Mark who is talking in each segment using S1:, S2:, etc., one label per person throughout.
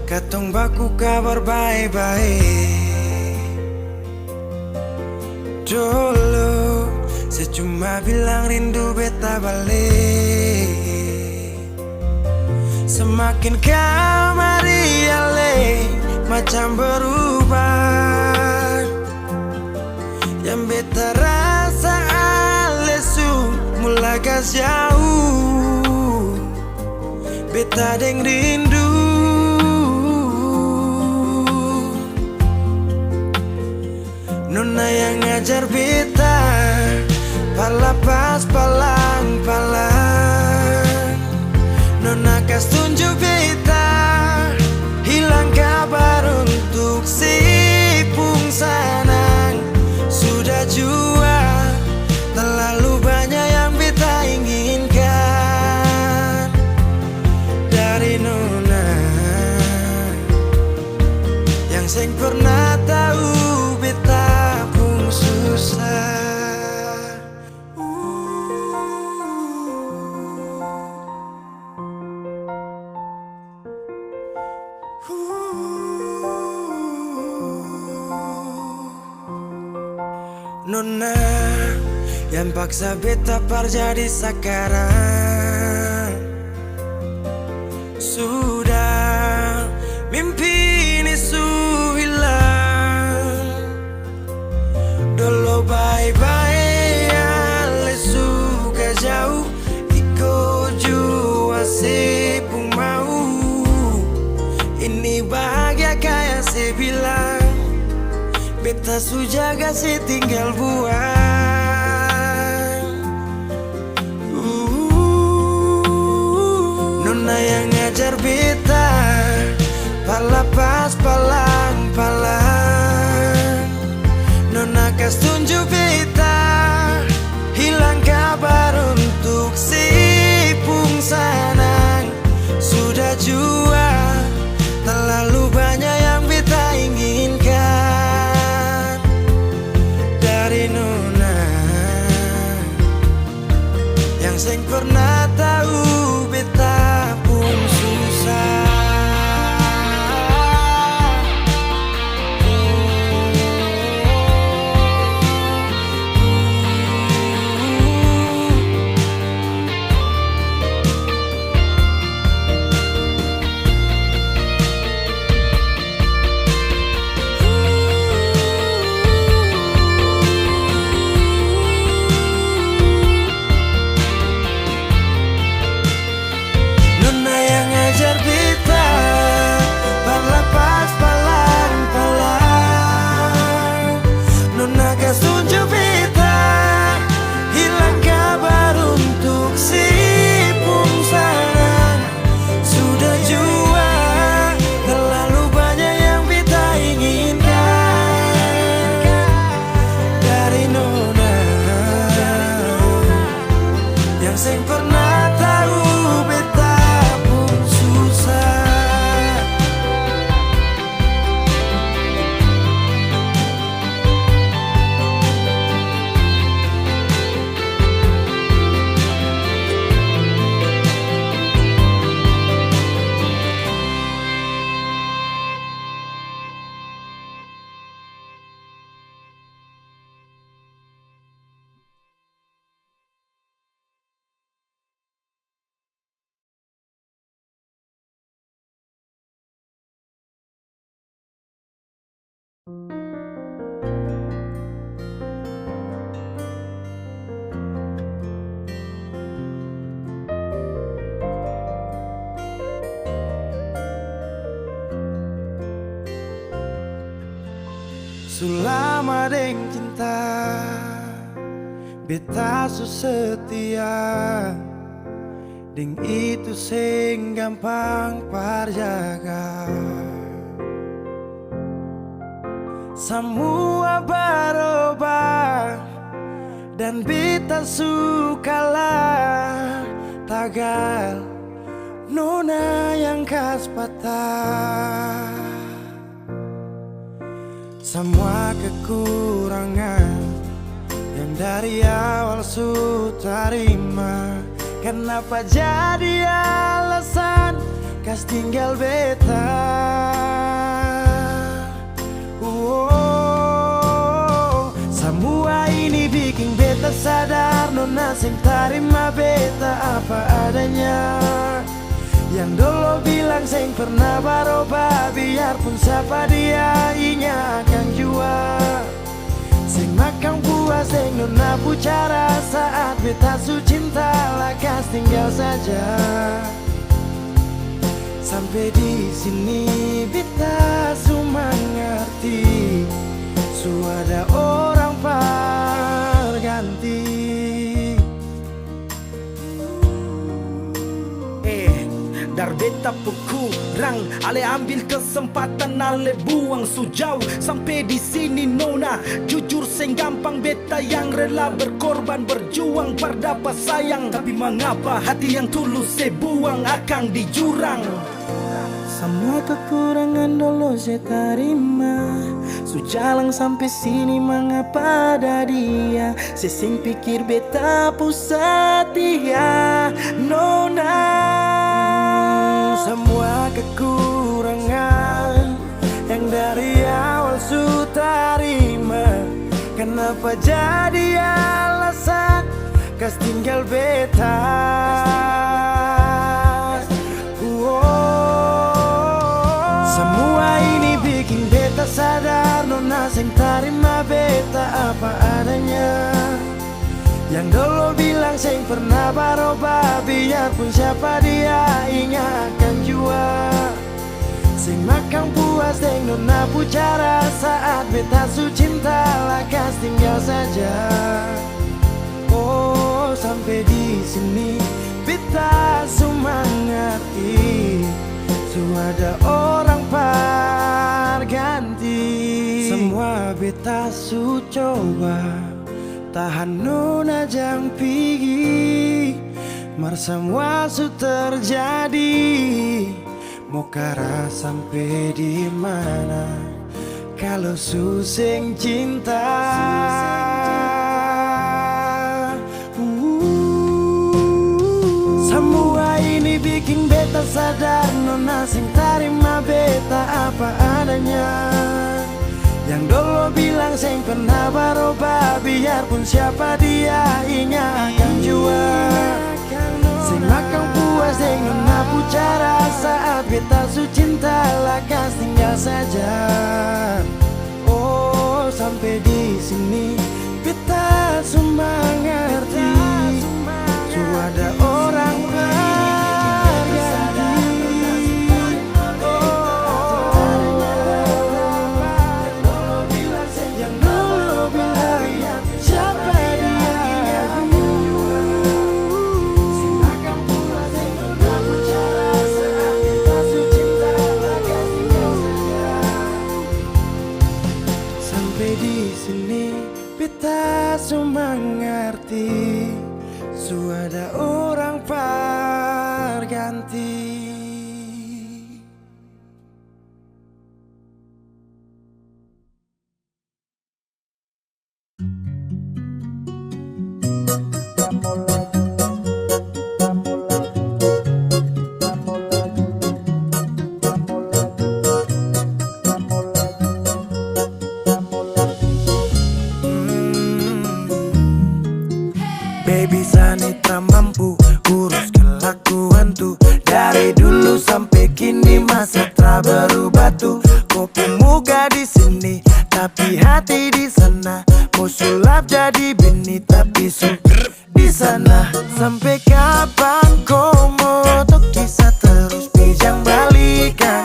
S1: Katong baku kabar baik-baik. Dulu saya cuma bilang rindu beta balik. Semakin kamari ale macam berubah. Yang beta rasa alesu mulai gas jauh. Beta deng rindu. Nona yang ngajar beta palapas palang-palang. Nona kas tunjuk beta hilang kabar untuk si pungsanang. Sudah jua terlalu banyak yang beta inginkan dari Nona yang seng pernah tahu beta pun susah. Nona yang paksa beta par jadi sekarang. Sudah mimpi ini su hilang. Dulu bye-bye ale suka jauh. Iko jua sepung mau. Ini bahagia kayak saya bilang. Beta su jaga si tinggal buang. Nona yang ngajar beta palapas palang-palang. Nona kas tunjuk beta hilang kabar untuk si pungsanang. Sudah jua terlalu banyak yang beta inginkan dari Nona yang seng pernah tahu beta pun susah. Selama deng cinta beta su setia. Deng itu sing gampang parjaga. Semua berubah dan beta sukalah tagal Nona yang kas patah. Semua kekurangan yang dari awal su terima, kenapa jadi alasan kas tinggal beta? nona sing tarima beta apa adanya. Yang dulu bilang sing pernah berubah, biarpun siapa dia inya akan jua. Sing makan buah sing nona bicara saat beta su cinta lakas tinggal saja. Sampai di sini beta su mengerti, su ada orang berganti.
S2: Dar beta kurang, ale ambil kesempatan, ale buang sujau. Sampai di sini nona, jujur sing gampang beta yang rela berkorban berjuang berdapat sayang. Tapi mengapa hati yang tulus saya buang akan di jurang?
S1: Semua kekurangan dulu saya terima, su jalan sampai sini mengapa ada dia. Saya sing pikir beta pusat dia nona. Semua kekurangan yang dari awal su terima, kenapa jadi alasan kas tinggal beta? Semua ini bikin beta sadar, nona sing terima beta apa adanya. Yang dulu bilang sing pernah berubah, biarpun siapa dia ingat akan jua. Sing makan puas sing nona bicara saat beta su cinta lakas tinggal saja. Oh sampai di sini beta su mengerti, su ada orang berganti. Semua beta su coba tahan nona jang pigi, mar semua su terjadi. Mau kara sampai di mana kalau su sing cinta? Semua ini bikin beta sadar, nona sing terima beta apa adanya. Yang dulu bilang sing pernah berubah, biarpun siapa dia ingat akan jua. Sing makan puas sing nona bicara saat beta su cinta lakas tinggal saja. Oh sampai di sini beta su mengerti, su ada orang su mengerti, su ada orang berganti. Baby Sanitra mampu urus kelakuan tuh. Dari dulu sampai kini masa tak berubah tuh. Kopi muka di sini tapi hati di sana. Mau sulap jadi bini tapi su di sana. Sampai kapan kau mau tuh kisah terus pijang balikan,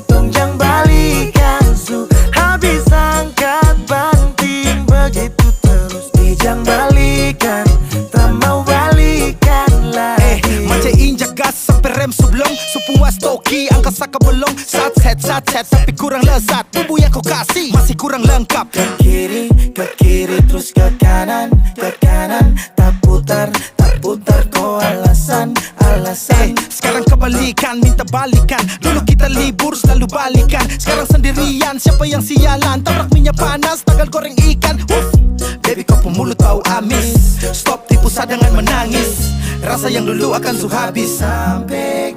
S1: tongjang balikan su. Habis angkat banting begitu terus pijang balikan.
S2: Rem sebelum sepuas toki, angka saka belum sat set tapi kurang lezat. Bumbu yang kau kasih masih kurang lengkap.
S1: Ke kiri terus ke kanan tak putar kau alasan.
S2: Sekarang kebalikan, minta balikan. Dulu kita libur selalu balikan, sekarang sendirian. Siapa yang sialan? Tabrak minyak panas, tagal goreng ikan. Baby kau pemulut bau amis, stop tipu sadangan menangis. Rasa yang dulu akan su habis.
S1: Sampai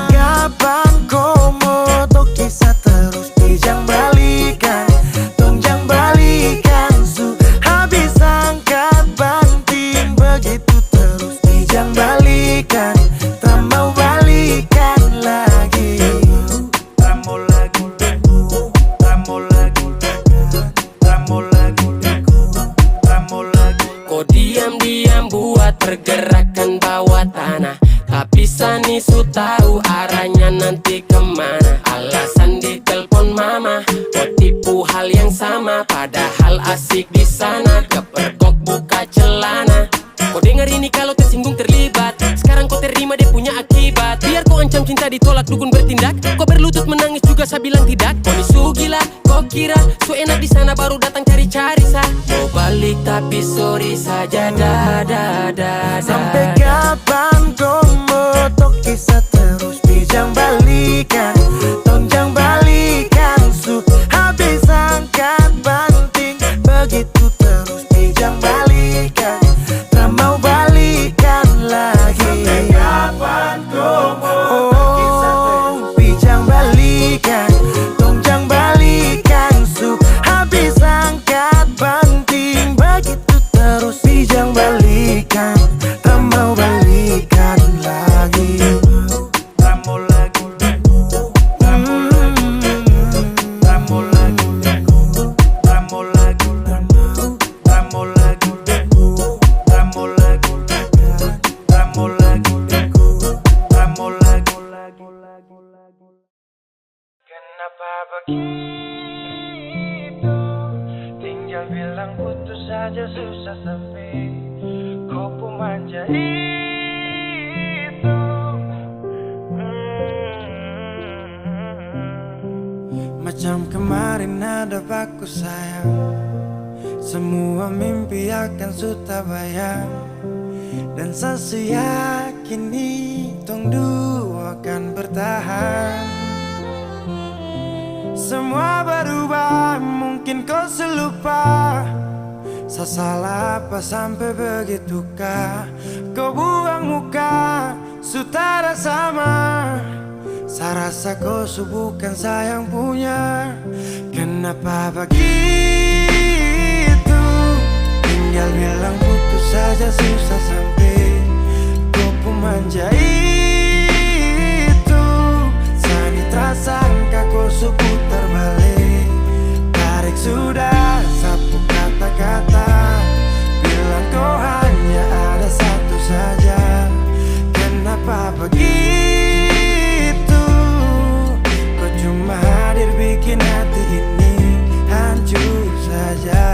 S1: kapan kau mau tuh kisah terus pijang balikan, tongjang balikan su. Habis angkat banting begitu
S3: pergi kemana? Alasan di telepon mama. Kau tipu hal yang sama, padahal asik di sana. Kepergok buka celana. Kau dengar ini kalau tersinggung terlibat. Sekarang kau terima dia punya akibat. Biar kau ancam cinta ditolak dukun bertindak. Kau berlutut menangis juga saya bilang tidak. Kau ni su gila, kau kira su enak di sana baru datang cari-cari sah. Mau balik tapi sorry saja da.
S1: Sampai kapan kau motok kisah terus bijang balikan? Tonjang balikan su habis angkat banting. Begitu terus bijang balikan, tak mau balikan lagi. Sampai kapan kau motok kisah terus bijang balikan? Tonjang balikan su habis angkat banting. Begitu terus bijang balikan, tak mau balikan lagi. Ramo lagi, ramo lagi, ramo lagi, ramo lagi, ramo lagi, ramo lagi, ramo lagi, ramo lagi. Kenapa begitu? Tinggal bilang putus saja susah sampai kau pun manja itu. Macam kemarin ada baku sayang, semua mimpi akan sudah bayang. Dan saya yakin tong dua akan bertahan. Semua berubah, mungkin kau selupa. Saya salah apa sampai begitukah? Kau buang muka, sutara sama. Saya rasa kau bukan saya yang punya. Kenapa begitu? Tinggal bilang putus saja susah sampai kau pun manja itu. Sani tak sangka kau putar balik. Tarik sudah sapu kata-kata, bilang kau hanya ada satu saja. Kenapa begitu? Kau cuma hadir bikin hati ini hancur saja.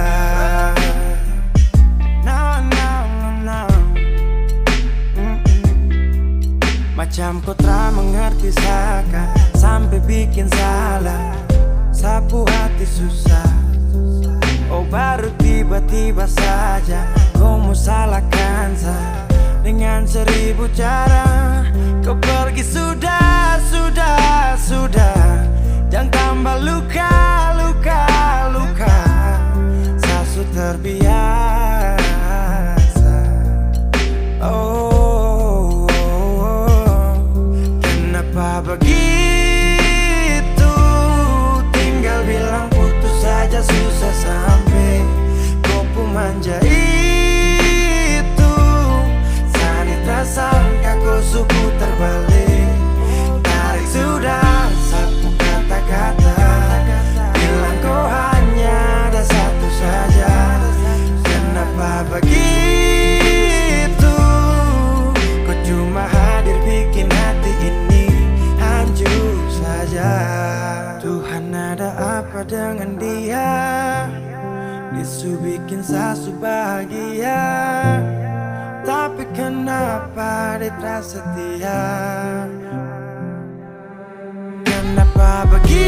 S1: Macam kau tak mengerti saka, sampai bikin salah, sapu hati susah. Oh baru tiba-tiba saja kau mau salahkan saya dengan 1000 cara. Kau pergi sudah. Jangan tambah luka. Saya sudah terbiasa. Oh, kenapa begitu? Tinggal bilang putus saja susah sampai kau pun manja itu. Sani tak sangka kau putar balik. Tarik sudah sapu kata-kata, bilang kau hanya ada satu saja. Kenapa begitu? Kau cuma hadir bikin hati ini hancur saja. Tuhan ada apa dengan dia? Disu bikin sasu bahagia, tapi kenapa dia tak setia? Kenapa begitu?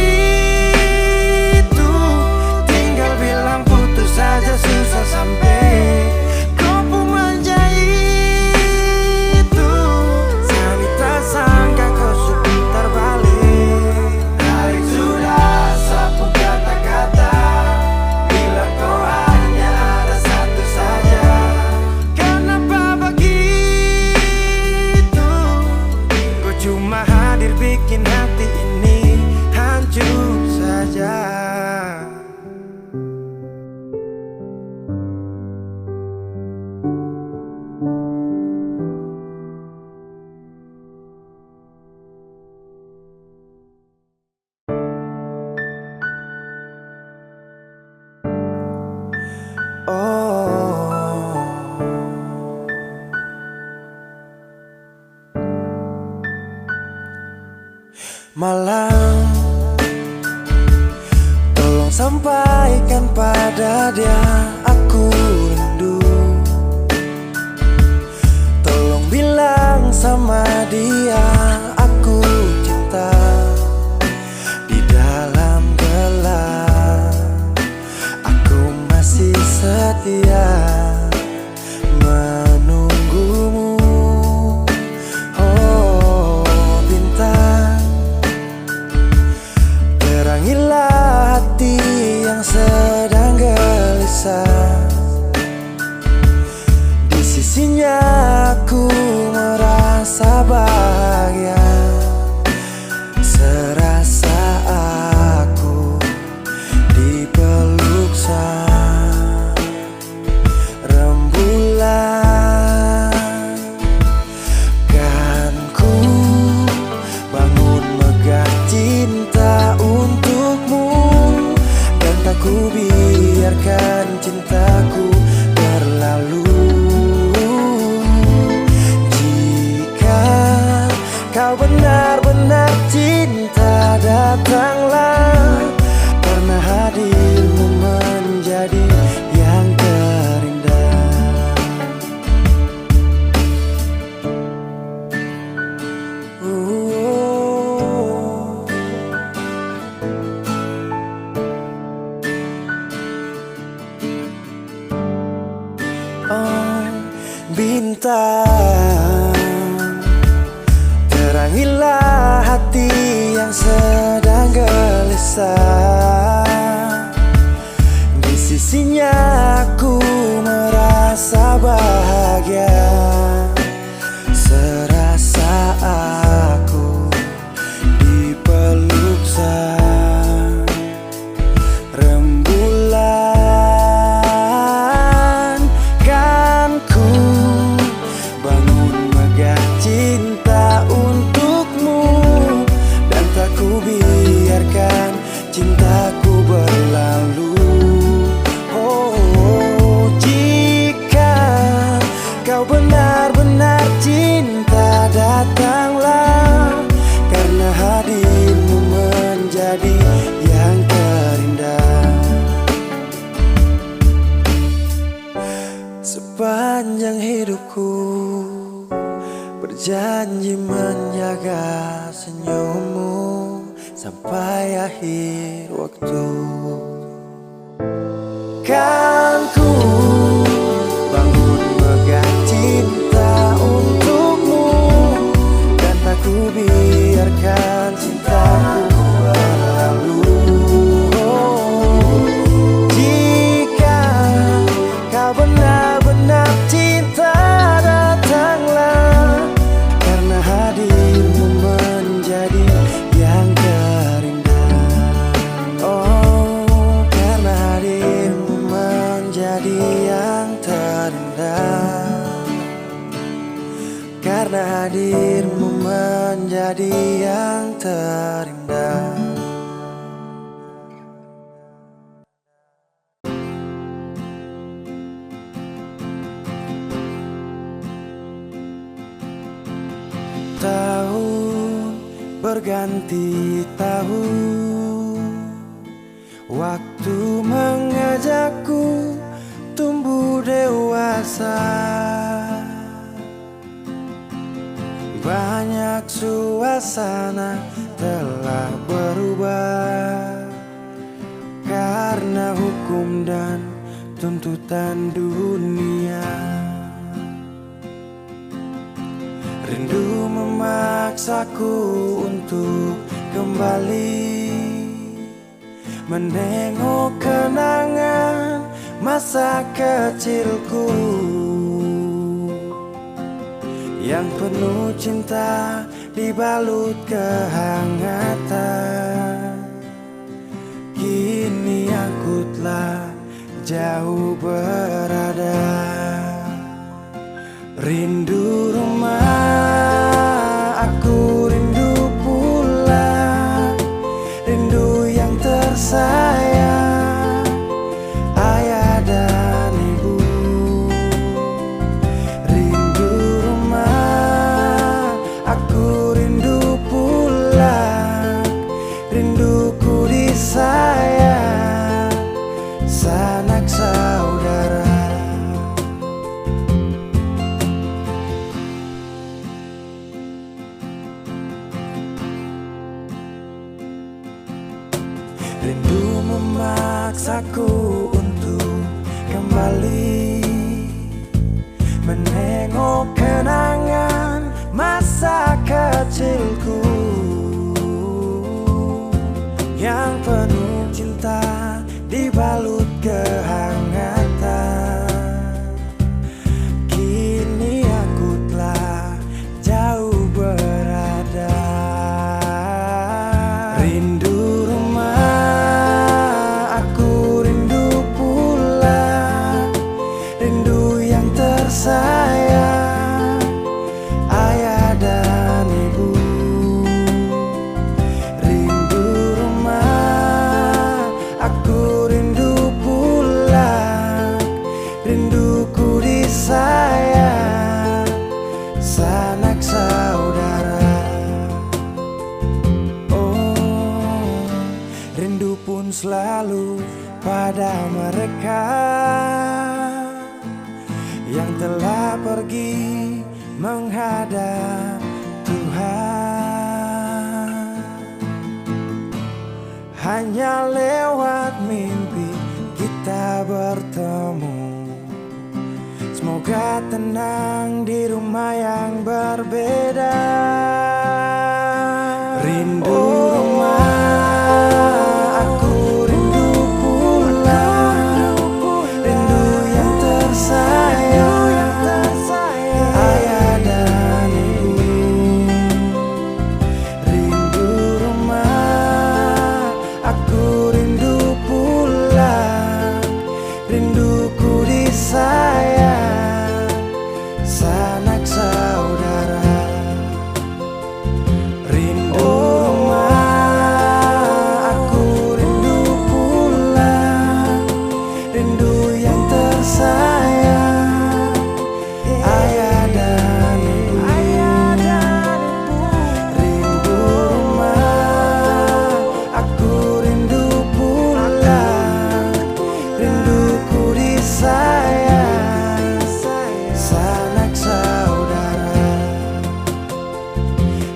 S1: Tinggal bilang putus saja susah sampai kau pun manja itu. Sani tak sangka kau putar balik. Tarik sudah sapu kata-kata, bilang kau hanya ada satu saja. Kenapa begitu? Kau cuma hadir bikin hati ini malam. Tolong sampaikan pada dia aku rindu. Tolong bilang sama dia aku cinta. Di dalam gelap aku masih setia menunggumu. Oh bintang, terangilah hati yang sedang gelisah. Di sisinya aku merasa bahagia, serasa aku dipeluk sang rembulan. Kan ku bangun megah cinta untukmu, dan tak ku biarkan cintaku berlalu. Jika kau benar-benar cinta, datanglah, karena hadirmu menjadi yang terindah. Oh bintang, terangilah hati yang sedang gelisah. Di sisinya aku merasa bahagia, serasa aku dipeluk sang rembulan. Kan ku bangun megah cinta untukmu, dan tak ku biarkan cintaku berlalu. Oh jika kau benar-benar cinta, datanglah, karena hadirmu menjadi yang terindah. Sepanjang hidupku berjanji menjaga senyummu sampai akhir waktu. Kan ku bangun megah cinta untukmu, dan tak ku biarkan cintaku berlalu. Jika kau benar-benar cinta, datanglah, karena hadirmu menjadi yang terindah. Oh karena hadirmu menjadi yang terindah, karena hadirmu menjadi yang terindah. Tahun berganti tahun, waktu mengajakku tumbuh dewasa. Banyak suasana telah berubah karena hukum dan tuntutan dunia. Rindu memaksaku untuk kembali menengok kenangan masa kecilku yang penuh cinta dibalut kehangatan. Kini aku telah jauh berada, rindu rumah, aku rindu pulang, rindu yang tersayang, ayah dan ibu. Rindu rumah, aku rindu pulang, Rindu memaksaku untuk kembali menengok kenangan masa kecilku yang penuh cinta dibalut kehangatan. Kini aku telah jauh berada. Rindu rumah, aku rindu pulang, rindu yang tersayang, ayah dan ibu. Rindu rumah, aku rindu pulang, rinduku disayang, sanak saudara. Oh, rindu pun selalu pada mereka yang telah pergi menghadap Tuhan. Hanya lewat mimpi kita bertemu. Semoga tenang di rumah yang berbeda. Rindu rumah, aku rindu pulang, rindu yang tersayang, ayah dan ibu. Rindu rumah, aku rindu pulang, rinduku disayang, sanak saudara. Rindu rumah, aku rindu pulang, rindu yang tersayang, ayah dan ibu. Rindu rumah, aku rindu pulang, rinduku disayang, sanak saudara.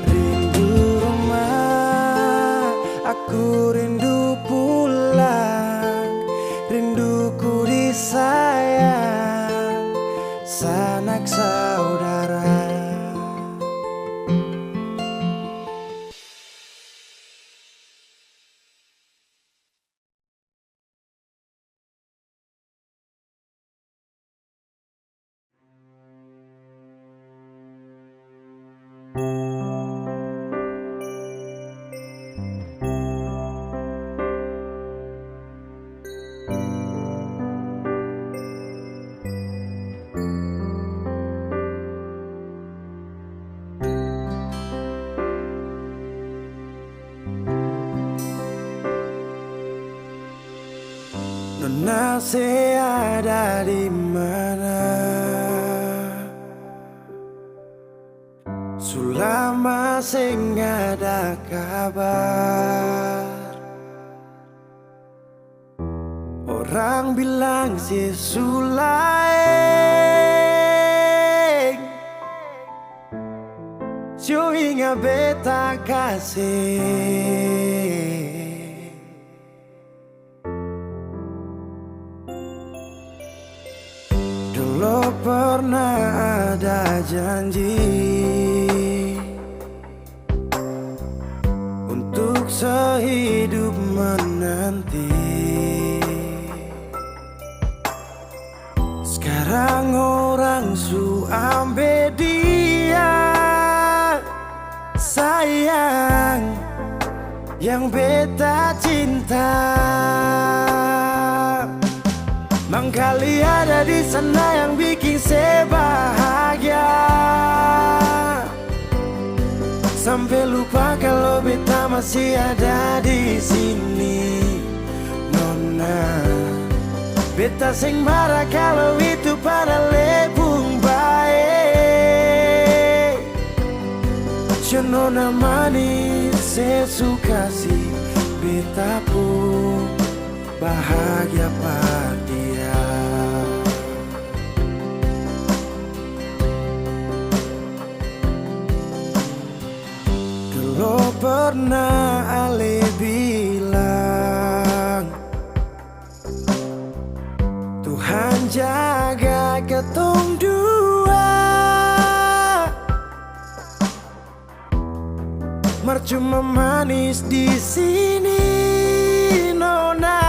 S1: Rindu rumah, aku rindu pulang, rinduku disayang, sanak saudara. Nona saya ada di mana? Sulama sing ada kabar. Orang bilang si Sulaing Sio inga beta kasih. Dulu pernah ada janji untuk sehidup menanti. Sekarang orang su ambil dia, sayang, yang beta cinta. Mangkali ada di sana yang bikin saya bahagia, sampai lupa kalau beta masih ada di sini. Nona, beta sing marah kalau itu pada lebung baik. Nona manis, saya suka sih beta pun bahagia pada dia. Dulu pernah Ale bilang cuma manis di sini, nona.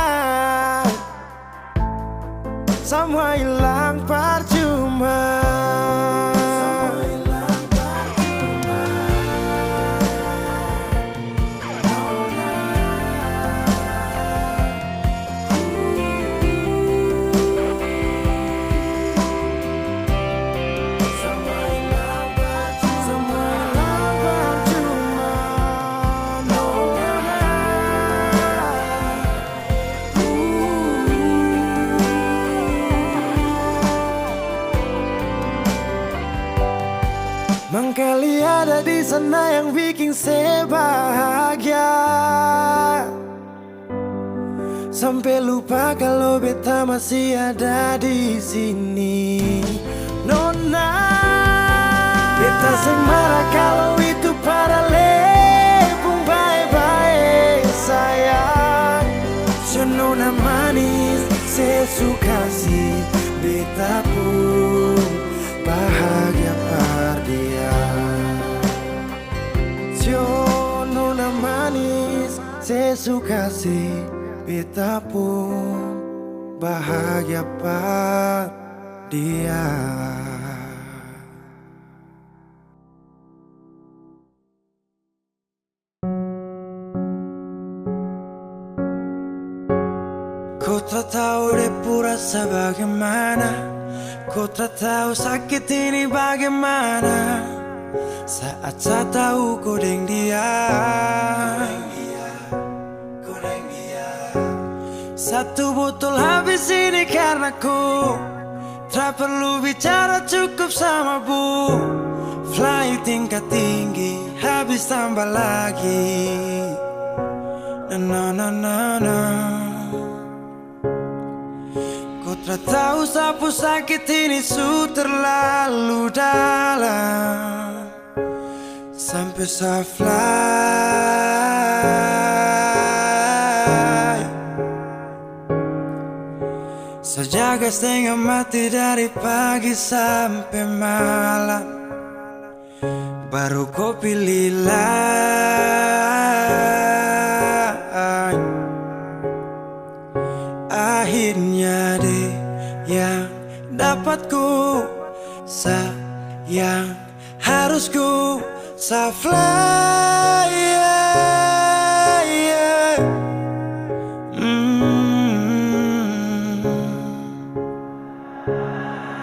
S1: Semua hilang percuma. Mangkali ada di sana yang bikin saya bahagia, sampai lupa kalau beta masih ada di sini, nona. Beta seng marah kalau itu para lepung baik-baik sayang. So nona manis, saya suka sih beta pun bahagia par dia. Yo nona manis, saya suka sih beta pun bahagia par dia. Kau tak tahu depu rasa bagaimana, kau tak tahu sakit ini bagaimana. Saat saya tahu kau deng dia, satu botol habis ini karena ku tak perlu bicara, cukup sama bu. Fly tingkat tinggi, habis tambah lagi. Na na na na. Kau tak tahu sapu sakit ini su terlalu dalam, sampai saya fly. Saya jaga setengah mati dari pagi sampai malam, baru kau pilih lain. Akhirnya deh yang dapat ku sayang, harus ku sa fly, yeah.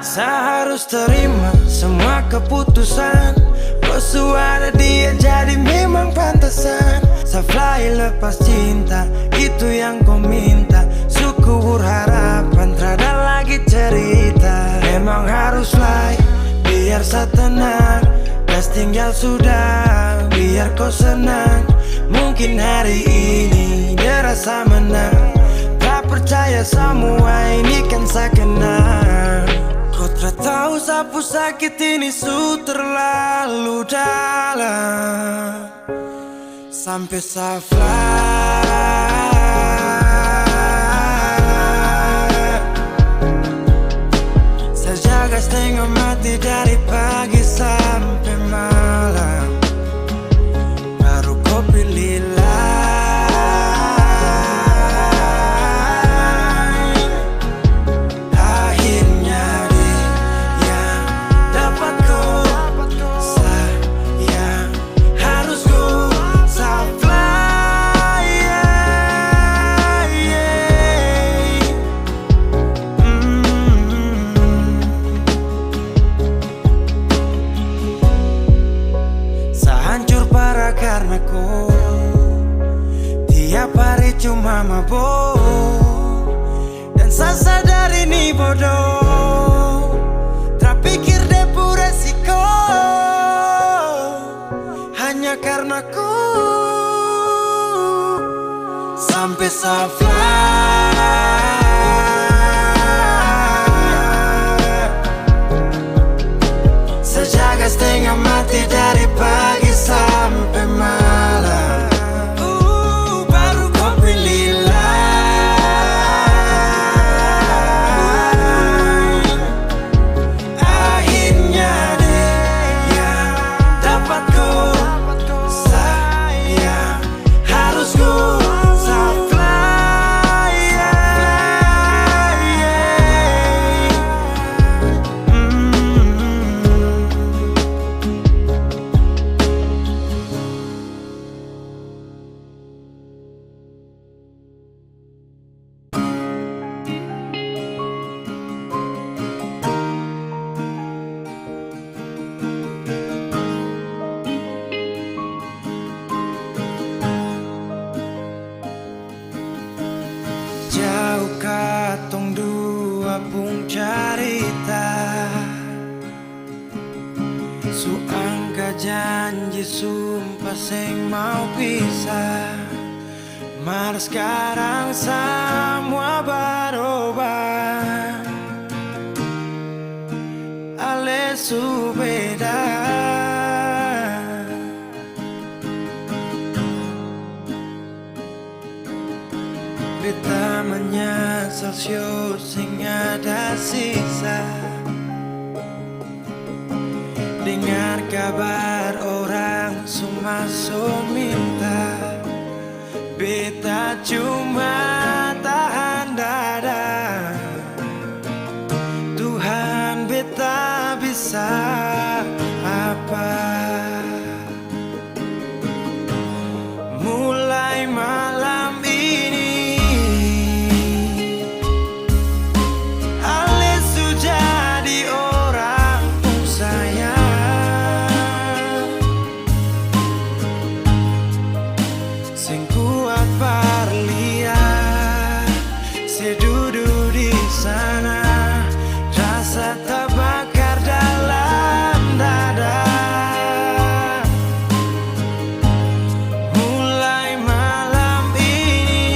S1: Saya harus terima semua keputusan, kau ada dia jadi memang pantasan. Saya fly lepas cinta, itu yang kau minta. Syukur harapan, terada lagi cerita. Memang harus fly, biar saya tenang. Gas tinggal sudah, biar kau senang. Mungkin hari ini dia rasa menang. Tak percaya semua ini kan saya kenal. Kau tak tahu sapu sakit ini su terlalu dalam, sampai saya fly. Saya jaga setengah mati dari pagi sampai malam, baru kau pilih lain. Akhirnya dia yang dapat kau sayang, harus kau sa fly, yeah, yeah. Saya hancur parah karena kau tiap hari cuma mabuk, dan saya sadar ini bodoh. Tak pikir depu resiko hanya karena ku sampai saya fly. Saya jaga setengah mati dari pagi sampai malam, baru kau pilih lain. Akhirnya dia yang dapat kau sayang, janji sumpah sing mau pisah, mar sekarang semua berubah. Ale beda. Beta menyesal sio sing ada sisa. Dengar kabar orang semua minta, beta cuma tahan dada. Tuhan beta bisa apa? Mulai malam ini Ale sudah jadi orang sayang, sing kuat parlia, sedudu di sana, rasa terbakar dalam dada. Mulai malam ini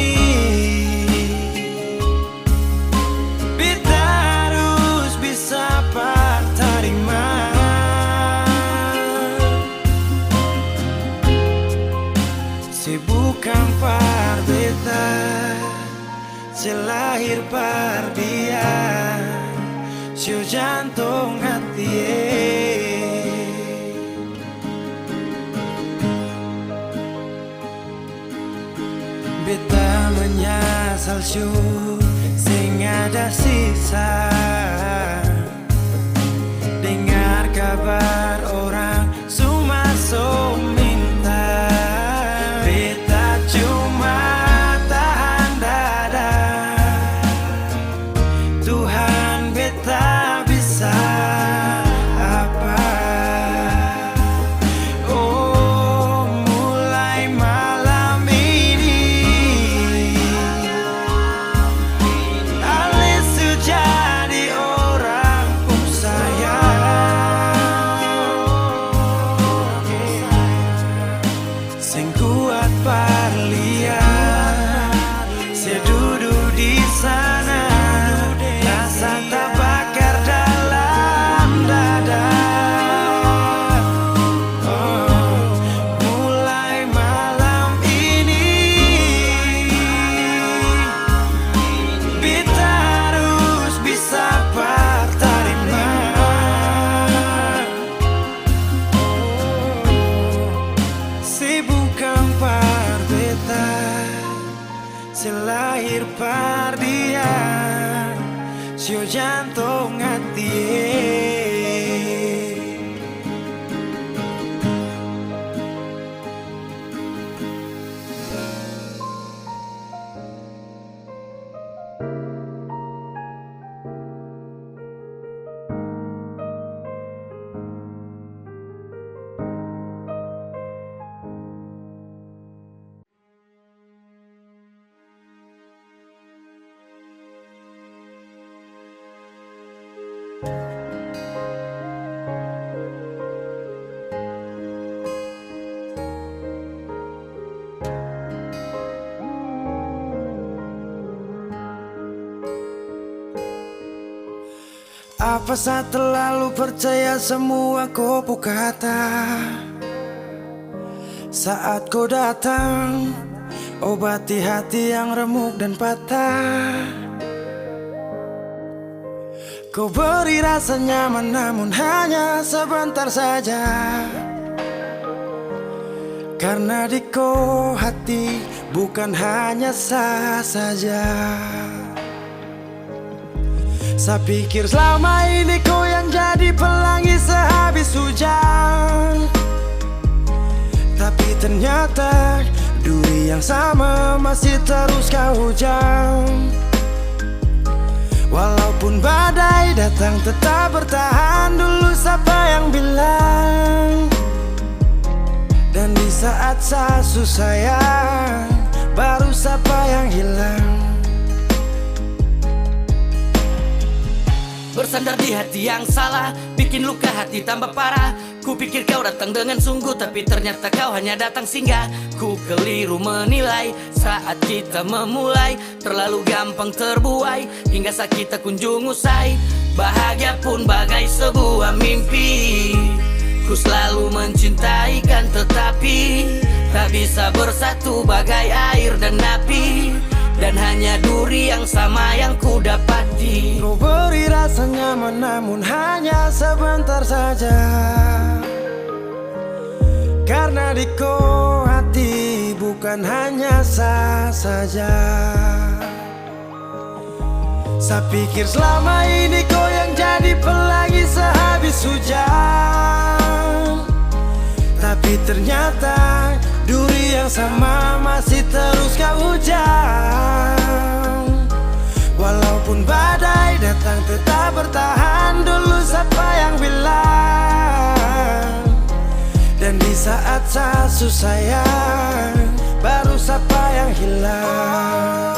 S1: beta harus bisa terima. Bukan par beta, selahir par dia, sio jantung hati. Beta menyesal sio sing ada sisa. Dengar kabar orang semua minta, beta cuma tahan dada. Tuhan beta bisa apa? Oh, mulai malam ini Ale sudah jadi orang sayang, sing kuat parlia, sedudu di sana, rasa terbakar dalam dada. Oh, mulai malam ini beta harus bisa terima. Bukan par beta, selahir par dia, sio jantung hati. Apa saya terlalu percaya semua kau kata? Saat kau datang, obati hati yang remuk dan patah. Kau beri rasa nyaman namun hanya sebentar saja. Karena di kau hati bukan hanya sah saja. Saya pikir selama ini kau yang jadi pelangi sehabis hujan, tapi ternyata duri yang sama masih terus kau hujan. Walaupun badai datang tetap bertahan. Dulu siapa yang bilang? Dan di saat saya susah baru siapa yang hilang?
S4: bersandar di hati yang salah, bikin luka hati tambah parah. Ku pikir kau datang dengan sungguh, tapi ternyata kau hanya datang singgah. Ku keliru menilai saat kita memulai, terlalu gampang terbuai hingga sakit tak kunjung usai. Bahagia pun bagai sebuah mimpi, ku selalu mencintai kan, tetapi tak bisa bersatu bagai air dan api. Dan hanya duri yang sama yang ku dapati.
S1: Kau beri rasa nyaman namun hanya sebentar saja, karena di kau hati bukan hanya sah saja. Saya pikir selama ini kau yang jadi pelangi sehabis hujan, tapi ternyata duri yang sama masih terus kau hujan. Walaupun badai datang tetap bertahan, dulu siapa yang bilang. Dan di saat saya susah sayang, baru siapa yang hilang.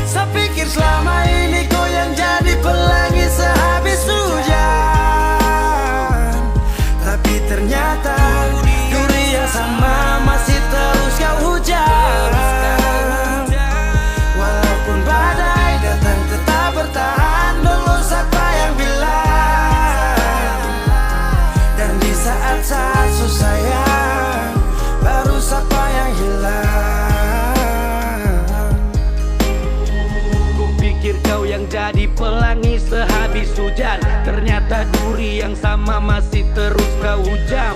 S1: Saya pikir selama ini kau yang jadi pelangi sehabis hujan, tapi ternyata duri yang sama masih terus kau hujan. Walaupun badai datang tetap bertahan, dulu siapa yang bilang. Dan di saat saya susah sayang, baru siapa yang hilang.
S4: Ku pikir kau yang jadi pelangi sehabis hujan, ternyata duri yang sama masih terus kau hujam.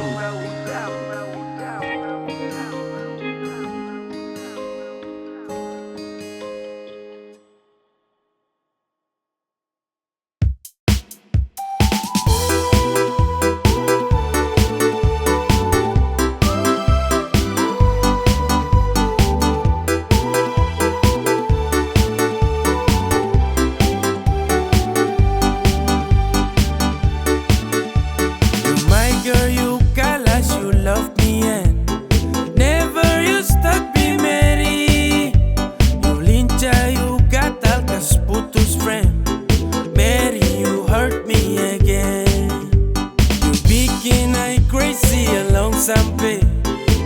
S1: Sampai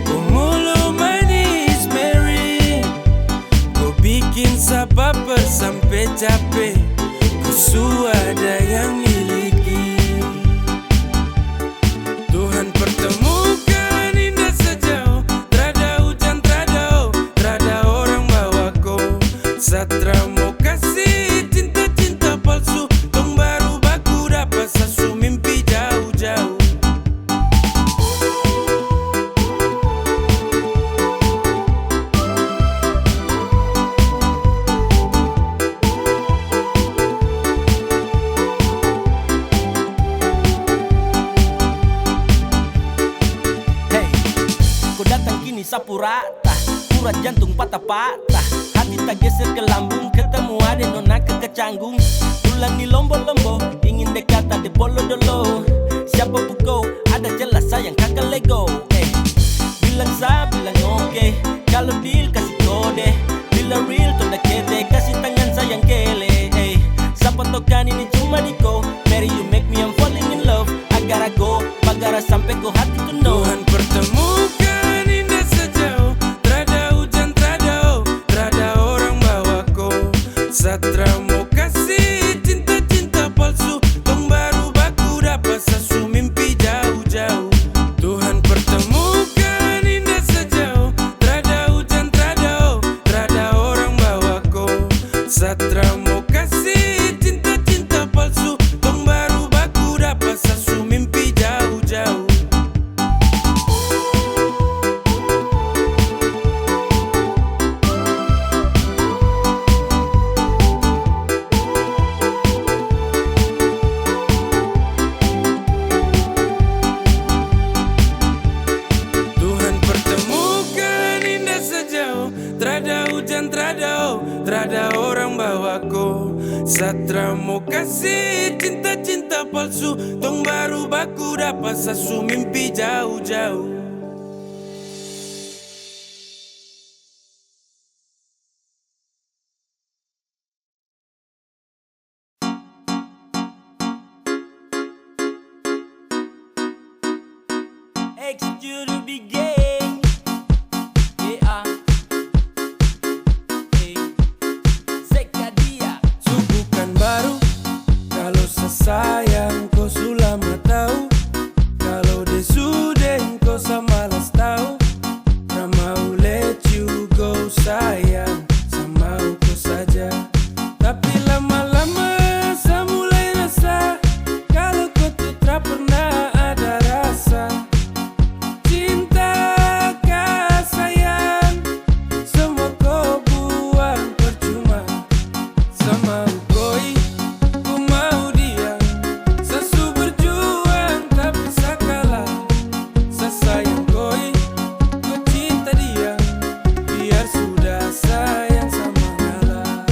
S1: ku mulu manis Mary, ku bikin sabab sampai capek, ku suada yang miliki. Tuhan pertemukan indah sejauh, terada hujan, terada orang bawa kau. Satra mau kasih cinta-cinta palsu, tong baru baku dapat sasu mimpi jauh-jauh.
S2: Sapu rata, urat jantung patah-patah, hati tak geser ke lambung, ketemu ada nona kecanggung. Tulang di lombo-lombo, ingin dekat ada bolo-dolo. Siapa pukau, ada jelas sayang kakak lego. Bilang sa, bilang oke, kalau deal kasih kode. Bila real tanda kete, kasih tangan sayang kele. Siapa tokan ini cuma diko, Mary you make me I'm falling in love. Agar go, bagara sampai ko hati to know.
S1: Tuhan pertemukan Satra mau kasih cinta-cinta palsu, tong baru baku dapat sasu mimpi jauh-jauh. Tuhan pertemukan indah sejauh, terada hujan, terada orang bawa kau. Satra mau kasih cinta-cinta palsu, tong baru baku dapat sasu mimpi jauh-jauh. Terada hujan, terada orang bawa kau. Satra mau kasih cinta-cinta palsu, tong baru baku dapat sasu mimpi jauh-jauh.
S3: X juru gang. Yeah. Seka dia.
S1: Bukan baru kalau sesayang kau sudah lama tahu. Kalau desuden kau samalas tahu. Tak mau let you go sayang, sama kau saja. Tapi lama-lama saya mulai rasa kalau kau tuh tak pernah ada rasa. Cinta kah sayang, semua kau buang percuma. Sama koi, ku mau dia. Sesu berjuang tapi sakalah. Sesayang koi, ku cinta dia. Biar sudah sayang sama ngalah.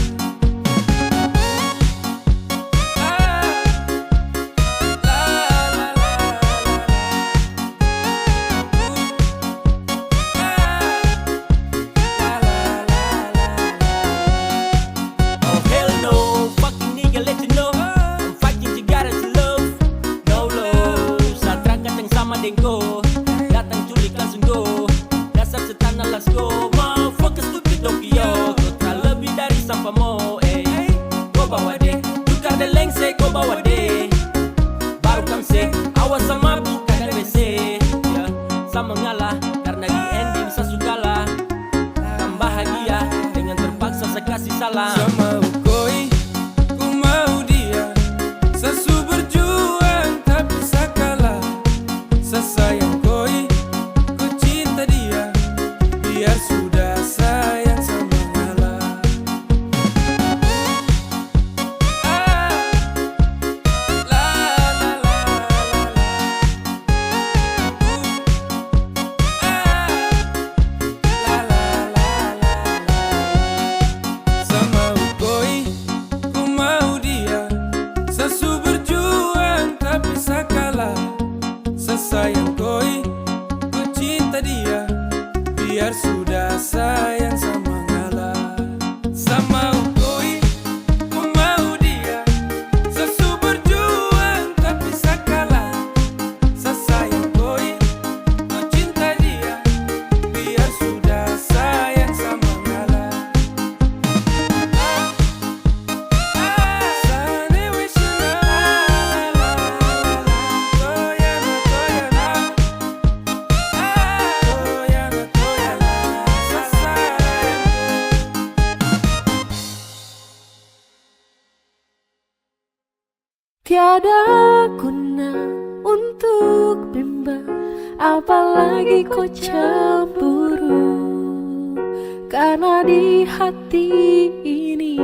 S3: Oh hell no, fucking nigga let you know I'm fighting Cigara to love, no love. Satra katang sama dengko, datang culik langsung go. Dasar setan let's go, motherfucker stupid Tokyo. Kau tak lebih dari sampah mo, kau bawa deh, tukar de lengse kau bawa deh. Baru kamse, awas sama bukan dari WC ya. Sama ngalah, karena di ending saya sukalah. Kan bahagia, dengan terpaksa saya kasih salam.
S1: Sama koi, ku mau dia. Sesu berjuang tapi sakalah. Sesayang koi, ku cinta dia. Biar sudah sayang sama ngalah. Sama koi, ku mau dia. Sesu berjuang tapi sakalah. Sesayang koi, ku cinta dia. Biar sudah sayang sama ngalah. Sama koi, ku mau dia. Sesu berjuang tapi sakalah. Sesayang koi, ku cinta dia. Biar sudah sayang sama ngalah. Sane wishna toyana toyana. Toyana toyana sasayang.
S5: Tiada guna untuk bimbang, apalagi kau cemburu. Karena di hati ini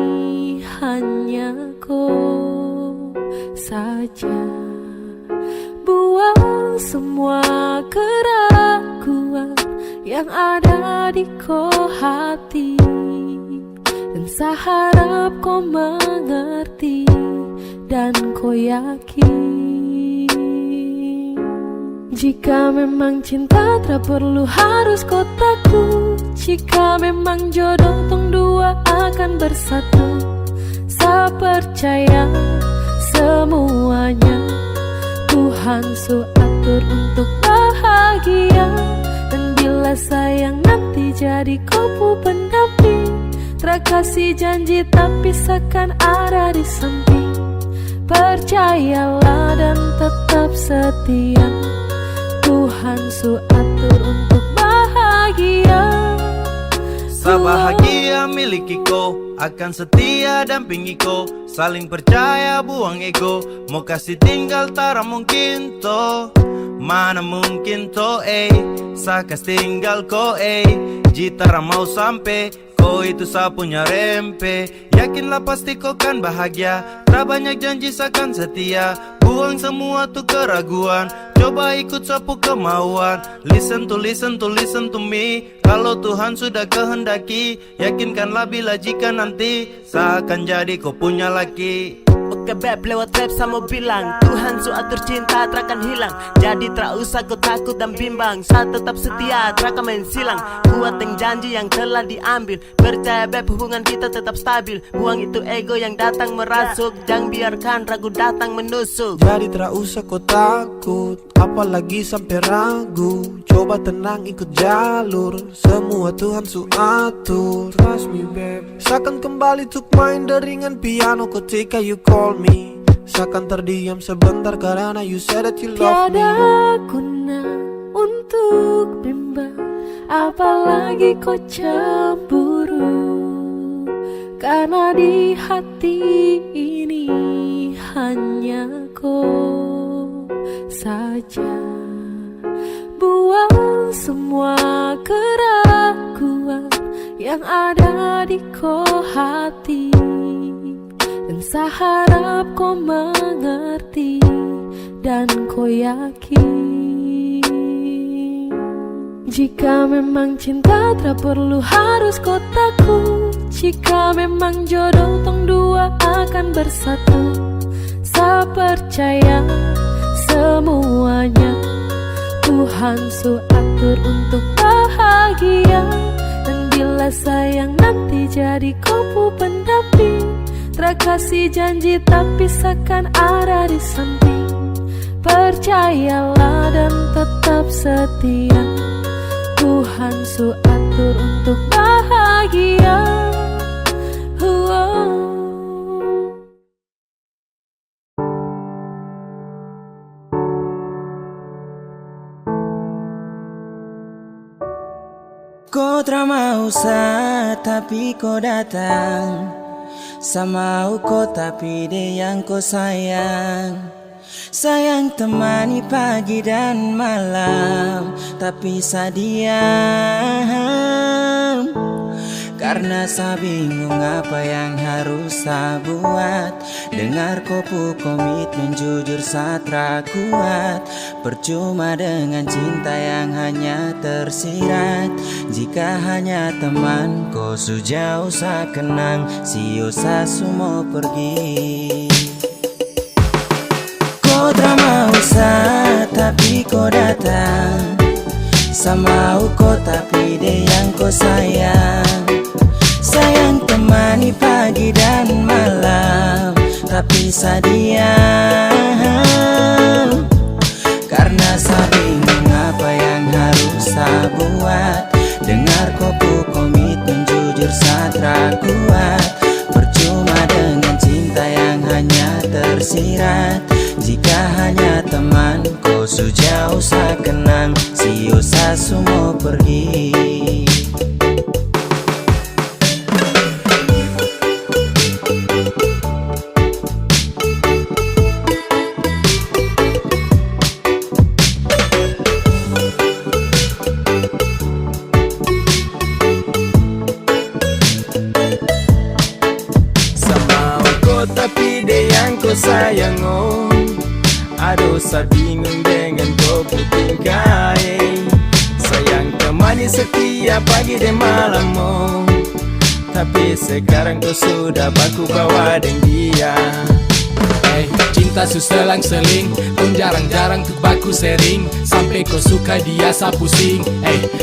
S5: hanya kau saja. Buang semua keraguan yang ada di kau hati, dan saya harap kau mengerti dan kau yakin. Jika memang cinta tak perlu harus kau takut. Jika memang jodoh tong dua akan bersatu, saya percaya semuanya Tuhan su atur untuk bahagia. Dan bila sayang nanti jadi kau pendamping, terkasih janji tapi seakan ada di samping. Percayalah dan tetap setia, Tuhan su atur untuk bahagia.
S1: Sebahagia miliki kau, akan setia dampingi kau. Saling percaya buang ego, mau kasih tinggal tara mungkin to. Mana mungkin to saya kasih tinggal kau Jitara mau sampai, kau itu saya punya rempe. Yakinlah pasti kau kan bahagia, tak banyak janji seakan setia. Buang semua tuh keraguan, coba ikut sapu kemauan. Listen to me. Kalau Tuhan sudah kehendaki, yakinkanlah bila jika nanti saya akan jadi kau punya laki.
S6: Oke beb, lewat rap sama bilang Tuhan su atur cinta terakan hilang. Jadi tak usah kau takut dan bimbang. Saya tetap setia, terakan main silang. Kuat dengan janji yang telah diambil. Percaya beb, hubungan kita tetap stabil. Buang itu ego yang datang merasuk. Jangan biarkan ragu datang menusuk.
S1: Jadi tak usah kau takut, apalagi sampai ragu. Coba tenang ikut jalur, semua Tuhan su atur. Trust me babe. Seakan kembali tuk main deringan piano ketika you call me. Seakan terdiam sebentar karena you said that you love me.
S5: Tiada guna untuk bimbang, apalagi kau cemburu. Karena di hati ini hanya kau saja. Buang semua keraguan yang ada di kau hati, dan saya harap kau mengerti dan kau yakin. Jika memang cinta tak perlu harus kau takut. Jika memang jodoh tong dua akan bersatu. Saya percaya semuanya Tuhan su atur untuk bahagia. Dan bila sayang nanti jadi kau pendamping, terkasih janji tapi seakan ada di samping. Percayalah dan tetap setia, Tuhan su atur untuk bahagia.
S1: Kau tak mau sa, tapi kau datang. Sama kau tapi dia yang kau sayang. Sayang temani pagi dan malam, tapi saya diam. Karena saya bingung apa yang harus saya buat. Dengar kopu komitmen jujur saya tak kuat. Percuma dengan cinta yang hanya tersirat. Jika hanya teman kau sejauh saya kenang. Sio saya semua pergi. Kau tak mau sa, tapi kau datang. Sama kau tapi dia yang kau sayang. Sayang temani pagi dan malam, tapi saya diam. Karena saya bingung apa yang harus saya buat. Dengar kopu komitmen jujur saya tak kuat. Percuma dengan cinta yang hanya tersirat. Jika hanya teman kau sejauh saya kenang. Sio saya semua pergi. Tapi dia yang kau sayang oh. Aduh saya bingung dengan kau tingkai. Sayang temani setiap pagi dan malam oh. Tapi sekarang kau sudah baku bawa dengan dia.
S7: Cinta su selang-seling, kau jarang-jarang tuh baku sering. Sampai kau suka dia sa pusing.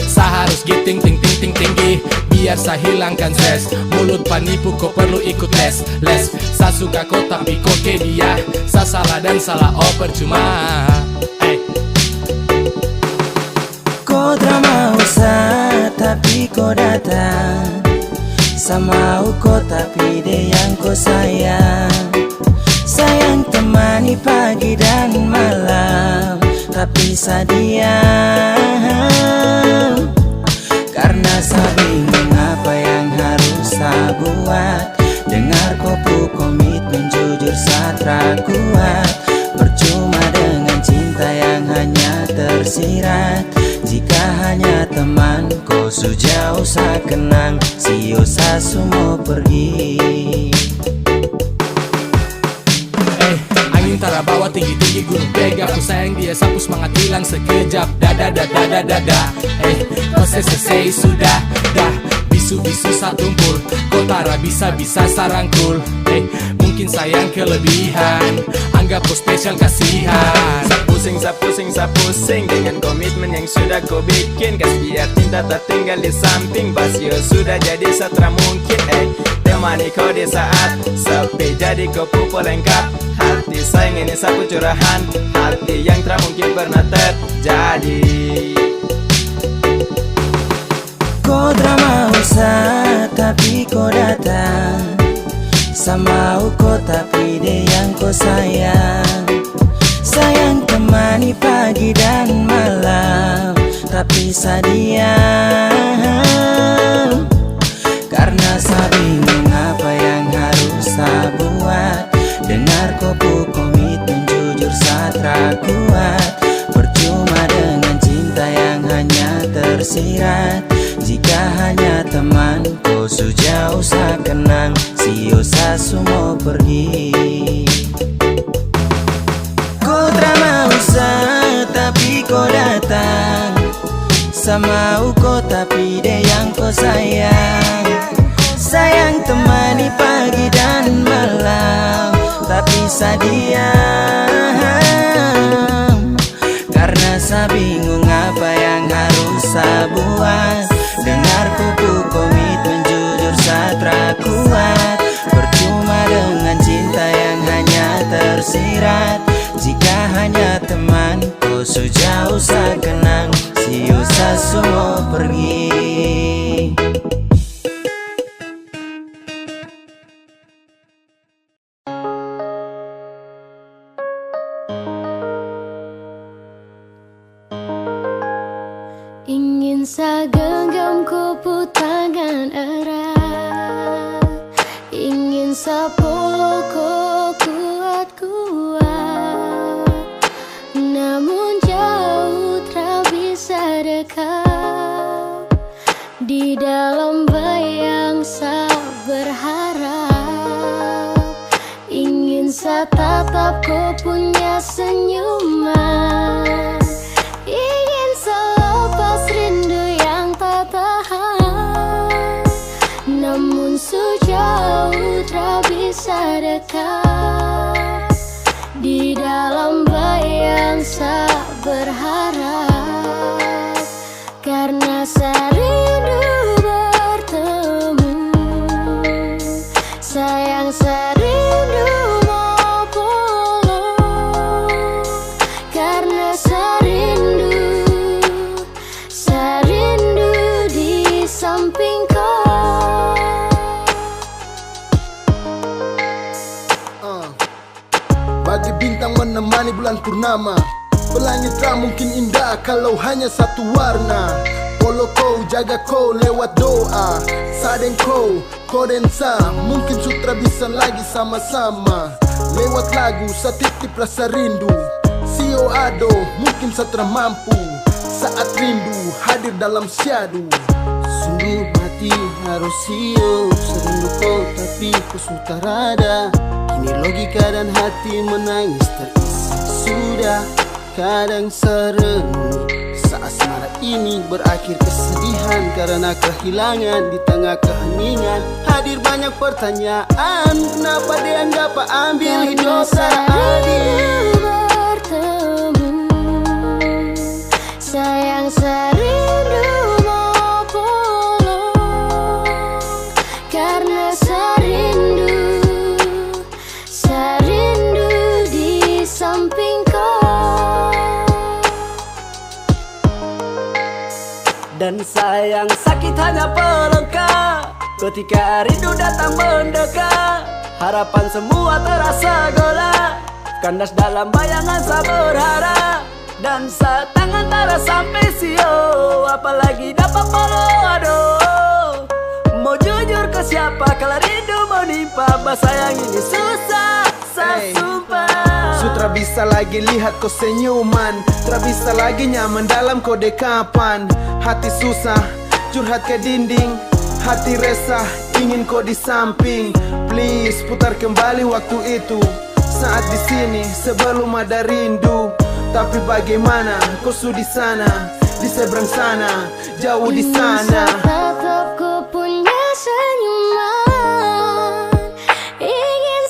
S7: Sa harus giting ting ting ting tinggi. Biar sa hilangkan stres. Mulut penipu kau perlu ikut les. Sa suka kau tapi kau ke dia. Sa salah dan salah oh percuma.
S1: Kau tak mau sa, tapi kau datang. Sama kau tapi dia yang kau sayang. Sayang temani pagi dan malam, tapi saya diam. Karena saya bingung apa yang harus saya buat. Dengar kopu komitmen jujur saya tak kuat. Percuma dengan cinta yang hanya tersirat. Jika hanya teman kau sejauh saya kenang. Sio saya semua pergi.
S7: Antara bawa tinggi-tinggi gunung pega. Aku sayang dia sapu semangat hilang sekejap. Dada. Kau selesai sudah. Dah bisu-bisu satumpul. Kau tara bisa sarangkul. Mungkin mungkin sayang kelebihan. Anggap kau spesial kasihan.
S8: Sa pusing dengan komitmen yang sudah kau bikin. Kasih biar cinta tak tinggal di samping. Basio sudah jadi setra mungkin. Temani kau di saat sepi, jadi kau pupuk lengkap. Hati sayang ini sapu curahan, hati yang tak mungkin pernah terjadi.
S1: Kau drama usah tapi kau datang, sama kau tapi dia yang kau sayang. Sayang temani pagi dan malam, tapi sadiam. Karena saya bingung apa yang harus saya buat. Dengar kau komitmen jujur saya kuat. Percuma dengan cinta yang hanya tersirat. Jika hanya teman kau sejauh saya kenang, siosa semua pergi. Kau drama usah tapi kau datang, sama kau tapi dia yang kau sayang. Sayang temani pagi dan malam, tapi sadiam. Karena saya bingung apa yang harus saya buat. Dengar kuku komitmen jujur saya kuat. Percuma dengan cinta yang hanya tersirat. Jika hanya teman kau sejauh saya kenang, siosa semua pergi.
S5: Ingin saya genggam kupu tangan erat, ingin saya peluk kuat-kuat. Namun jauh tak bisa dekat. Di dalam bayang saya berharap, ingin saya tatap kau punya senyuman. Ingin selepas rindu yang tak tahan, namun sejauh tak bisa dekat. Di dalam bayang saya berharap, karena saya rindu bertemu. Sayang saya rindu mau pulang, karena saya rindu di samping kau.
S9: Bagi bintang menemani bulan purnama, pelangit tak mungkin indah kalau hanya satu warna. Polo kau, jaga kau lewat doa. Sadeng kau dan sa, mungkin sutra bisa lagi sama-sama. Lewat lagu, sa titip rasa rindu. Sio ado, mungkin satra mampu. Saat rindu hadir dalam syadu. Sungguh mati harus sio, serindu kau tapi ku sudah rada. Kini logika dan hati menangis terisi. Sudah kadang serenung, saat asmara ini berakhir kesedihan karena kehilangan di tengah keheningan. Hadir banyak pertanyaan, kenapa dianggap ambil hidup seadil.
S5: Bertemu, sayang saya rindu mau pulang, karena saya rindu di samping kau.
S6: Dan sayang sakit hanya pelengkap ketika rindu datang mendekat. Harapan semua terasa gelap, kandas dalam bayangan saya berharap. Dan saat tangan tak sampai sio, apalagi dapat peluk aduh. Mau jujur ke siapa kalau rindu menimpa. Sayang ini susah, saya sumpah.
S8: Sutra bisa lagi lihat kau senyuman, tak bisa lagi nyaman dalam kau dekapan. Hati susah, curhat ke dinding. Hati resah, ingin kau di samping. Please putar kembali waktu itu, saat di sini sebelum ada rindu. Tapi bagaimana kau di sana, di seberang sana, jauh di sana.
S5: Ingin tatap ku punya senyuman, ingin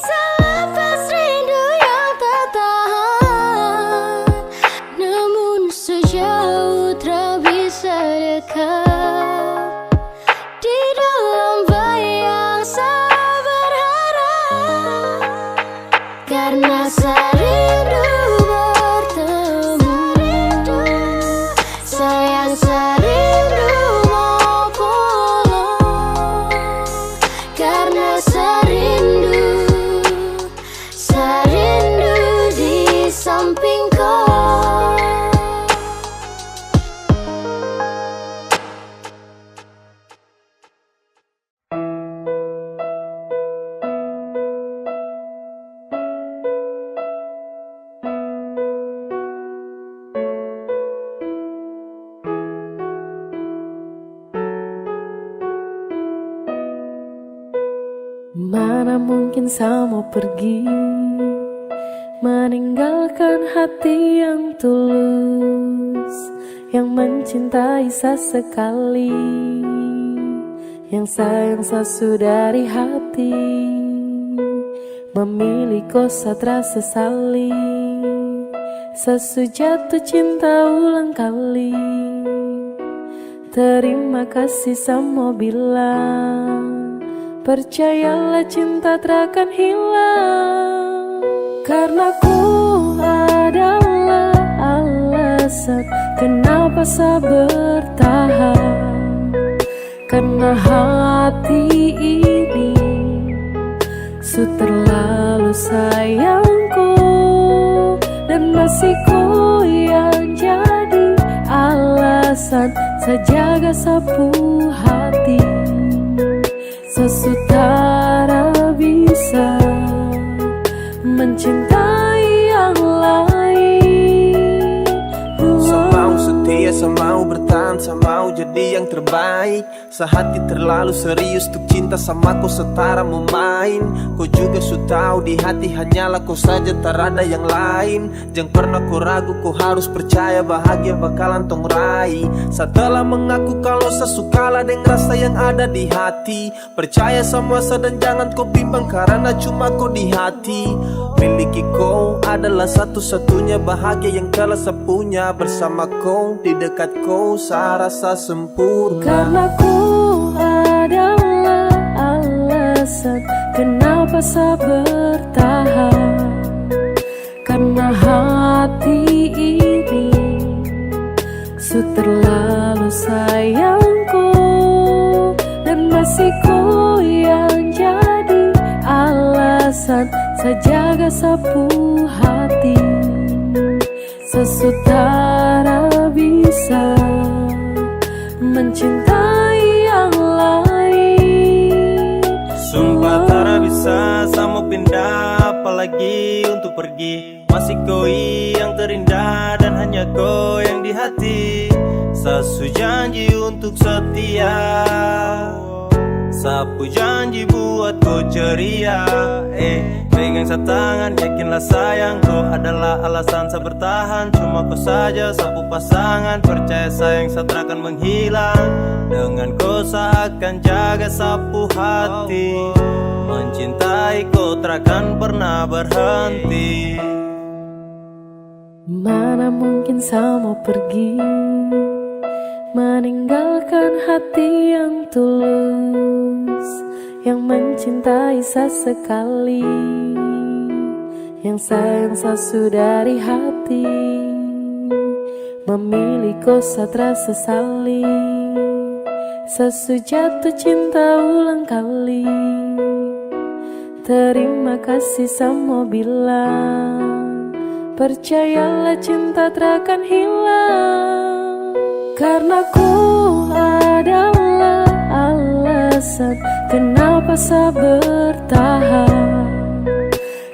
S5: Mana mungkin saya mau pergi, meninggalkan hati yang tulus, yang mencintai sesekali, yang sayang sesudah dari hati, memilih kau satra sesali, sesujatuh cinta ulang kali. Terima kasih sama bilang, percayalah cinta takkan hilang. Karena ku adalah alasan kenapa saya bertahan. Karena hati ini terlalu sayangku, dan masih ku yang jadi alasan sejaga sapu hati. Sesutara bisa mencintai yang lain.
S8: Semau setia, semau bertahan, semau jadi yang terbaik. Sehati terlalu serius untuk cinta sama kau setara memain. Kau juga su tahu di hati hanyalah kau saja, tak ada yang lain. Jangan pernah kau ragu, kau harus percaya bahagia bakalan tong raih. Setelah mengaku kalau sesukalah dengan rasa yang ada di hati, percaya sama saya dan jangan kau bimbang karena cuma kau di hati. Miliki kau adalah satu-satunya bahagia yang telah saya punya. Bersama kau, di dekat kau, saya rasa sempurna.
S5: Karena ku adalah alasan kenapa saya bertahan. Karena hati ini terlalu sayangku, dan masih ku yang jadi alasan sejaga sapu hati. Sesutara bisa mencintai yang lain.
S10: Sumpah tak bisa sama pindah, apalagi untuk pergi. Masih kau yang terindah dan hanya kau yang di hati. Sasu janji untuk setia, sapu janji buat kau ceria. Pegang tangan, yakinlah sayang, kau adalah alasan saya bertahan. Cuma kau saja sapu pasangan, percaya sayang saya takkan menghilang. Dengan kau saya akan jaga sapu hati, mencintai kau takkan pernah berhenti.
S5: Mana mungkin saya mau pergi, meninggalkan hati yang tulus, yang mencintai sesekali, yang sayang sesudah dari hati, memilih kau satra sesali, sesujatuh cinta ulang kali. Terima kasih sama bilang, percayalah cinta takkan hilang. Karena ku adalah alasan kenapa saya bertahan.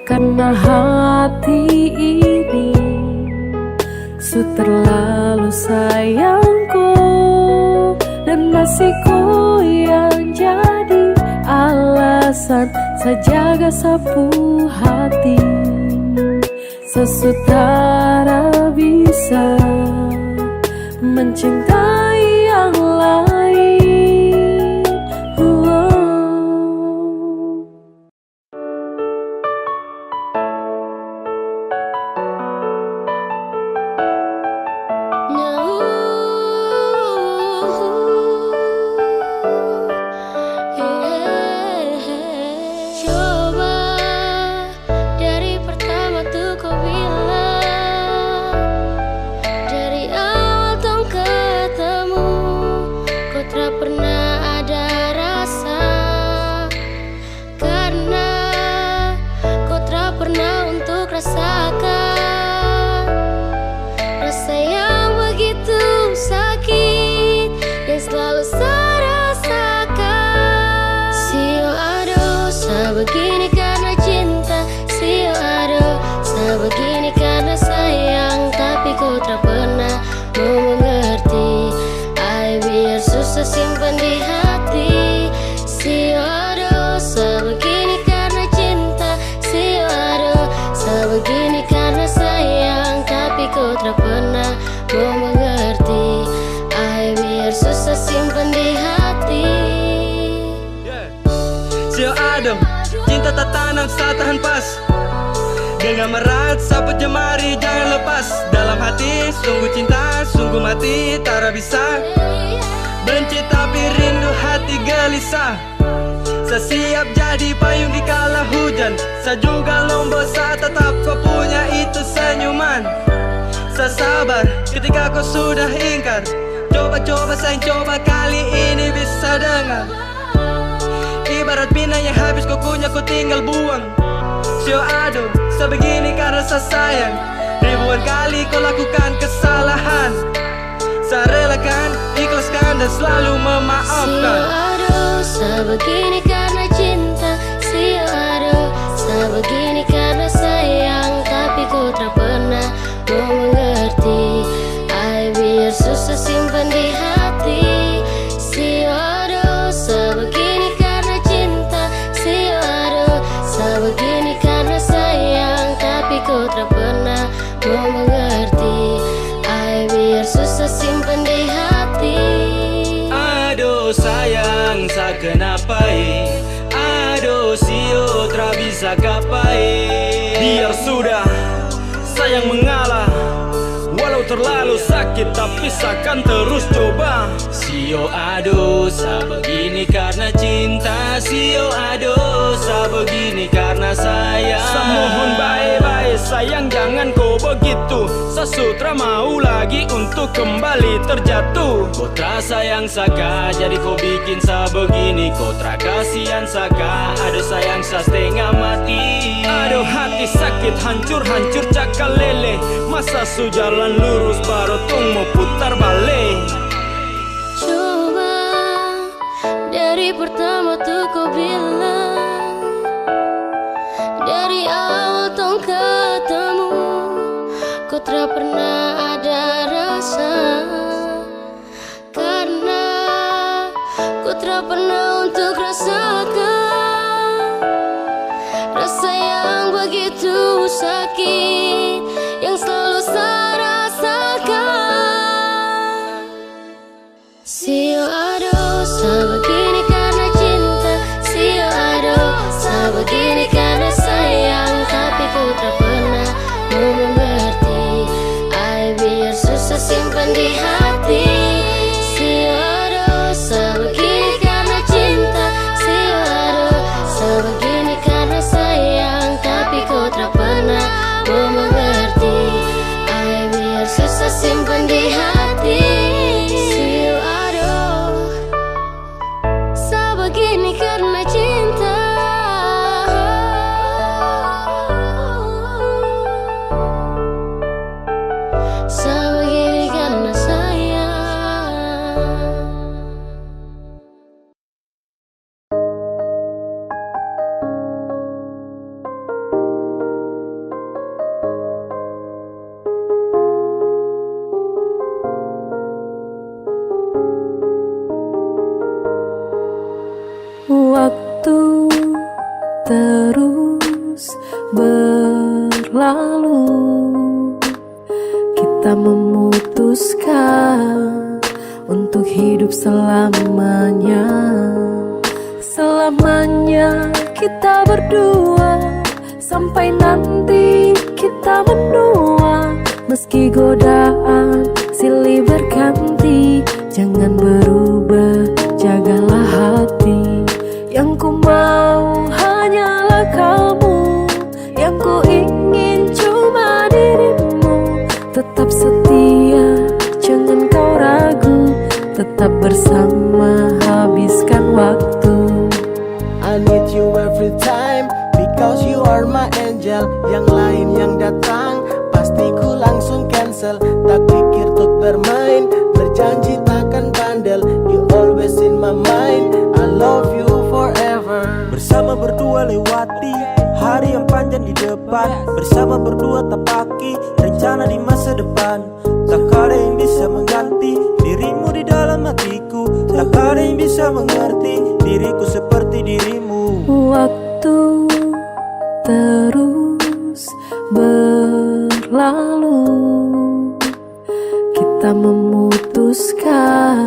S5: Karena hati ini terlalu sayangku, dan masih ku yang jadi alasan sejaga sapu hati. Sesutara bisa mencintai yang lain.
S11: Coba dari pertama tuh kau bilang, dari awal tong kata
S10: tatanang sa tahan pas. Genggam erat sapu jemari jangan lepas. Dalam hati sungguh cinta sungguh mati tak bisa. Benci tapi rindu hati gelisah. Saya siap jadi payung di kala hujan. Saya juga lombok saat tetap kau punya itu senyuman. Saya sabar ketika kau sudah ingkar. Coba-coba sayang coba kali ini bisa dengar. Ibarat pina yang habis kau punya kau tinggal buang. Sio aduh sebegini karena saya sayang. Ribuan kali kau lakukan kesalahan. Saya relakan, ikhlaskan dan selalu memaafkan.
S11: Sio aduh sebegini karena cinta. Sio aduh sebegini karena sayang. Tapi kau tak pernah mau mengerti. Ay biar susah simpan di hati. Sio aduh sebegini karena cinta. Sio aduh sebegini karena sayang. Tapi kau tak pernah mau mengerti. Ay biar susah simpan di hati.
S10: Aduh sayang sa kenapai. Aduh sio tra bisa kapai. Biar sudah sayang mengalah. Walau terlalu sakit tapi seakan terus coba. Sio aduh sebegini karena cinta. Sio aduh sebegini karena sayang. Saya mohon baik-baik sayang jangan kau begitu. Sesutra mau lagi untuk kembali terjatuh. Kau tra sayang saka jadi kau bikin sa begini. Kau tra kasihan saka aduh sayang sa setengah mati. Aduh hati sakit hancur-hancur cakal lele. Masa su jalan lurus baru tung mau putar balik.
S11: Coba dari pertama tuh kau bilang. Dari awal tong ketemu kau tak pernah ada rasa. Karena kau tak pernah untuk rasakan rasa yang begitu sakit yang selalu saya rasakan. Sio aduh sebegini karena cinta. Sio aduh sebegini karena sayang. Tapi kau tak pernah mau mengerti. Ay biar susah simpan di hati. Sio aduh sebegini karena cinta. Sio aduh sebegini karena sayang. Tapi kau tak pernah mau mengerti. Ay biar susah simpan di hati. Sio aduh sebegini karena cinta. Sebegini karena sayang.
S5: Waktu terus berlalu. Kita memutuskan untuk hidup selamanya. Selamanya kita berdua. Sampai nanti kita menua. Meski godaan silih berganti. Jangan berubah, jagalah hati. Yang ku mau hanyalah kamu. Yang ku ingin cuma dirimu. Tetap setia, jangan kau ragu. Tetap bersama, habiskan waktu.
S8: I need you every time because you are my angel. Yang lain yang datang pasti ku langsung cancel. Tak pikir untuk bermain, berjanji takkan bandel. You always in my mind, I love you forever.
S10: Bersama berdua lewati hari yang panjang di depan. Bersama berdua tapaki rencana di masa depan. Tak ada yang bisa mengganti dirimu di dalam hatiku. Tak ada yang bisa mengerti diriku seperti dirimu.
S5: Waktu terus berlalu. Kita memutuskan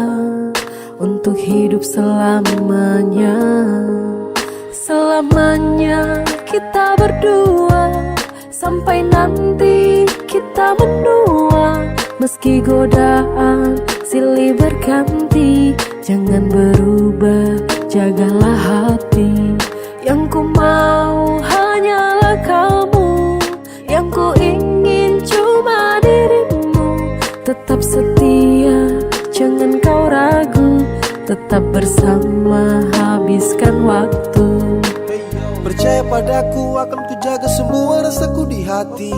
S5: untuk hidup selamanya. Selamanya kita berdua, sampai nanti kita menua. Meski godaan silih berganti, jangan berubah, jagalah hati. Yang ku mau hanyalah kamu, yang ku ingin cuma dirimu. Tetap setia, jangan kau ragu, tetap bersama, habiskan waktu.
S12: Percaya padaku, akan ku jaga semua rasaku di hati.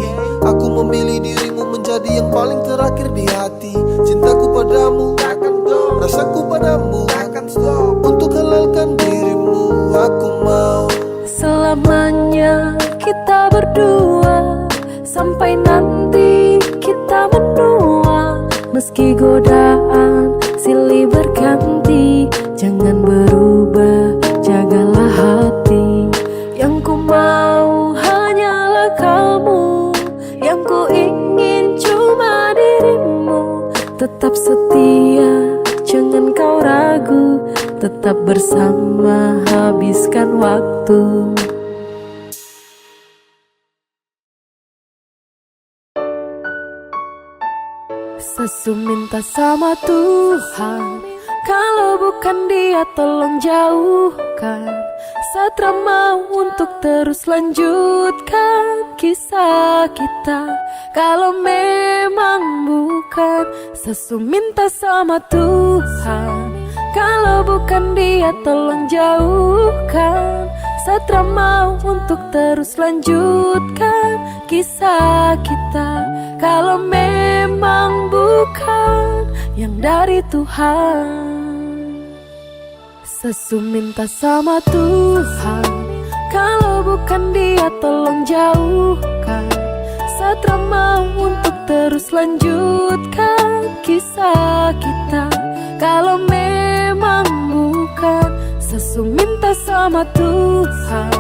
S12: Aku memilih dirimu menjadi yang paling terakhir di hati. Cintaku padamu takkan stop, rasaku padamu takkan stop. Untuk halalkan dirimu, aku mau
S5: selamanya kita berdua, sampai nanti kita menua. Meski godaan silih berganti, jangan berubah, jagalah hati. Yang ku mau hanyalah kamu, yang ku ingin cuma dirimu. Tetap setia, jangan kau ragu, tetap bersama, habiskan waktu. Sesu minta sama Tuhan, kalau bukan Dia tolong jauhkan. Satra mau untuk terus lanjutkan kisah kita. Kalau memang bukan, Sesu minta sama Tuhan, kalau bukan Dia tolong jauhkan. Satra mau untuk terus lanjutkan kisah kita. Kalau memang bukan yang dari Tuhan. Sesu minta sama Tuhan, kalau bukan Dia tolong jauhkan. Satra mau untuk terus lanjutkan kisah kita. Kalau memang bukan, Sesu minta sama Tuhan,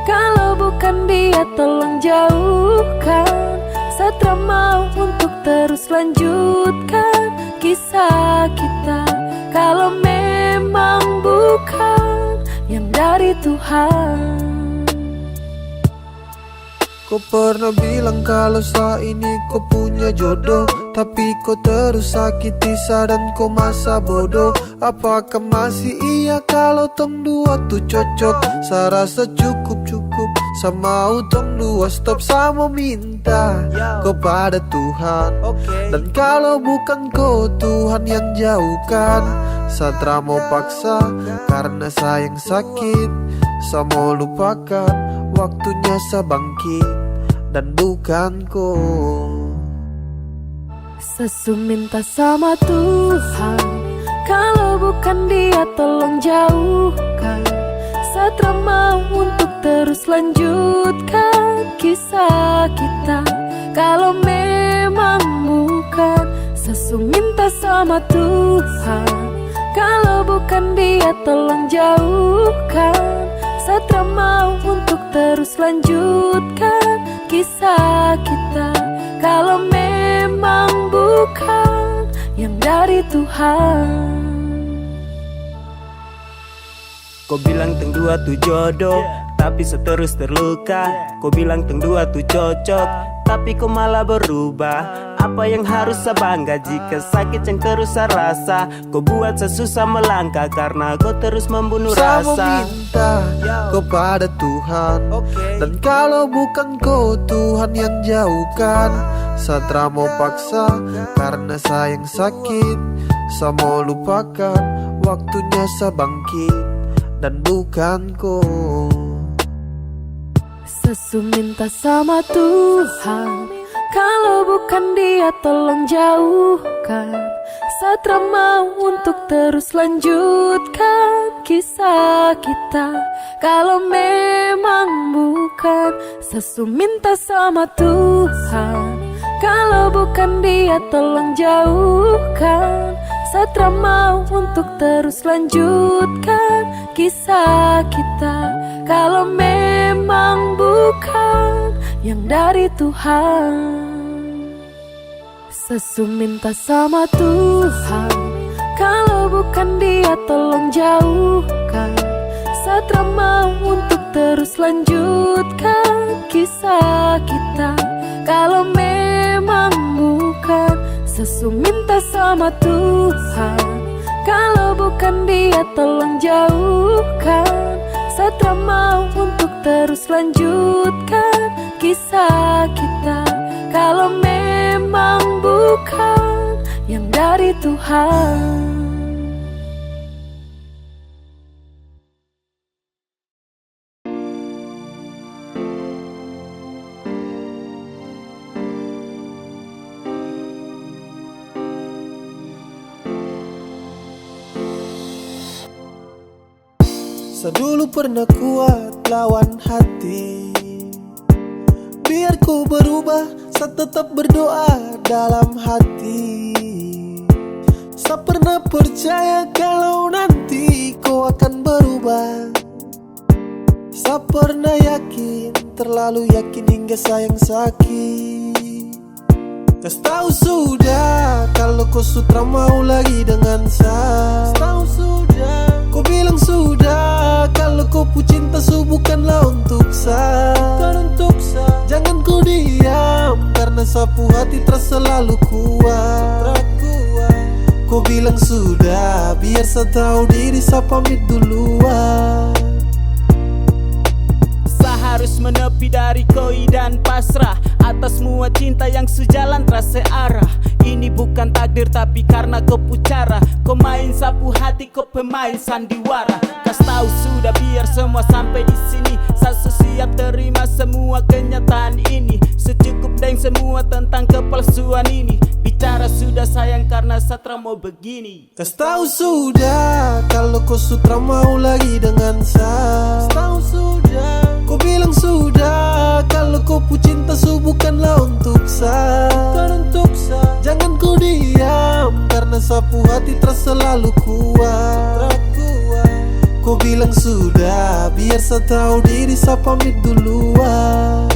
S5: kalau bukan Dia tolong jauhkan. Satra mau untuk terus lanjutkan kisah kita. Kalau memang bukan yang dari Tuhan.
S12: Kau pernah bilang kalau saat ini kau punya jodoh, tapi kau terus sakiti dan kau masa bodoh. Apakah masih iya kalau tong dua tuh cocok? Saya rasa cukup sama utong dua stop sama minta kepada Tuhan. Dan kalau bukan kau Tuhan yang jauhkan, Satra mau paksa karena sayang sakit. Saya mau lupakan, waktunya saya bangkit dan bukan kau.
S5: Sesu minta sama Tuhan, kalau bukan Dia tolong jauhkan. Satra mau untuk terus lanjutkan kisah kita. Kalau memang bukan, Sesu minta sama Tuhan, kalau bukan Dia tolong jauhkan. Satra mau untuk terus lanjutkan kisah kita. Kalau memang bukan yang dari Tuhan.
S6: Kau bilang teng dua tuh jodoh, tapi seterus terluka. Kau bilang teng dua tuh cocok, tapi kau malah berubah. Apa yang harus saya bangga jika sakit yang terus saya rasa? Kau buat saya susah melangkah karena kau terus membunuh
S12: Saya
S6: rasa.
S12: minta kepada Tuhan, dan kalau bukan kau Tuhan yang jauhkan. Satra mau paksa karena sayang sakit. Saya mau lupakan, waktunya saya bangkit dan bukan kau.
S5: Sesu minta sama Tuhan, kalau bukan Dia tolong jauhkan. Satra mau untuk terus lanjutkan kisah kita. Kalau memang bukan, Sesu minta sama Tuhan, kalau bukan Dia tolong jauhkan. Satra mau untuk terus lanjutkan kisah kita. Kalau memang bukan yang dari Tuhan. Sesu minta sama Tuhan, kalau bukan Dia tolong jauhkan. Satra mau untuk terus lanjutkan kisah kita. Kalau memang bukan Sesu minta sama Tuhan, kalau bukan Dia tolong jauhkan. Satra mau untuk terus lanjutkan kisah kita. Kalau memang bukan yang dari Tuhan.
S12: Dulu pernah kuat lawan hati, biar ku berubah, saya tetap berdoa dalam hati. Saya pernah percaya kalau nanti kau akan berubah. Saya pernah yakin, terlalu yakin hingga sayang sakit. Kas tahu sudah kalau kau sutra mau lagi dengan saya. Tahu sudah, kau bilang sudah kalau kau pu cinta su bukanlah untuk saya. Jangan kau diam karena sapu hati terasa selalu kuat. Kau bilang sudah, biar saya tahu diri saya pamit duluan.
S6: Harus menepi dari koi dan pasrah atas semua cinta yang sejalan terasa arah. Ini bukan takdir tapi karena kau pucara. Kau main sapu hati, kau pemain sandiwara. Kas tahu sudah biar semua sampai di sini. Saya siap terima semua kenyataan ini. Secukup dan semua tentang kepalsuan ini. Bicara sudah sayang karena Satra mau begini.
S12: Kas tahu sudah kalau kau sutra mau lagi dengan saya. Tahu sudah, kau bilang sudah kalau kau pu cinta su bukanlah untuk saya. Jangan kau diam karena sapu hati terasa selalu kuat. Kau bilang sudah, biar saya tahu diri saya pamit duluan.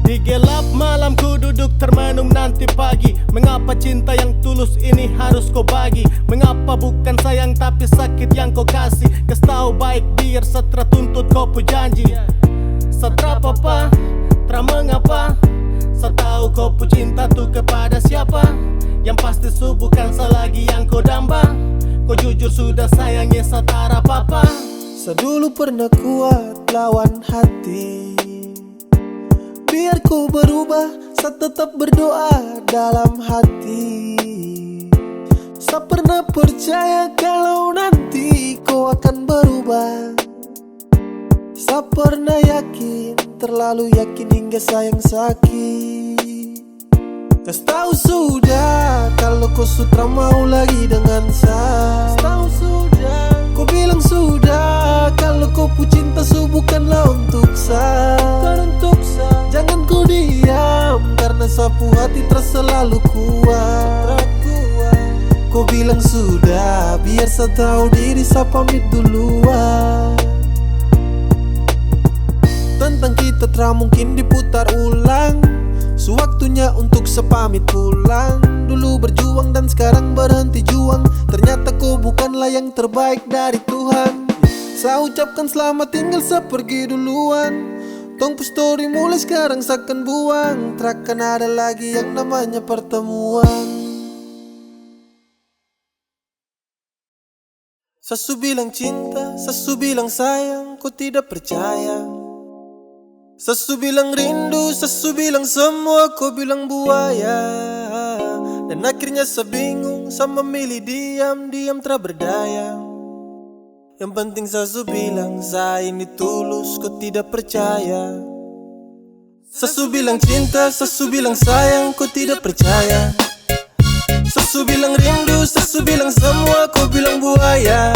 S10: Di gelap malam ku duduk termenung nanti pagi. Mengapa cinta yang tulus ini harus kau bagi? Mengapa bukan sayang tapi sakit yang kau kasih? Kas tahu baik biar Satra tuntut kau pu janji. Satra papa, tra mengapa? Saya tahu kau pu cinta tuh kepada siapa? Yang pasti su bukan saya lagi yang kau damba. Kau jujur sudah sayangnya Satra papa.
S12: Saya dulu pernah kuat lawan hati, biar ku berubah, saya tetap berdoa dalam hati. Saya pernah percaya kalau nanti kau akan berubah. Saya pernah yakin, terlalu yakin hingga sayang sakit. Kas tahu sudah kalau kau sutra mau lagi dengan saya. Tahu sudah, kau bilang sudah kalau kau pu cinta su bukanlah untuk saya. Jangan kau diam karena sapu hati terasa selalu kuat. Kau bilang sudah, biar saya tahu diri saya pamit duluan. Tentang kita tak mungkin diputar ulang. Sewaktunya untuk sepamit pulang. Dulu berjuang dan sekarang berhenti juang. Ternyata kau bukanlah yang terbaik dari Tuhan. Saya ucapkan selamat tinggal, saya pergi duluan. Tongpu story mulai sekarang saya akan buang. Takkan ada lagi yang namanya pertemuan. Sesu bilang cinta, sesu bilang sayang, kau tidak percaya. Sesu bilang rindu, sesu bilang semua, kau bilang buaya. Dan akhirnya saya bingung, saya memilih diam, diam tak berdaya. Yang penting sesu bilang, saya ini tulus, kau tidak percaya. Sesu bilang cinta, sesu bilang sayang, kau tidak percaya. Sesu bilang rindu, sesu bilang semua, kau bilang buaya.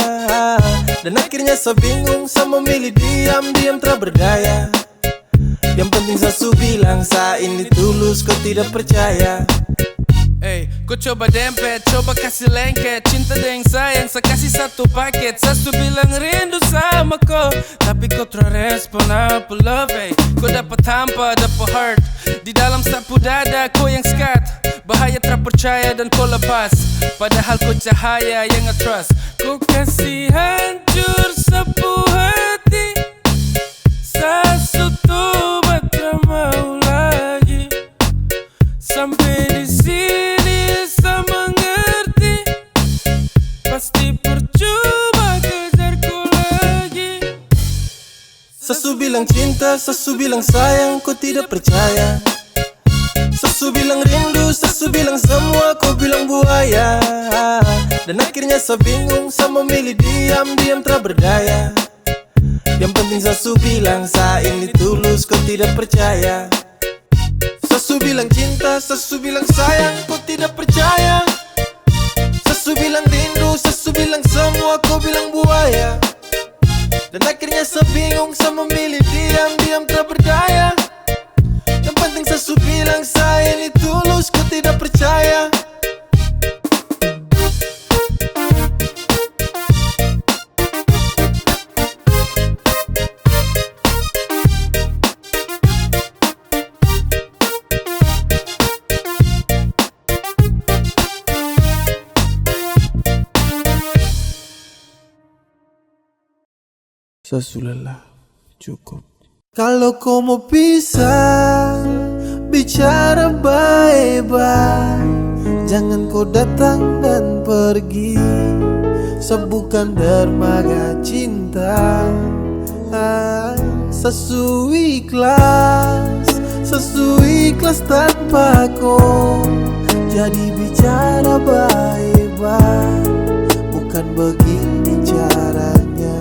S12: Dan akhirnya saya bingung, saya memilih diam, diam tak berdaya. Yang penting sesu bilang, saya ini tulus, kau tidak percaya.
S7: Hey, kau coba dempet, coba kasih lengket. Cinta dan sayang, saya kasih satu paket. Sesu bilang rindu sama kau, tapi kau terrespon apa love. Hey, kau dapat hampa, dapat heart. Di dalam sapu dada, kau yang skat. Bahaya terpercaya dan kau lepas. Padahal kau cahaya yang nge-trust. Kau kasih hancur
S10: Sesu bilang cinta, sesu bilang sayang, kau tidak percaya. Sesu bilang rindu, sesu bilang semua, kau bilang buaya. Dan akhirnya saya bingung, saya memilih diam tak berdaya. Yang penting sesu bilang saya ini tulus, kau tidak percaya. Sesu bilang cinta, sesu bilang sayang, kau tidak percaya. Sesu bilang rindu, sesu bilang semua, kau bilang buaya. Dan akhirnya saya bingung, saya memilih diam tak berdaya. Yang penting sesu bilang saya ini tulus, kau tidak percaya.
S12: Sesu lelah, cukup. Kalau kau mau pisah, bicara baik-baik. Jangan kau datang dan pergi. Sebukan dermaga cinta. Sesu ikhlas tanpa kau. Jadi bicara baik-baik. Bukan begini caranya.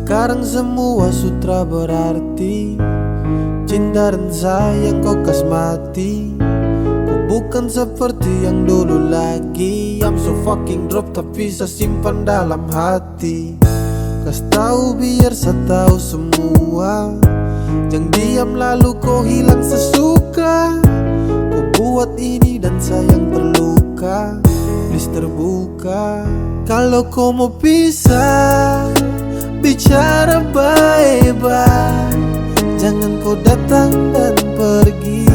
S12: Sekarang semua sutra berarti. Cinta dan sayang kau kasmati. Kau bukan seperti yang dulu lagi. I'm so fucking drop tapi saya simpan dalam hati. Kas tahu biar saya tahu semua. Jangan diam lalu kau hilang sesuka. Kau buat ini dan sayang terluka. Please terbuka. Kalau kau mau pisah, bicara baik-baik. Jangan kau datang dan pergi.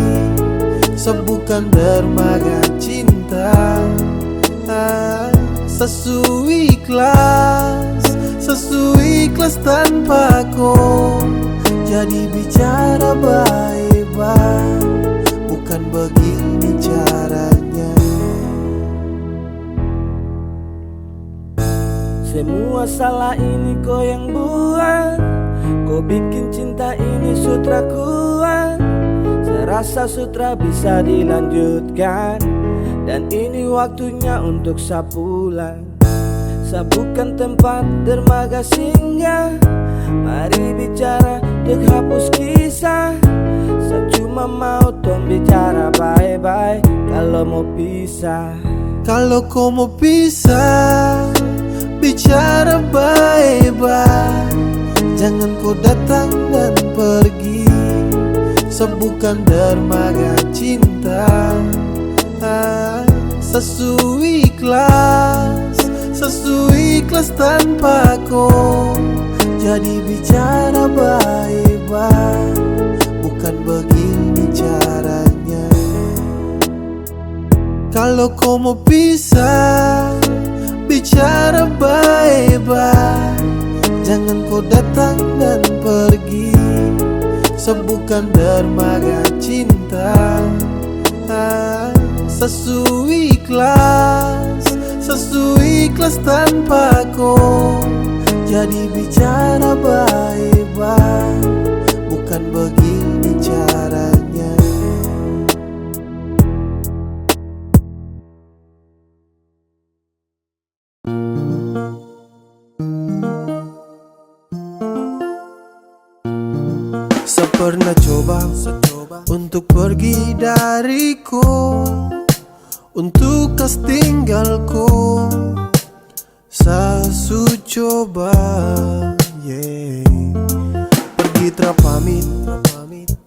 S12: Sebukan dermaga cinta. Sesu ikhlas tanpa kau. Jadi bicara baik-baik. Bukan begini caranya.
S2: Semua salah ini kau yang buat. Kau bikin cinta ini sutra kuat. Saya rasa sutra bisa dilanjutkan. Dan ini waktunya untuk saya pulang. Saya bukan tempat dermaga singgah. Mari bicara untuk hapus kisah. Saya cuma mau tong bicara baik-baik. Kalau mau pisah,
S12: kalau kau mau pisah, bicara baik-baik. Jangan kau datang dan pergi. Sebukan dermaga cinta. Sesu ikhlas tanpa kau. Jadi bicara baik-baik. Bukan begini caranya. Kalau kau mau pisah, bicara baik-baik. Jangan kau datang dan pergi. Sebukan dermaga cinta. Sesu ikhlas tanpa kau. Jadi bicara baik-baik. Bukan begini caranya. Saya pernah coba untuk pergi dariku, untuk kas tinggalku. Saya coba pergi terpamit,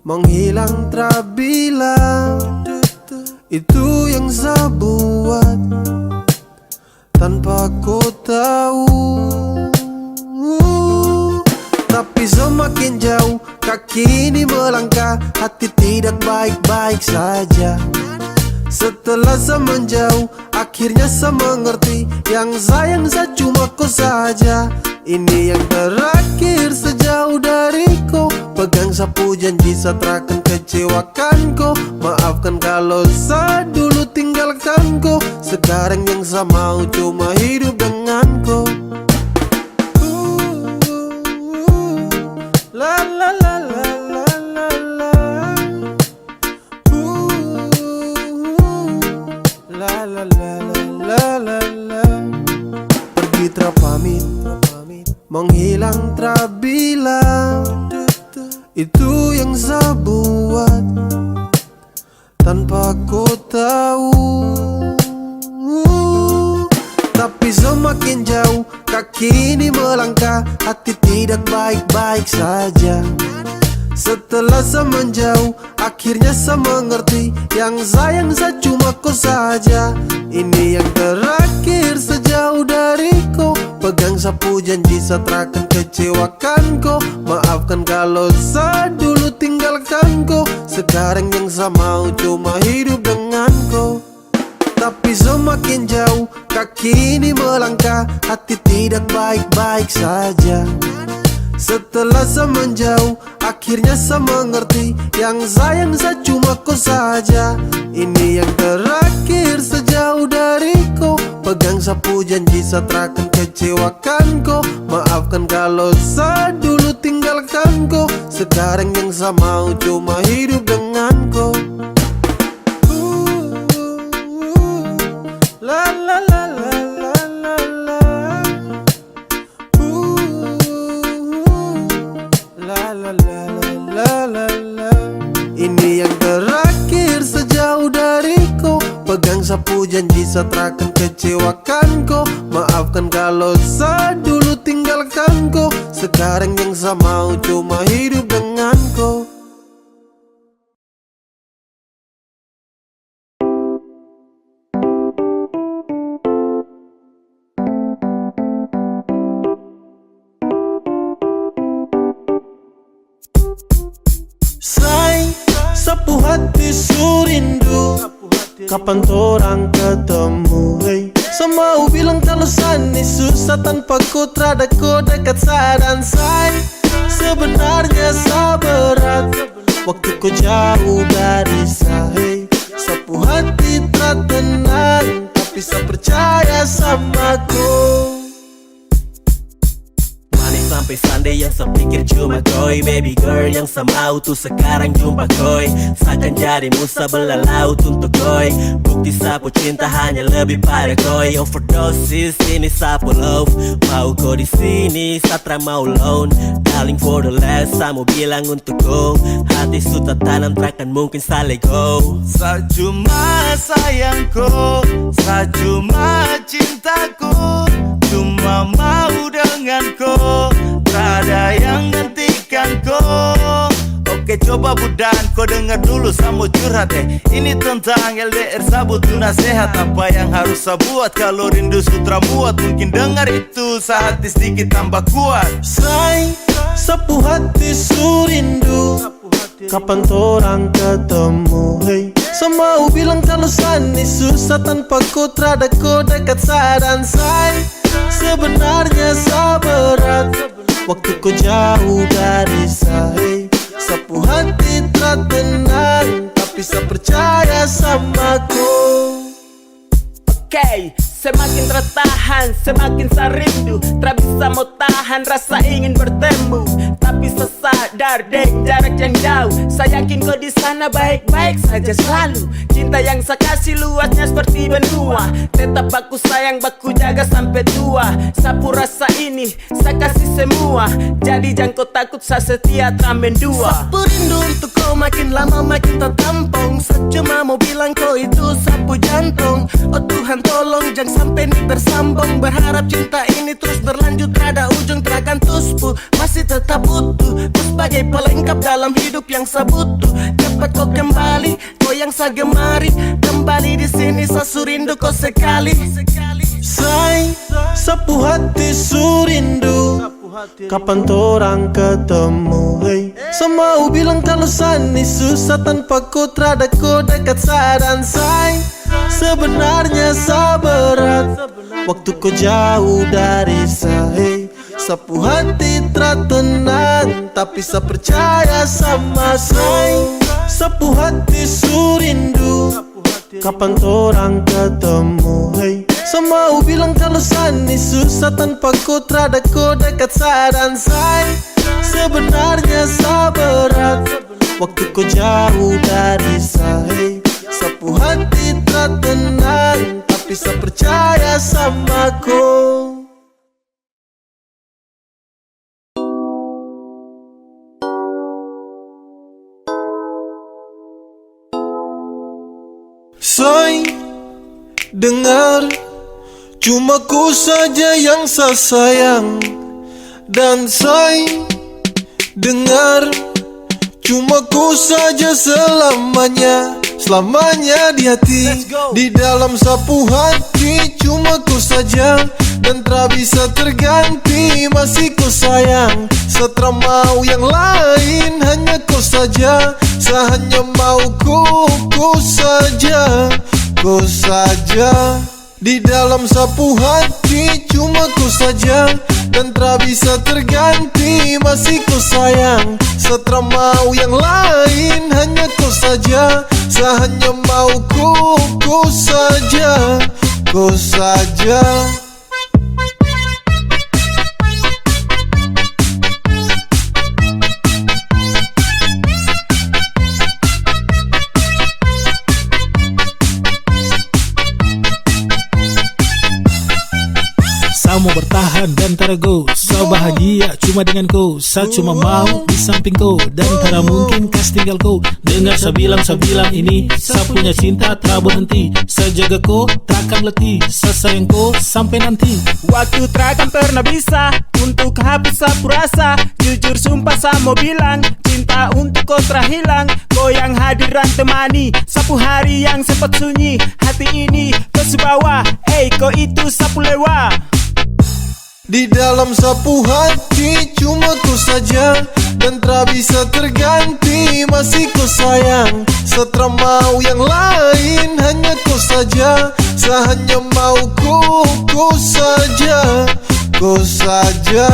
S12: menghilang terbilang. Itu yang saya buat tanpa kau tahu. Tapi semakin jauh kaki ini melangkah, hati tidak baik-baik saja. Setelah saya menjauh, akhirnya saya mengerti. Yang sayang saya cuma kau saja. Ini yang terakhir sejauh dariku. Pegang sapu janji saya takkan kecewakan kau. Maafkan kalau saya dulu tinggalkan kau. Sekarang yang saya mau cuma hidup dengan kau. terpamit, menghilang terbilang. Itu yang saya buat tanpa kau tahu. Tapi semakin jauh kaki ini melangkah, hati tidak baik-baik saja. Setelah saya menjauh, akhirnya saya mengerti, yang sayang saya cuma kau saja. Ini yang terakhir sejauh dariku. Pegang sapu janji saya takkan kecewakan kau. Maafkan kalau saya dulu tinggalkan kau. Sekarang yang saya mau cuma hidup dengan kau. Tapi semakin jauh kaki ini melangkah, hati tidak baik-baik saja. Setelah saya menjauh, akhirnya saya mengerti, yang sayang saya cuma kau saja. Ini yang terakhir sejauh dariku. Pegang sapu janji saya takkan kecewakan kau. Maafkan kalau saya dulu tinggalkan kau. Sekarang yang saya mau cuma hidup dengan kau. La la la la la la la. La la la la la la. Ini yang terakhir sejauh dariku. Pegang sapu janji saya takkan kecewakan kau. Maafkan kalau saya dulu tinggalkan kau. Sekarang yang saya mau cuma hidup dengan kau. Sapu hati surindu, kapan torang ketemu, hey. Semau bilang kalau sani susah tanpa kau terada kau dekat saya dan saya. Sebenarnya saya berat waktu kau jauh dari saya, hey. Sapu hati tak tenang, tapi saya percaya sama kau.
S6: Sampai Sunday yang saya pikir cuma koi. Baby girl yang saya mau tuh sekarang jumpa koi. Seakan jadi musa belalau untuk koi. Bukti sapu cinta hanya lebih pada koi. Overdosis ini sapu love. Mau kau di sini satra mau loan. Darling for the last saya mau bilang untuk kau. Hati sudah tanam takkan mungkin saya let go.
S13: Saya cuma sayangku, saya cuma cintaku, cuma mau denganku, tak ada yang gantikan kau. Oke coba budan, kau dengar dulu saya mau curhat Ini tentang LDR saya butuh nasihat. Apa yang harus saya buat kalau rindu sutra muat? Mungkin dengar itu saya hati sedikit tambah kuat.
S12: Say, sapu hati surindu, kapan torang ketemu, hey. Semau bilang kalau sani susah tanpa kau terada kau dekat saya dan saya. Sebenarnya saya berat waktu kau jauh dari saya, hey. Sapu hati tak tenang, tapi saya percaya sama kau.
S6: Okay, semakin tertahan, semakin saya rindu. Tak bisa mau tahan rasa ingin bertemu. Tapi saya sadar dek jarak yang jauh. Saya yakin kau di sana baik-baik saja selalu. Cinta yang saya kasih luasnya seperti benua. Tetap aku sayang, baku jaga sampai tua. Sapu rasa ini saya kasih semua. Jadi jangan kau takut, saya setia tramen dua.
S13: Sapu rindu untuk kau makin lama makin tertampung. Saya cuma mau bilang kau itu sapu jantung. Oh Tuhan tolong jangan sampai ini bersambung. Berharap cinta ini terus berlanjut, ada ujung terakan tuspu. Masih tetap butuh kau sebagai pelengkap dalam hidup yang saya butuh. Cepat kau kembali, kau yang saya gemari. Kembali di sini saya surindu kau sekali.
S12: Say, sapu hati surindu, kapan torang ketemu, hey. Semau bilang kalau sani susah tanpa kau terada kau dekat saya dan saya. Sebenarnya saya berat waktu kau jauh dari saya, hey. Sapu hati tak tenang, tapi saya percaya sama saya. Sapu hati surindu, kapan torang ketemu, hey. Semau bilang kalau sani susah tanpa kau terada kau dekat saya dan saya. Sebenarnya saya berat waktu kau jauh dari saya, hey. Sapu hati tak tenang, tapi saya percaya sama kau. dengar, cuma ku saja yang saya sayang. Dan saya dengar, cuma ku saja selamanya, selamanya di hati. Di dalam sapu hati cuma ku saja, dan tak bisa terganti, masih ku sayang. Setelah mau yang lain hanya kau saja, saya hanya mau ku saja, ku saja. Di dalam sapu hati cuma ku saja, dan tak bisa terganti, masih ku sayang. Setelah mau yang lain hanya kau saja, saya hanya mau ku saja, ku saja.
S14: Saya mau bertahan dan terago, saya bahagia cuma dengan kau. Saya cuma mau di samping kau, dan tak mungkin kas tinggal kau. Dengar saya bilang ini, saya punya cinta tak berhenti. Saya jaga kau, takkan letih, saya sayang kau sampai nanti.
S6: Waktu takkan pernah bisa untuk hapus sapu rasa. Jujur sumpah saya mau bilang, cinta untuk kau terhilang. Kau yang hadiran temani sapu hari yang sempat sunyi. Hati ini kau sebawa, kau itu sapu lewa.
S12: Di dalam sapu hati cuma ku saja, dan tak bisa terganti, masih ku sayang. Setelah mau yang lain hanya ku saja, saya hanya mau ku saja, ku saja.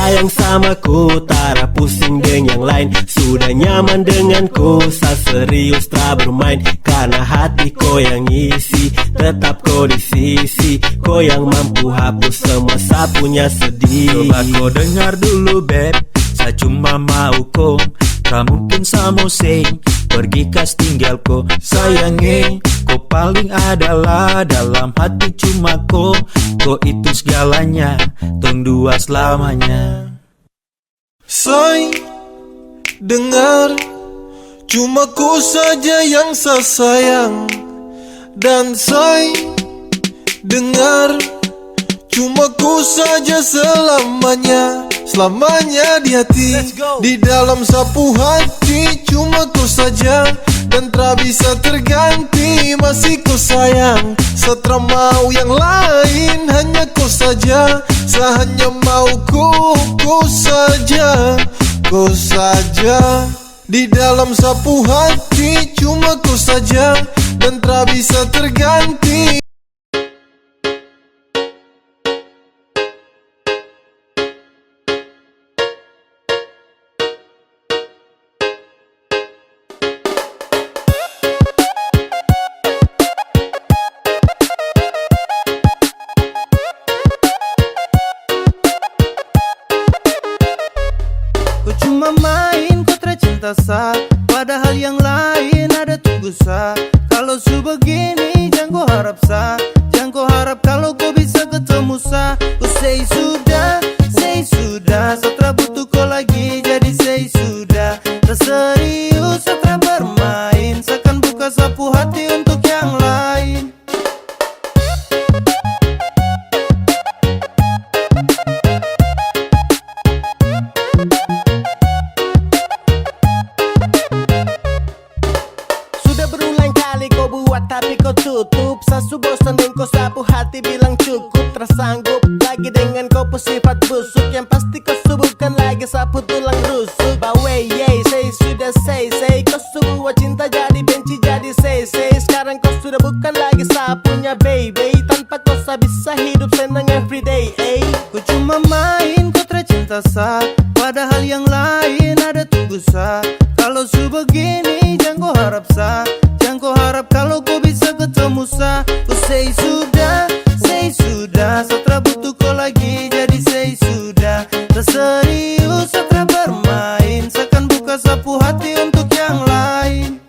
S6: Sayang sama ku, tak pusing dengan yang lain. Sudah nyaman denganku, saya serius tak bermain. Karena hati kau yang isi, tetap kau di sisi. Kau yang mampu hapus semua saya punya sedih.
S15: Coba kau dengar dulu beb, saya cuma mau kau. Tak mungkin saya mau sing, pergi kas tinggal kau. Sayangi, kau paling adalah dalam hati cuma kau. Kau itu segalanya, tong dua selamanya.
S12: Saya dengar, cuma ku saja yang saya sayang. Dan saya dengar, cuma ku saja selamanya, selamanya di hati. Di dalam sapu hati cuma ku saja, dan tak bisa terganti, masih ku sayang. Setelah mau yang lain hanya ku saja, saya hanya mau ku saja, ku saja. Di dalam sapu hati cuma ku saja, dan tak bisa terganti.
S8: Cuma main kau tercinta sa, padahal yang lain ada tunggu sa. Kalau su begini jangan kau harap sa, jangan kau harap kalau kau bisa ketemu sa. Kau say sudah, setelah butuh kau lagi jadi say sudah. Terserius setelah bermain, seakan buka sapu hati untuk yang lain.
S6: Tapi kau tutup, sasu bosan dan kau sapu hati bilang cukup. Tersanggup lagi dengan kau sifat busuk, yang pasti kau subuhkan lagi sapu tulang rusuk. Bawe yay, say sudah say kau sebuah cinta jadi benci jadi say. Sekarang kau sudah bukan lagi sapunya baby, tanpa kau bisa hidup senang everyday.
S8: Kau cuma main kau tercinta sa, padahal yang lain ada tunggu sa. Kalau su begini jangan kau harap sa, jangan kau harap kalau kau bisa ketemu sa. Kau say sudah, setelah butuh kau lagi jadi say sudah. Terserius setelah bermain, seakan buka sapu hati untuk yang lain.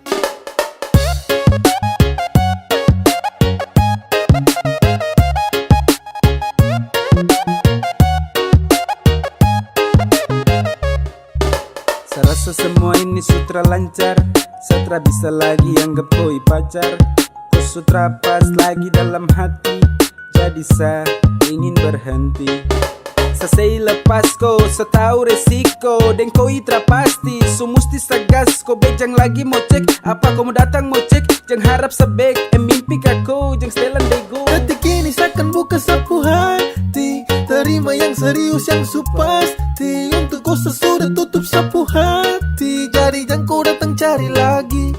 S16: sutra lancar, satra bisa lagi anggap koi pacar. Kau sutra pas lagi dalam hati, jadi saya ingin berhenti. Selesai lepas ko, setau resiko, dan kau itra pasti so musti sagas, kau bejang lagi mau cek. Apa kau mau datang mau cek, jang harap sebek, mimpi kako, jang setelan dego.
S12: Detik ini seakan buka sapu hati, terima yang serius yang supasti. Untuk kau sesudah tutup sapu hati, jadi jang kau datang cari lagi.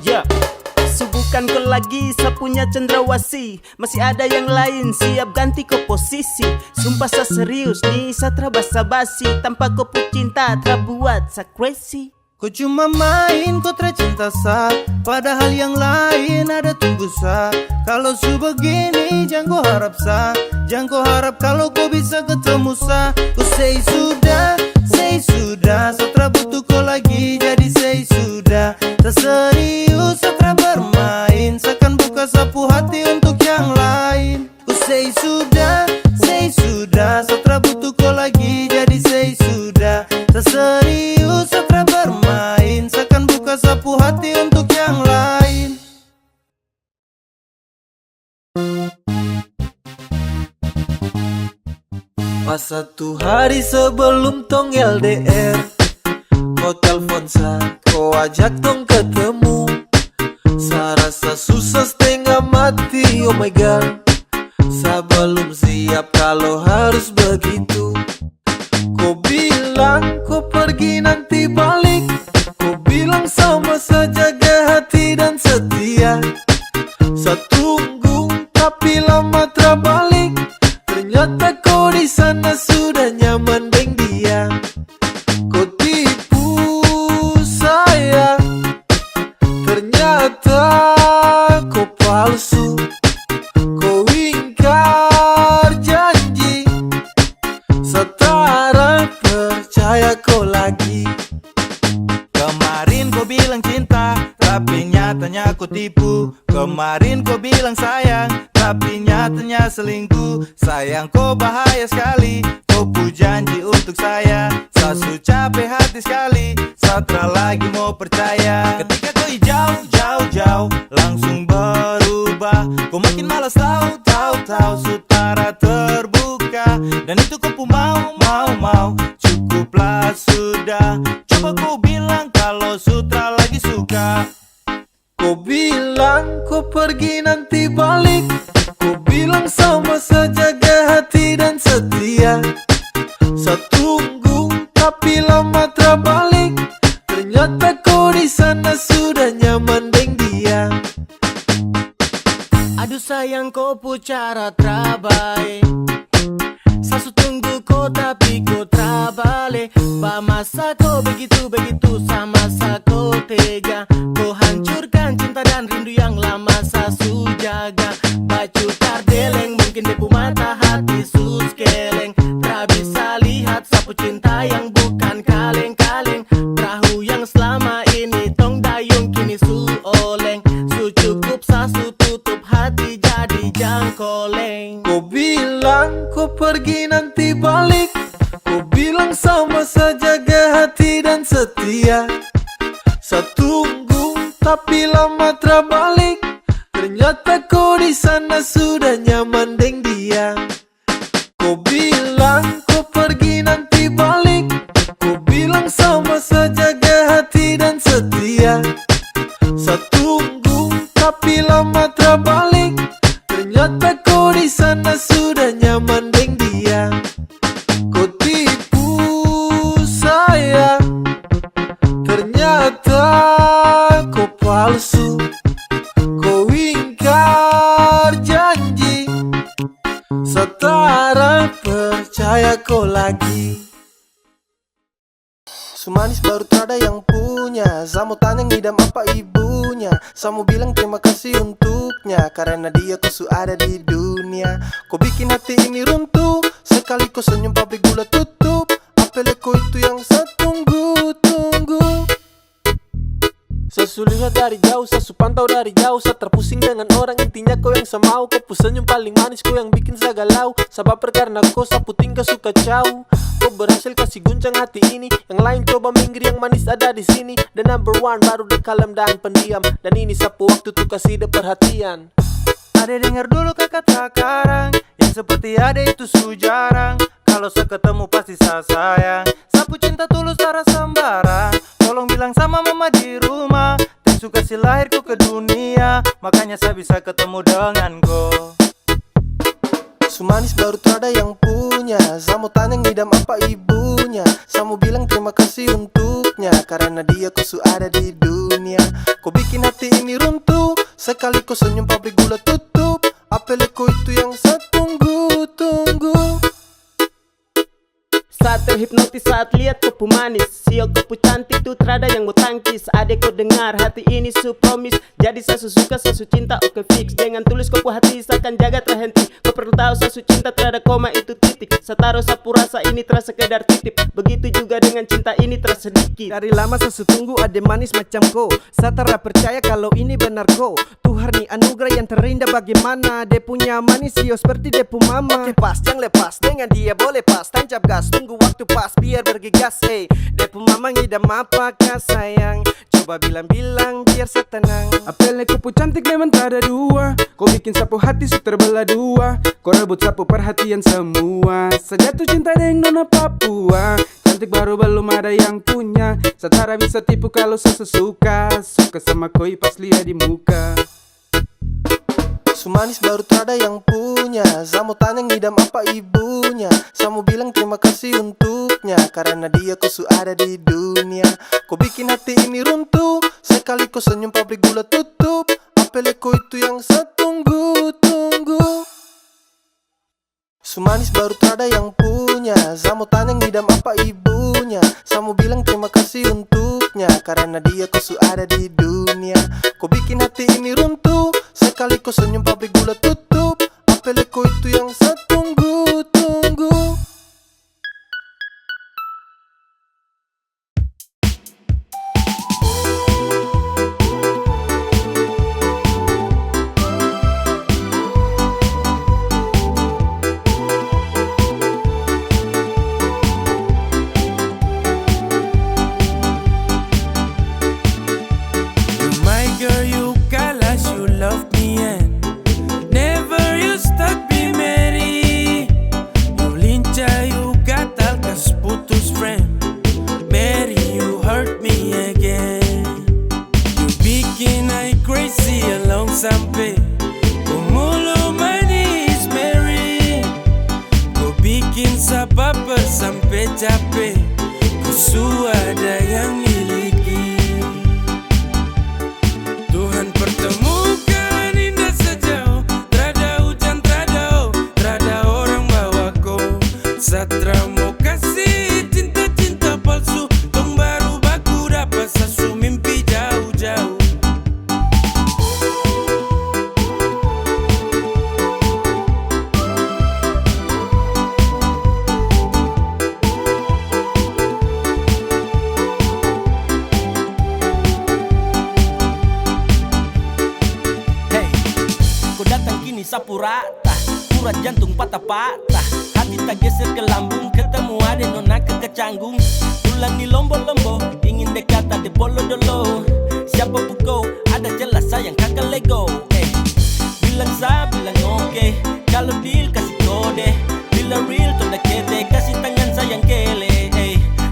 S6: Bukan kau lagi sapunya cendrawasih, masih ada yang lain siap ganti kau posisi. Sumpah sa serius nih, satra basa-basi, tanpa kau cinta terbuat sa crazy.
S10: Kau cuma main, kau tercinta sa, padahal yang lain ada tunggu sa. Kalau su begini jangan kau harap sa, jangan kau harap kalau kau bisa ketemu sa. Kau say sudah, satra butuh kau lagi, jadi say sudah. Tak serius satra bermain, seakan buka sapu hati untuk yang lain. Ku say sudah, satra butuh kau lagi, jadi say sudah. Tak serius satra bermain, seakan buka sapu hati untuk yang lain.
S12: Pas satu hari sebelum tong LDR, kau telpon sa, kau ajak tong ketemu. Sa rasa susah setengah mati, oh my god. Sa belum siap kalau harus begitu. Kau bilang kau pergi nanti balik, kau bilang sama saja jaga hati dan setia. Sa tunggu tapi lama terbalik, ternyata kau di sana sudah nyaman dengan dia. Kau tipu saya, ternyata kau palsu. Kau ingkar janji, setara percaya kau lagi.
S10: Kemarin kau bilang cinta, tapi nyatanya kau tipu. Kemarin kau bilang sayang, tapi nyatanya selingkuh. Sayang kau bahaya sekali, kau pu janji untuk saya. Sasu capek hati sekali, satra lagi mau percaya. Ketika kau jauh, langsung berubah. Kau makin malas tahu, sutara terbuka. Dan itu kau pu mau, cukuplah sudah. Coba kau bilang kalau sutra lagi suka.
S12: Kau bilang kau pergi nanti balik, kau bilang sama saja jaga hati dan setia. Sa tunggu tapi lama terbalik, ternyata kau di sana sudah nyaman dengan dia.
S6: Aduh sayang kau pu cara terbaik, sasu tunggu kau tapi kau terbalik. Ba masa kau begitu sama sa kau tega, kau hancurkan cinta dan rindu yang lama sasu jaga. Baju tardeleng mungkin debu mata hati sus keleng, tak bisa lihat sapu cinta yang bukan kaleng-kaleng. Perahu yang selama ini tong dayung kini su oleng, su cukup sasu tutup hati jadi jangkoleng.
S12: Kau bilang kau pergi nanti balik, kau bilang sama saja jaga hati dan setia. Sa tunggu tapi lama terbalik, ternyata kau di sana sudah nyaman dengan dia. Kau bilang kau pergi nanti balik, kau bilang sama saja jaga hati dan setia. Sa tunggu tapi lama terbalik, ternyata kau di sana sudah nyaman dengan dia. Kau tipu saya, ternyata kau palsu. Kau ingkar janji, setara percaya kau lagi. Sumanis baru tak ada yang punya, Samu tanya ngidam apa ibunya. Samu bilang terima kasih untuknya, karena dia kau su ada di dunia. Kau bikin hati ini runtuh, sekali kau senyum pabrik gula tutup. Apel kau itu yang saya tunggu. Sesulihat dari jauh, sesu pantau dari jauh. Saya terpusing dengan orang, intinya kau yang semau. Kau senyum paling manis, kau yang bikin saya galau. Sebab karena kau sapu tinggal suka cau.
S17: kau berhasil kasih guncang hati ini. Yang lain coba minggir, yang manis ada di sini. The number one baru the kalem dan pendiam. Dan ini sapu waktu tuh kasih de perhatian.
S10: Ade dengar dulu kata karang, yang seperti ade itu su jarang. Kalau seketemu pasti saya sayang. Sapu cinta tulus tara sembarang. Tolong bilang sama mama di rumah, Teng suka si lahirku ke dunia, makanya saya bisa ketemu dengan kau.
S12: Sumanis baru terada yang punya. Samu tanya ngidam apa ibunya. Samu bilang terima kasih untuknya, karena dia ku su ada di dunia. Kau bikin hati ini runtuh, sekali kau senyum pabrik gula tutup. Apeleko itu yang saya tunggu-tunggu.
S6: Saat terhipnotis saat lihat kopu manis, sio kopu cantik tuh terada yang mau tangkis. Adek kau dengar hati ini su promise, jadi saya suka saya su cinta oke fix. Dengan tulus kopu hati saya akan jaga terhenti. Kau perlu tahu saya su cinta terada koma itu titik. Saya taruh sapu rasa ini terasa sekedar titip. Begitu juga dengan cinta ini terasa sedikit.
S2: Dari lama saya su tunggu ade manis macam kau. Saya tak percaya kalau ini benar kau. Tuhan nih anugerah yang terindah bagaimana. Dia punya manis sio seperti dia pu mama. Oke pas jangan lepas, dengan dia boleh pas. Tancap gas tunggu waktu pas biar bergegas. Hey, depu mama ngidam apakah sayang? Coba bilang-bilang biar saya tenang.
S16: Apelnya kupu cantik memang tak ada dua. Kau bikin sapu hati su terbelah dua. Kau rebut sapu perhatian semua. Sejatuh cinta dengan nona Papua. Cantik baru belum ada yang punya. Setara bisa tipu kalau sesuka. Suka sama koi pas lihat di muka.
S12: Sumanis baru terada yang punya. Samu tanya ngidam apa ibunya. Samu bilang terima kasih untuknya, karena dia ku su ada di dunia. Kau bikin hati ini runtuh, sekali kau senyum pabrik gula tutup. Apeleko itu yang saya tunggu-tunggu. Sumanis baru terada yang punya. Samu tanya ngidam apa ibunya. Samu bilang terima kasih untuknya, karena dia ku su ada di dunia. Kau bikin hati ini runtuh, sekali kau senyum pabrik gula tutup. Apeleko itu yang saya tunggu-tunggu.
S13: Sampai kau mulu manis Mary. Kau bikin sababar sampai capek. Kau su ada yang miliki. Tuhan pertemukan indah sejauh. Trada hujan, trada orang bawa kau. Satra mau kasih cinta-cinta palsu. Tong baru baku dapat sasu mimpi jauh-jauh.
S4: Sapu rata, urat jantung patah-patah. Hati tak geser ke lambung, ketemu ada nona kecanggung. Tulang di lombo-lombo, ingin dekat ada bolo-dolo. Siapa pukau, ada jelas sayang kakak Lego. Bilang sa, bilang oke. Kalau deal kasih kode, bila real tonda kete. Kasih tangan sayang kele.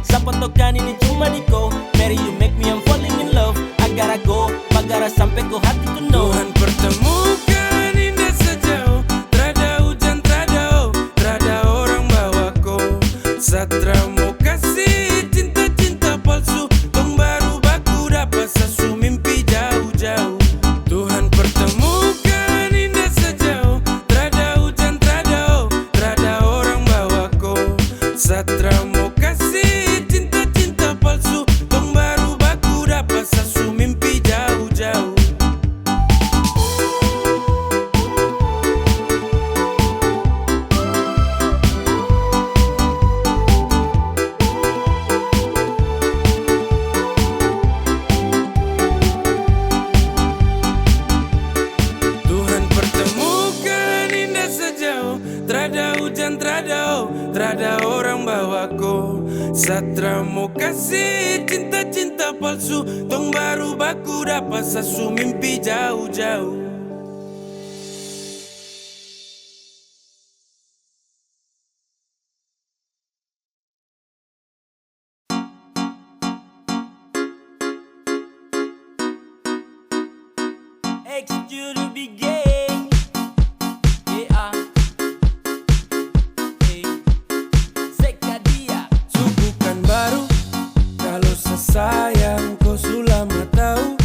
S4: Siapa tokan ini cuma niko. Mary you make me I'm falling in love. Agar go, bagara sampai ko hati to know.
S13: Tuhan pertemukan Satra mau kasih cinta-cinta palsu. Tong baru baku dapat sasu mimpi jauh-jauh. Tuhan pertemukan indah sejauh. Trada hujan, trada orang bawa kau. Satra mau kasih cinta-cinta palsu. Tong baru baku dapat sasu mimpi jauh-jauh. Trada hujan, trada orang bawa kau.
S18: Satra mau kasih cinta-cinta palsu, tong baru baku dapat sasu mimpi jauh-jauh. Bukan baru, kalau sesayang kau sulama tahu,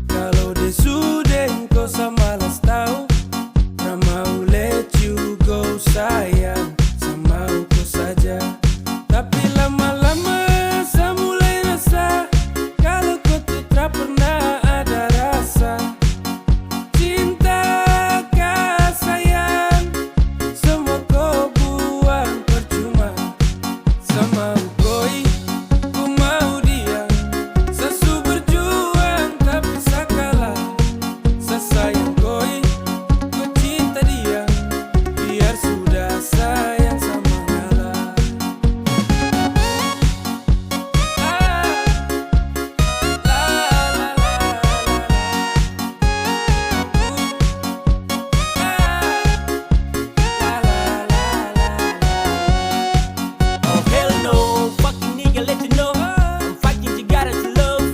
S18: kalau desudeng kau samalas tahu. Ramau let you go sayang, sama kau saja. Tapi lama-lama saya mulai rasa, kalau kau tidak pernah ada rasa. Cinta kah sayang, semua kau buang percuma. Sama koi, ku mau dia. Sesu berjuang tapi sakalah. Sesayang koi, ku cinta dia. Biar sudah sayang sama ngalah.
S4: Oh hell no, fucking nigga let you know I'm fighting Cigara to love,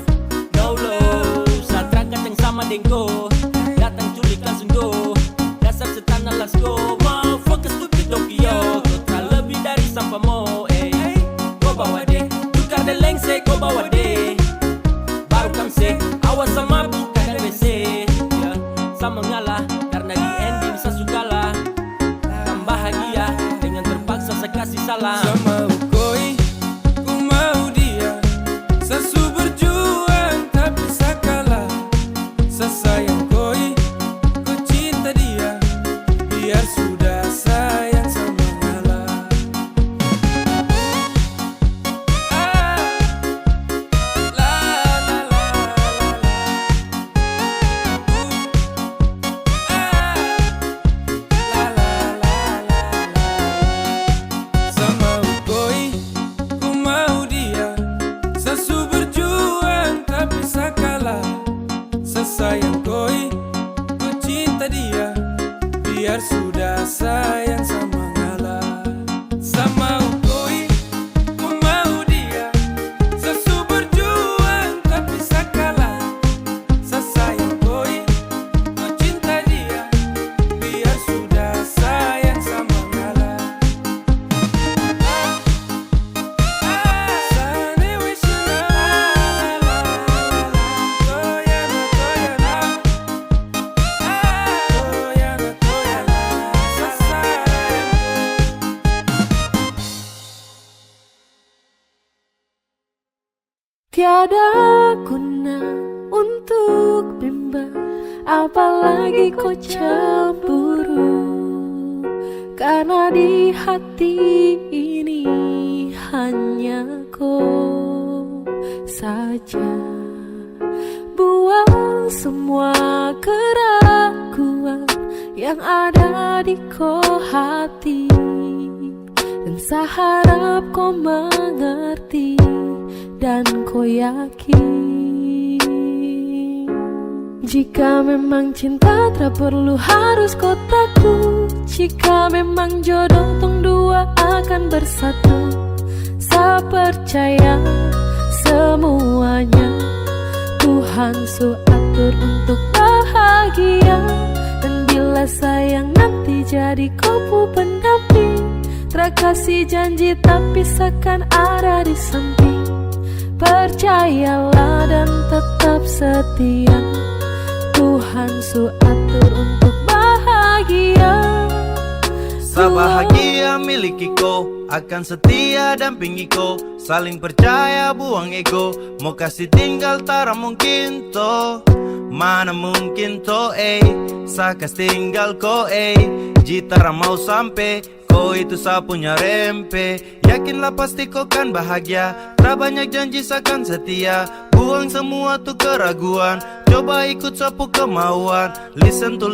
S4: no love. Satra kacang sama dengko, datang culik langsung go. Dasar setan let's go, motherfucker stupid Tokyo. Kau tak lebih dari sampah mo, kau bawa deh, tukar dan lengse kau bawa deh. Baru kamse, awas sama buka dan WC ya. Sama ngalah, karena di ending saya sukalah. Kan bahagia, dengan terpaksa saya kasih salam.
S18: Sama koi, ku mau dia. Sesu berjuang tapi sakalah. Sesayang koi, ku cinta dia. Biar sudah sayang sama ngalah. Sama koi, ku mau dia. Sesu berjuang tapi sakalah. Sesayang koi, ku cinta dia. Biar sudah sayang sama ngalah. Sama koi, ku mau dia. Sesu berjuang tapi sakalah. Sesayang koi, ku cinta dia. Biar sudah sayang sama ngalah.
S5: Tiada guna untuk bimbang, apalagi kau cemburu. Karena di hati ini hanya kau saja. Buang semua keraguan yang ada di kau hati, dan saya harap kau mengerti dan kau yakin. Jika memang cinta tak perlu harus kau takut. Jika memang jodoh tong dua akan bersatu, saya percaya semuanya Tuhan su atur untuk bahagia. Dan bila sayang nanti jadi kau pendamping, tak kasih janji tapi seakan ada di samping. Percayalah dan tetap setia, Tuhan su atur untuk bahagia.
S10: Sabahagia miliki ko, akan setia dampingi ko. Saling percaya buang ego, mau kasih tinggal tara mungkin to. Mana mungkin to sa kas tinggal ko Jitara mau sampai, ko itu sa punya rempe. Yakinlah pasti kau kan bahagia, tak banyak janji seakan setia. Buang semua tuh keraguan, coba ikut sapu kemauan. Listen to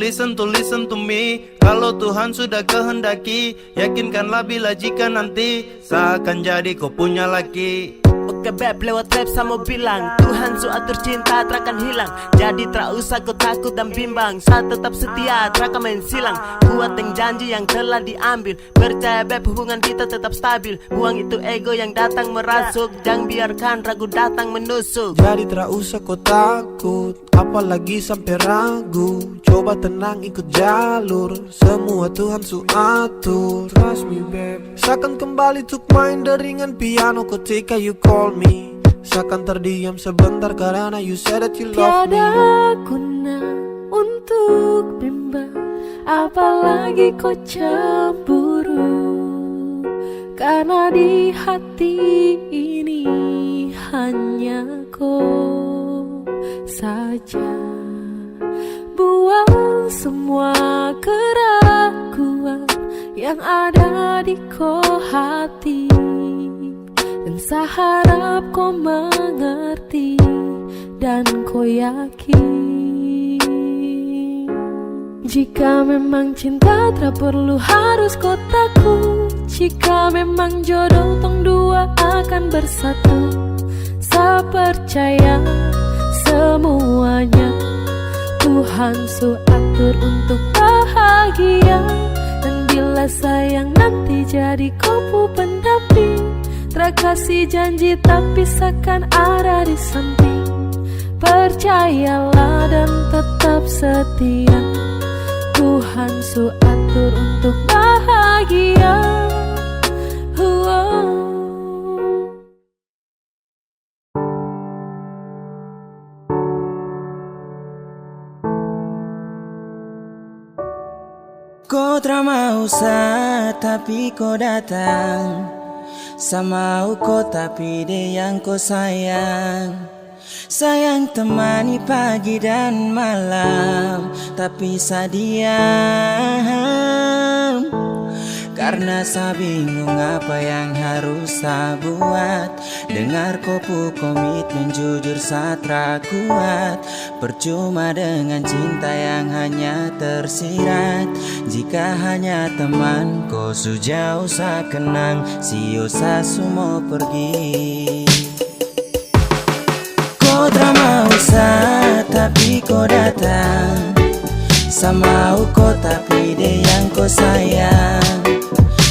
S10: me. Kalau Tuhan sudah kehendaki, yakinkanlah bila jika nanti seakan jadi kau punya laki.
S6: Oke beb, lewat rap sama bilang Tuhan su atur cinta terakan hilang. Jadi tak usah kau takut dan bimbang. Saat tetap setia, terakan main silang. Buat yang janji yang telah diambil. Percaya beb, hubungan kita tetap stabil. Buang itu ego yang datang merasuk. Jangan biarkan ragu datang menusuk.
S12: Jadi tak usah kau takut, apalagi sampai ragu. Coba tenang ikut jalur, semua Tuhan su atur. Trust me babe. Seakan kembali tuk main deringan piano ketika you call me. Seakan terdiam sebentar karena you said that you love me.
S5: Tiada guna untuk bimbang, apalagi kau cemburu. Karena di hati ini hanya kau saja. Buang semua keraguan yang ada di kau hati, dan saya harap kau mengerti dan kau yakin. Jika memang cinta tak perlu harus kau takut. Jika memang jodoh tong dua akan bersatu, saya percaya semuanya Tuhan su atur untuk bahagia. Dan bila sayang nanti jadi kau pendamping, terkasih janji tapi seakan ada di samping. Percayalah dan tetap setia, Tuhan su atur untuk bahagia.
S1: Kau tak mau tapi kau datang. Sama kau tapi dia yang kau sayang. Sayang temani pagi dan malam, tapi saya diam. Karena saya bingung apa yang harus saya buat. Dengar kopu komitmen jujur saya tak kuat. Percuma dengan cinta yang hanya tersirat. Jika hanya teman kau sejauh saya kenang. Sio saya semua pergi. Kau tak mau tapi kau datang. Sama kau tapi dia yang kau sayang.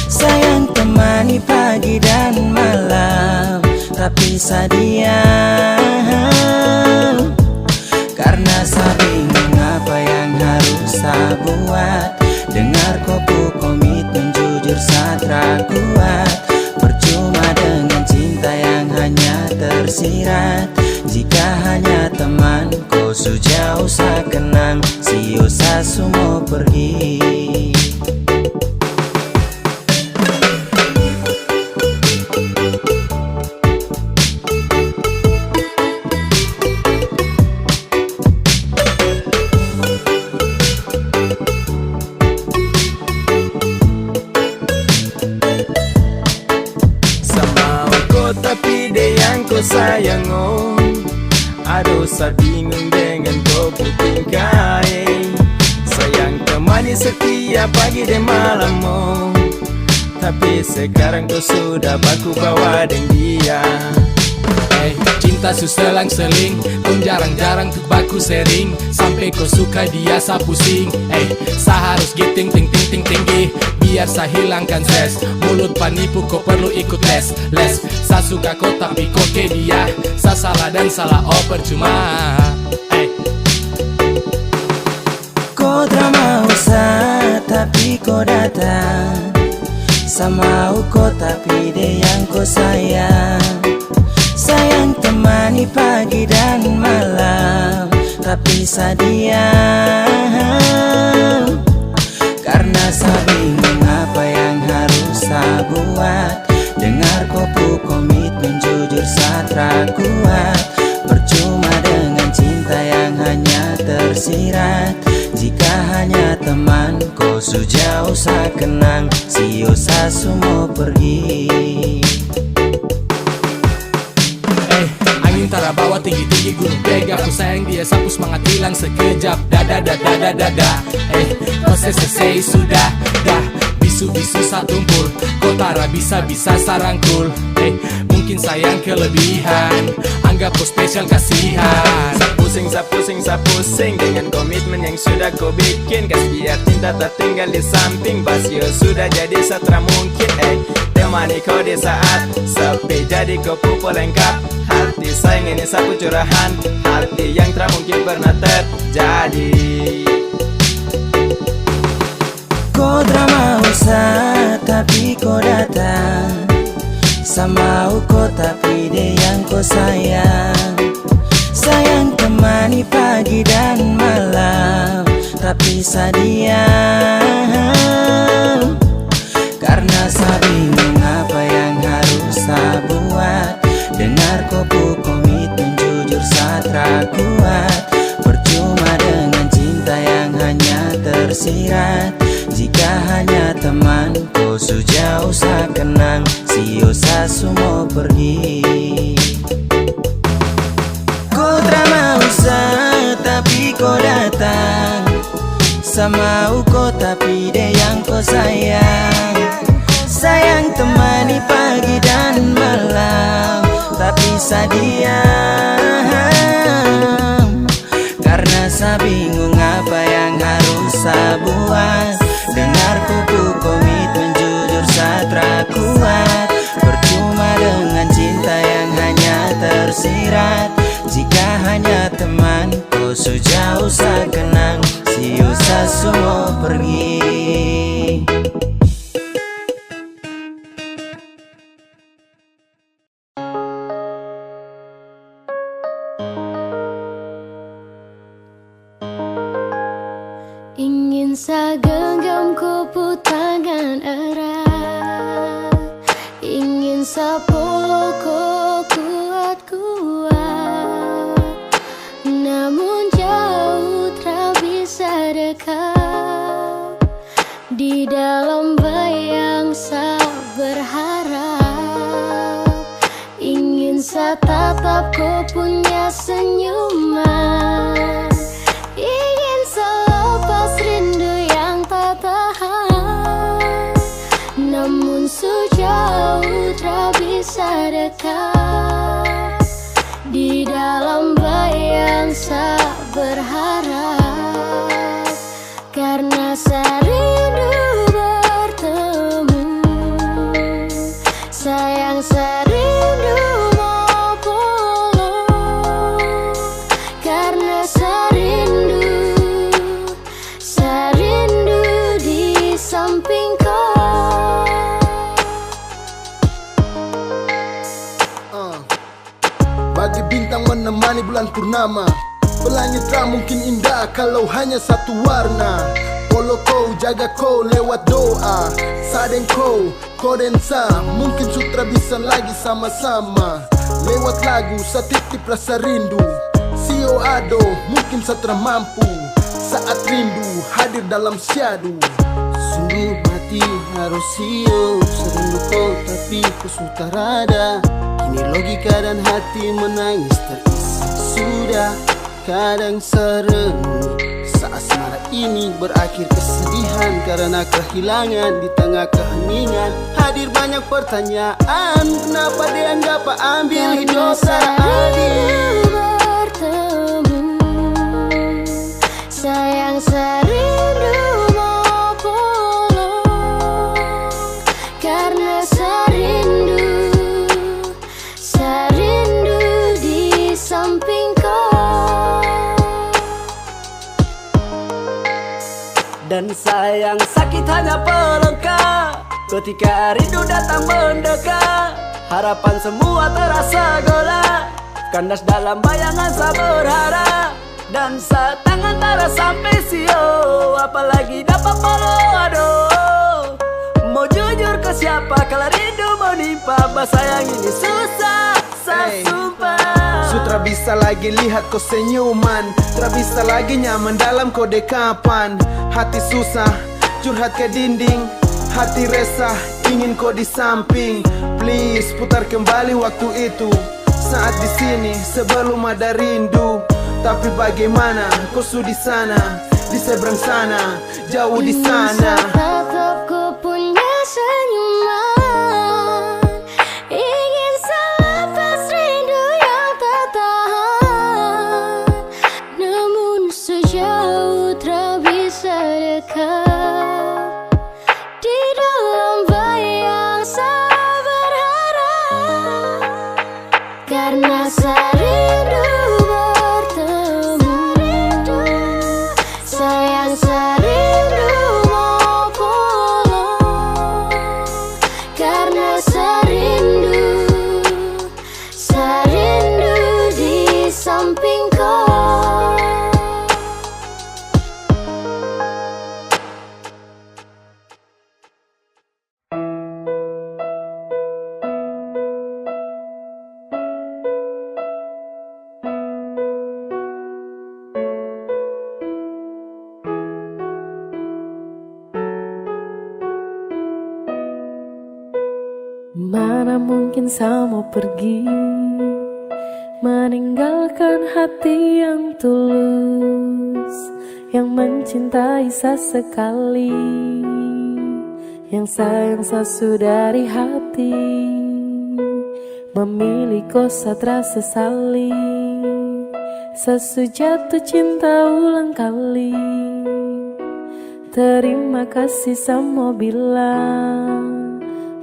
S1: Sayang temani pagi dan malam, tapi saya diam. Karena saya bingung apa yang harus saya buat. Dengar kopu komitmen jujur saya tak kuat. Percuma dengan cinta yang hanya tersirat. Jika hanya teman kau sejauh saya kenang. Sio saya semua pergi.
S10: Tapi dia yang kau sayang, oh. Aduh saya bingung dengan kau tingkai. Sayang temani setiap pagi dan malam, oh. Tapi sekarang kau sudah baku bawa dengan dia.
S7: Cinta su selang-seling, kau jarang-jarang tuh baku sering. Sampai kau suka dia sa pusing. Sa harus giting ting ting ting tinggi, biar sa hilangkan stres. Mulut penipu kau perlu ikut les. Sa suka kau tapi kau ke dia. Sa salah dan salah oh percuma.
S1: Kau tak mau tapi kau datang. Sama kau tapi dia yang kau sayang. Sayang temani pagi dan malam, tapi saya diam. Karena saya bingung apa yang harus saya buat. Dengar kopu komitmen jujur saya tak kuat. Percuma dengan cinta yang hanya tersirat. Jika hanya teman kau sejauh saya kenang. Sio saya semua pergi.
S7: Angin tara bawa tinggi-tinggi gunung Vega. Aku sayang dia sapu semangat hilang sekejap. Dada kau selesai sudah dah. Bisu-bisu satumpul, kau tara bisa-bisa sarangkul. Mungkin sayang kelebihan, anggap kau spesial kasihan.
S10: Sapusing dengan komitmen yang sudah kau bikin. Kasih biar cinta tak tinggal di samping. Basio sudah jadi setra mungkin. Temani kau di saat sepi, jadi kau pupul lengkap. Hati sayang ini sapu curahan, hati yang tak mungkin pernah terjadi.
S1: Kau drama usah tapi kau datang. Sama kau tapi dia yang kau sayang. Sayang temani pagi dan malam, tapi sadiam. Karena saya bingung apa yang harus saya buat. Dengar kau komitmen jujur satra kuat. Percuma dengan cinta yang hanya tersirat. Jika hanya teman kau sejauh sa kenang. Siosa semua pergi. Kau drama usah tapi kau datang. Sama kau tapi dia yang kau sayang. Sayang temani pagi dan malam, tapi sadiam. Karena saya bingung apa yang harus saya buat. Dengar kuku komitmen jujur satra kuat. Percuma dengan cinta yang hanya tersirat. Jika hanya teman kau sejauh saya kenang. Siosa semua pergi.
S11: Ingin saya genggam kupu tangan erat. Ingin saya peluk kuat-kuat. Namun jauh tak bisa dekat. Di dalam bayang saya berharap. Ingin saya tatap kau punya senyuman. Ingin selepas rindu yang tak tahan. Namun sejauh tak bisa dekat. Di dalam bayang saya berharap. Karena saya rindu bertemu. Sayang saya rindu mau pulang. Karena saya rindu di samping kau.
S9: Bagi bintang menemani bulan purnama. Pelangit tak mungkin indah kalau hanya satu warna. Polo kau, jaga kau lewat doa. Sadeng kau, kodensa. Mungkin sutra bisa lagi sama-sama. Lewat lagu, satitip rasa rindu. Sio ado, mungkin satra mampu. Saat rindu hadir dalam syadu.
S19: Sungguh mati harus sio. Serindu kau tapi ku sudah rada. Kini logika dan hati menangis terisi. Sudah kadang serenung. Saat asmara ini berakhir kesedihan. Karena kehilangan di tengah keheningan. Hadir banyak pertanyaan. Kenapa dianggap ambil hidup tak adil.
S11: Bertemu. Sayang saya rindu mau pulang. Karena saya rindu di samping kau.
S19: Dan sayang sakit hanya pelengkap ketika rindu datang mendekat. Harapan semua terasa gelap. Kandas dalam bayangan saya berharap. Dan saat tangan tara sampai sio. Apalagi dapat follow aduh. Mau jujur ke siapa kalau rindu menimpa. Bah sayang ini susah, saya sumpah.
S8: Sutra bisa lagi lihat kau senyuman. Tak bisa lagi nyaman dalam kau dekapan. Hati susah, curhat ke dinding. Hati resah, ingin kau di samping. Please putar kembali waktu itu. saat di sini sebelum ada rindu. Tapi bagaimana kau su di sana, di seberang sana, jauh di sana.
S11: Tatap ku punya senyuman, ingin selepas rindu yang tak tahan. Namun sejauh tak bisa dekat, di dalam bayang saya berharap. Karena saya rindu bertemu, sayang saya rindu mau pulang. Karena saya rindu di samping kau.
S5: Mana mungkin saya mau pergi, meninggalkan hati yang tulus, yang mencintai sesekali, yang sayang sesudah dari hati. Memilih kau satra sesali, sesujatuh cinta ulang kali. Terima kasih sama bilang,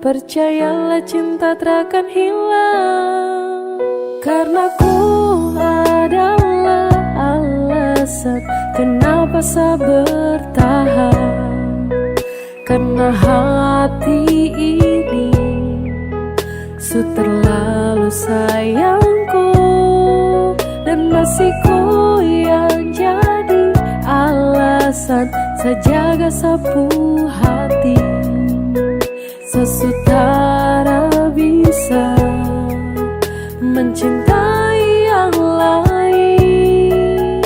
S5: percayalah cinta takkan hilang. Karena ku adalah alasan kenapa saya bertahan. Karena hati ini su terlalu sayangku, dan masih ku yang jadi alasan saya jaga sapu hati. Sesutara bisa mencintai yang lain.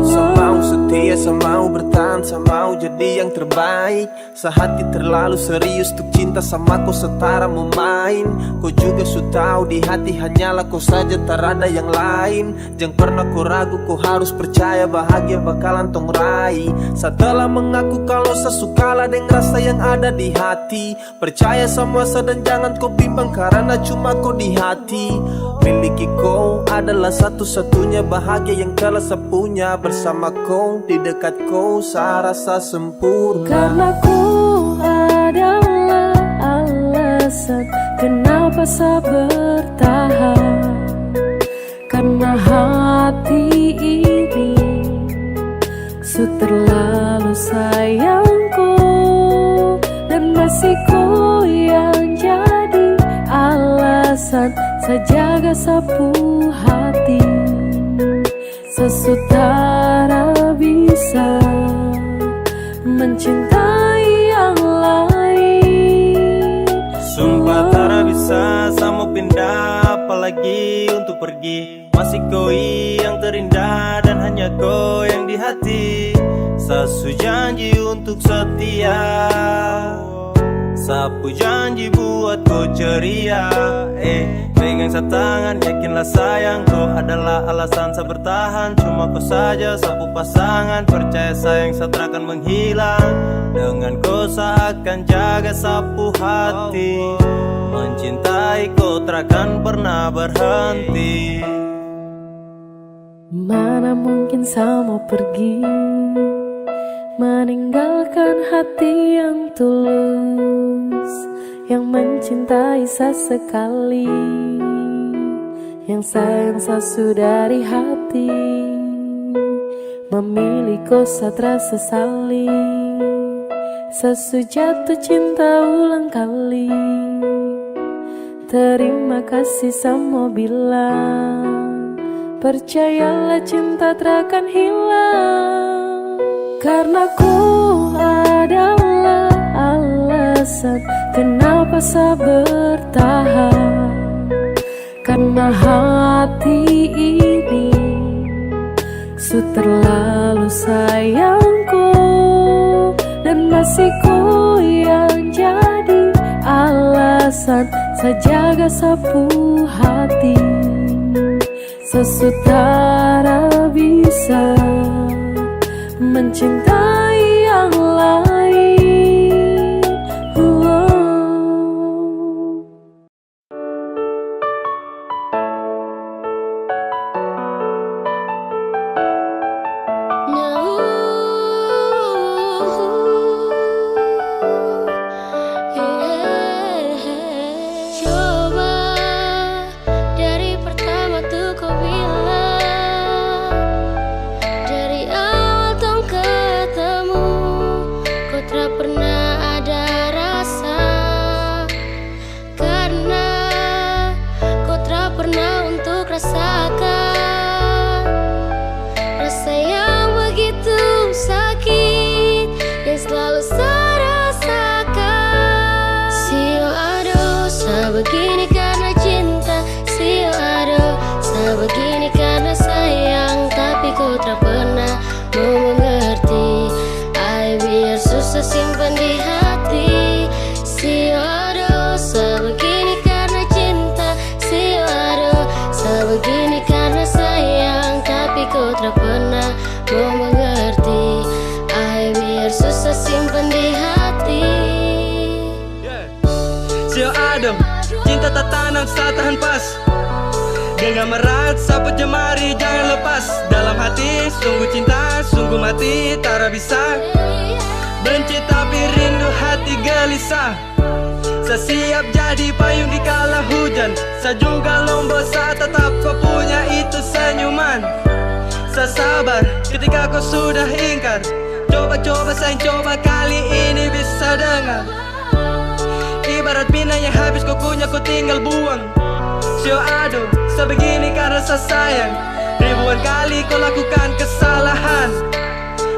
S17: Semau setia, semau bertahan, semau jadi yang terbaik. Sehati terlalu serius untuk cinta sama kau setara memain. Kau juga su tahu di hati hanyalah kau saja, tak ada yang lain. Jangan pernah kau ragu, kau harus percaya bahagia bakalan tong raih. Setelah mengaku kalau sesukalah dengan rasa yang ada di hati. Percaya sama saya dan jangan kau bimbang karena cuma kau di hati. Miliki kau adalah satu-satunya bahagia yang telah saya punya. Bersama kau, di dekat kau, saya rasa sempurna.
S5: Karena ku adalah alasan kenapa saya bertahan. Karena hati ini su terlalu sayangku, dan masih ku yang jadi alasan saya jaga sapu hati. Sesutara bisa mencintai yang lain.
S10: Sumpah tak bisa sama pindah, apalagi untuk pergi. Masih kau yang terindah dan hanya kau yang di hati. Sasu janji untuk setia, sapu janji buat kau ceria. Pegang sa tangan, yakinlah sayang, kau adalah alasan saya bertahan. Cuma kau saja sapu pasangan, percaya sayang saya takkan menghilang. Dengan kau saya akan jaga sapu hati. Mencintai kau takkan pernah berhenti.
S5: Mana mungkin saya mau pergi, meninggalkan hati yang tulus, yang mencintai sesekali, yang sayang sesudah dari hati. Memilih kau satra sesali, sesujatuh cinta ulang kali. Terima kasih sama bilang, percayalah cinta takkan hilang. Karena ku adalah alasan kenapa saya bertahan. Karena hati ini su terlalu sayangku, dan masih ku yang jadi alasan saya jaga sapu hati. sesutara bisa mencintai yang lain.
S11: Coba dari pertama tuh kau bilang, dari awal tong ketemu, kau tak pernah ada rasa, karena kau tak pernah untuk rasakan rasa yang begitu sakit yang selalu saya rasakan. Sio aduh, sebegini karena cinta. Sio aduh, sebegini karena sayang, tapi kau tak pernah mau mengerti. Ay, biar susah simpan di hati. Sio aduh, sebegini karena cinta. Sio aduh, sebegini karena sayang, tapi kau tak pernah mau mengerti. Ay, biar susah simpan di hati.
S10: Sio adem, cinta tak tanam, tak tahan pas. Genggam erat, sapu jemari, jangan lepas. Dalam hati, sungguh cinta, sungguh mati, tak bisa benci tapi rindu hati gelisah. Saya siap jadi payung di kala hujan. Saya juga lombok saat tetap kau punya itu senyuman. Saya sabar ketika kau sudah ingkar. Coba-coba sayang, coba kali ini bisa dengar. Ibarat bina yang habis kau punya, kau tinggal buang. Sio aduh, sebegini karena saya sayang. Ribuan kali kau lakukan kesalahan.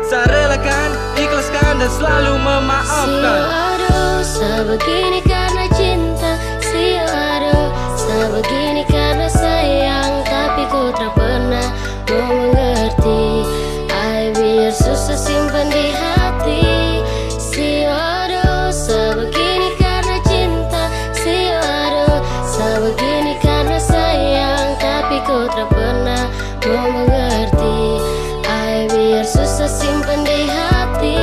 S10: Saya relakan, ikhlaskan dan selalu memaafkan.
S11: Sio aduh, sebegini karena cinta. Sio aduh, sebegini karena sayang, tapi kau tak pernah mau mengerti. Ay, biar susah simpan di hati. Sio aduh, sebegini karena cinta. Sio aduh, sebegini karena sayang, tapi kau tak pernah mau mengerti. Ay, biar susah simpan di hati.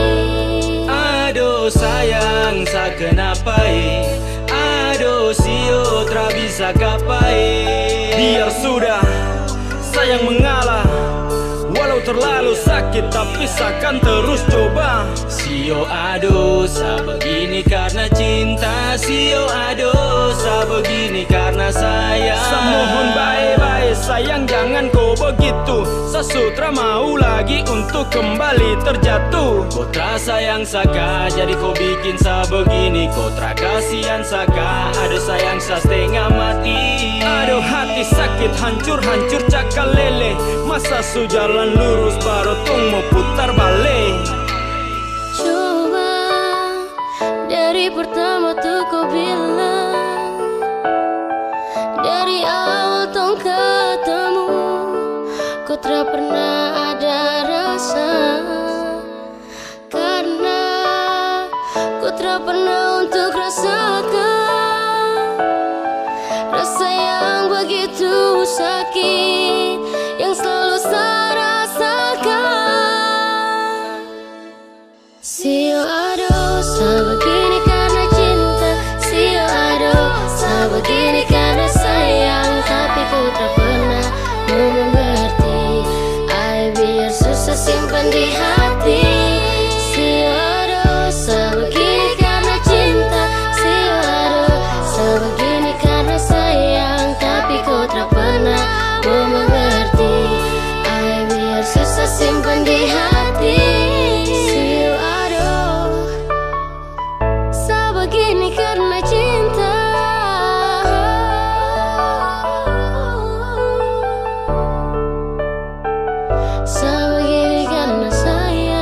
S10: Aduh sayang, sa kenapa aduh sio tra bisa kapai. Biar sudah, sayang mengalah. Walau terlalu sakit tapi seakan terus coba. Sio aduh, sa begini karena cinta. Sio aduh, sa begini karena sayang. Sa mohon baik-baik sayang, jangan kau begitu. Sa sutra mau lagi untuk kembali terjatuh. Kau tra sayang saka, jadi kau bikin sa begini. Kau tra kasihan saka, aduh sayang sa setengah mati. Aduh hati sakit, hancur-hancur cakal lele. Masa su jalan lurus baru tong mau putar balik.
S11: Coba dari pertama tuh kau bilang, dari awal tong ketemu, kau tak pernah ada rasa, karena kau tak pernah untuk rasakan rasa yang begitu sakit yang selalu saya rasakan. Sio aduh, sebegini karena cinta. Sio aduh, sebegini karena sayang, tapi kau tak pernah mau mengerti. Ay, biar susah simpan di hati. Sio aduh, sebegini karena cinta. Sio aduh, sebegini karena sayang, tapi kau tak pernah mau mengerti. Ay, biar susah simpan di hati. Sio aduh, sebegini karena cinta. Sebegini karena sayang.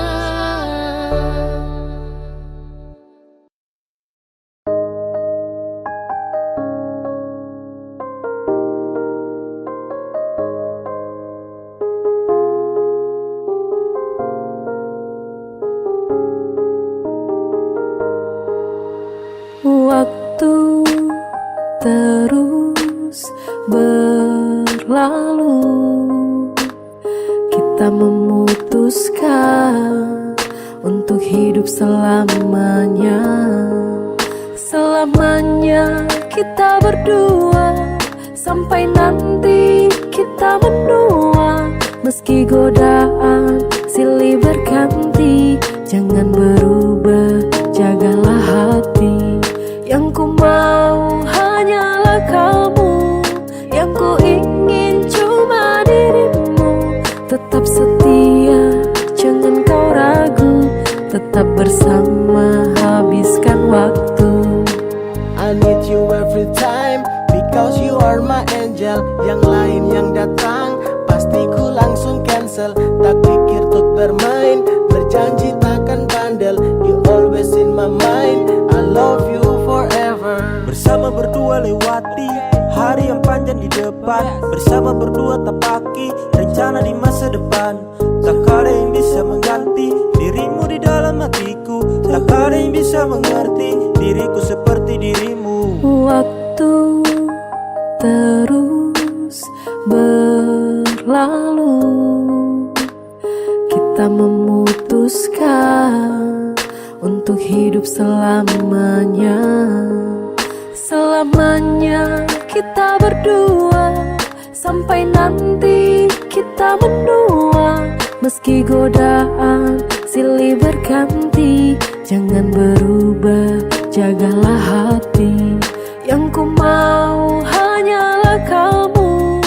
S5: Waktu terus berlalu, berlalu, kita memutuskan untuk hidup selamanya. Selamanya kita berdua, sampai nanti kita menua. Meski godaan silih berganti, jangan berubah, jagalah hati. Yang ku mau hanyalah kamu, yang ku ingin cuma dirimu. Tetap setia, jangan kau ragu, tetap bersama, habiskan waktu.
S19: I need you every time, because you are my angel. Yang lain yang datang, pasti ku langsung cancel. Tak pikir untuk bermain, berjanji takkan bandel. You always in my mind, I love you forever.
S15: Bersama berdua lewati hari yang panjang di depan. Bersama berdua tapaki rencana di masa depan. Tak ada yang bisa mengganti dirimu di dalam hatiku. Tak ada yang bisa mengerti diriku seperti dirimu.
S5: Waktu terus berlalu, kita memutuskan untuk hidup selamanya. Selamanya kita berdua, sampai nanti kita menua. Meski godaan silih berganti, jangan berubah, jagalah hati. Yang ku mau hanyalah kamu,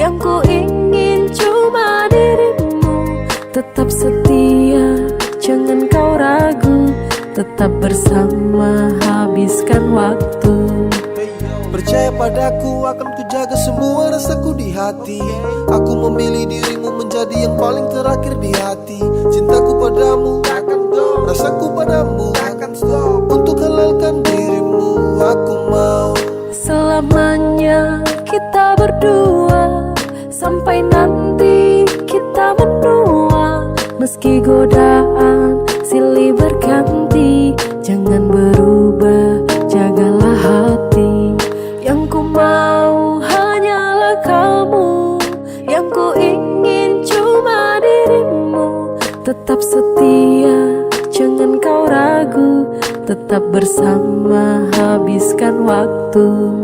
S5: yang ku ingin cuma dirimu. Tetap setia, jangan kau ragu, tetap bersama, habiskan waktu.
S12: Percaya padaku, akan ku jaga semua rasaku di hati. Aku memilih dirimu menjadi yang paling terakhir di hati. Cintaku padamu takkan stop, rasaku padamu takkan stop. Untuk halalkan dirimu, aku mau
S5: selamanya kita berdua, sampai nanti kita menua. Meski godaan silih berganti, jangan berubah, jagalah hati. Yang ku mau hanyalah kamu, yang ku ingin cuma dirimu. Tetap setia, jangan kau ragu, tetap bersama, habiskan waktu.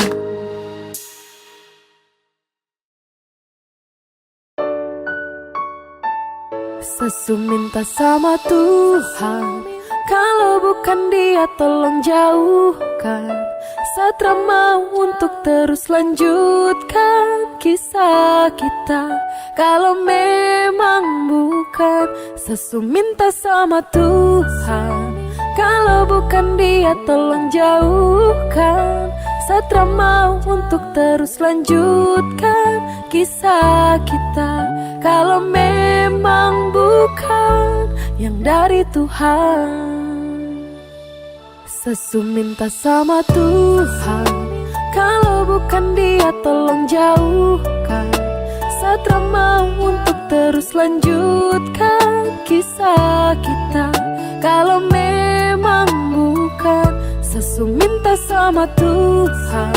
S5: Sesu minta sama Tuhan, kalau bukan Dia tolong jauhkan. Satra mau untuk terus lanjutkan kisah kita. Kalau memang bukan, Sesu minta sama Tuhan, kalau bukan Dia tolong jauhkan. Satra mau untuk terus lanjutkan kisah kita. Kalau memang bukan yang dari Tuhan. Sesu minta sama Tuhan, kalau bukan Dia tolong jauhkan. Satra mau untuk terus lanjutkan kisah kita. Kalau memang bukan, Sesu minta sama Tuhan,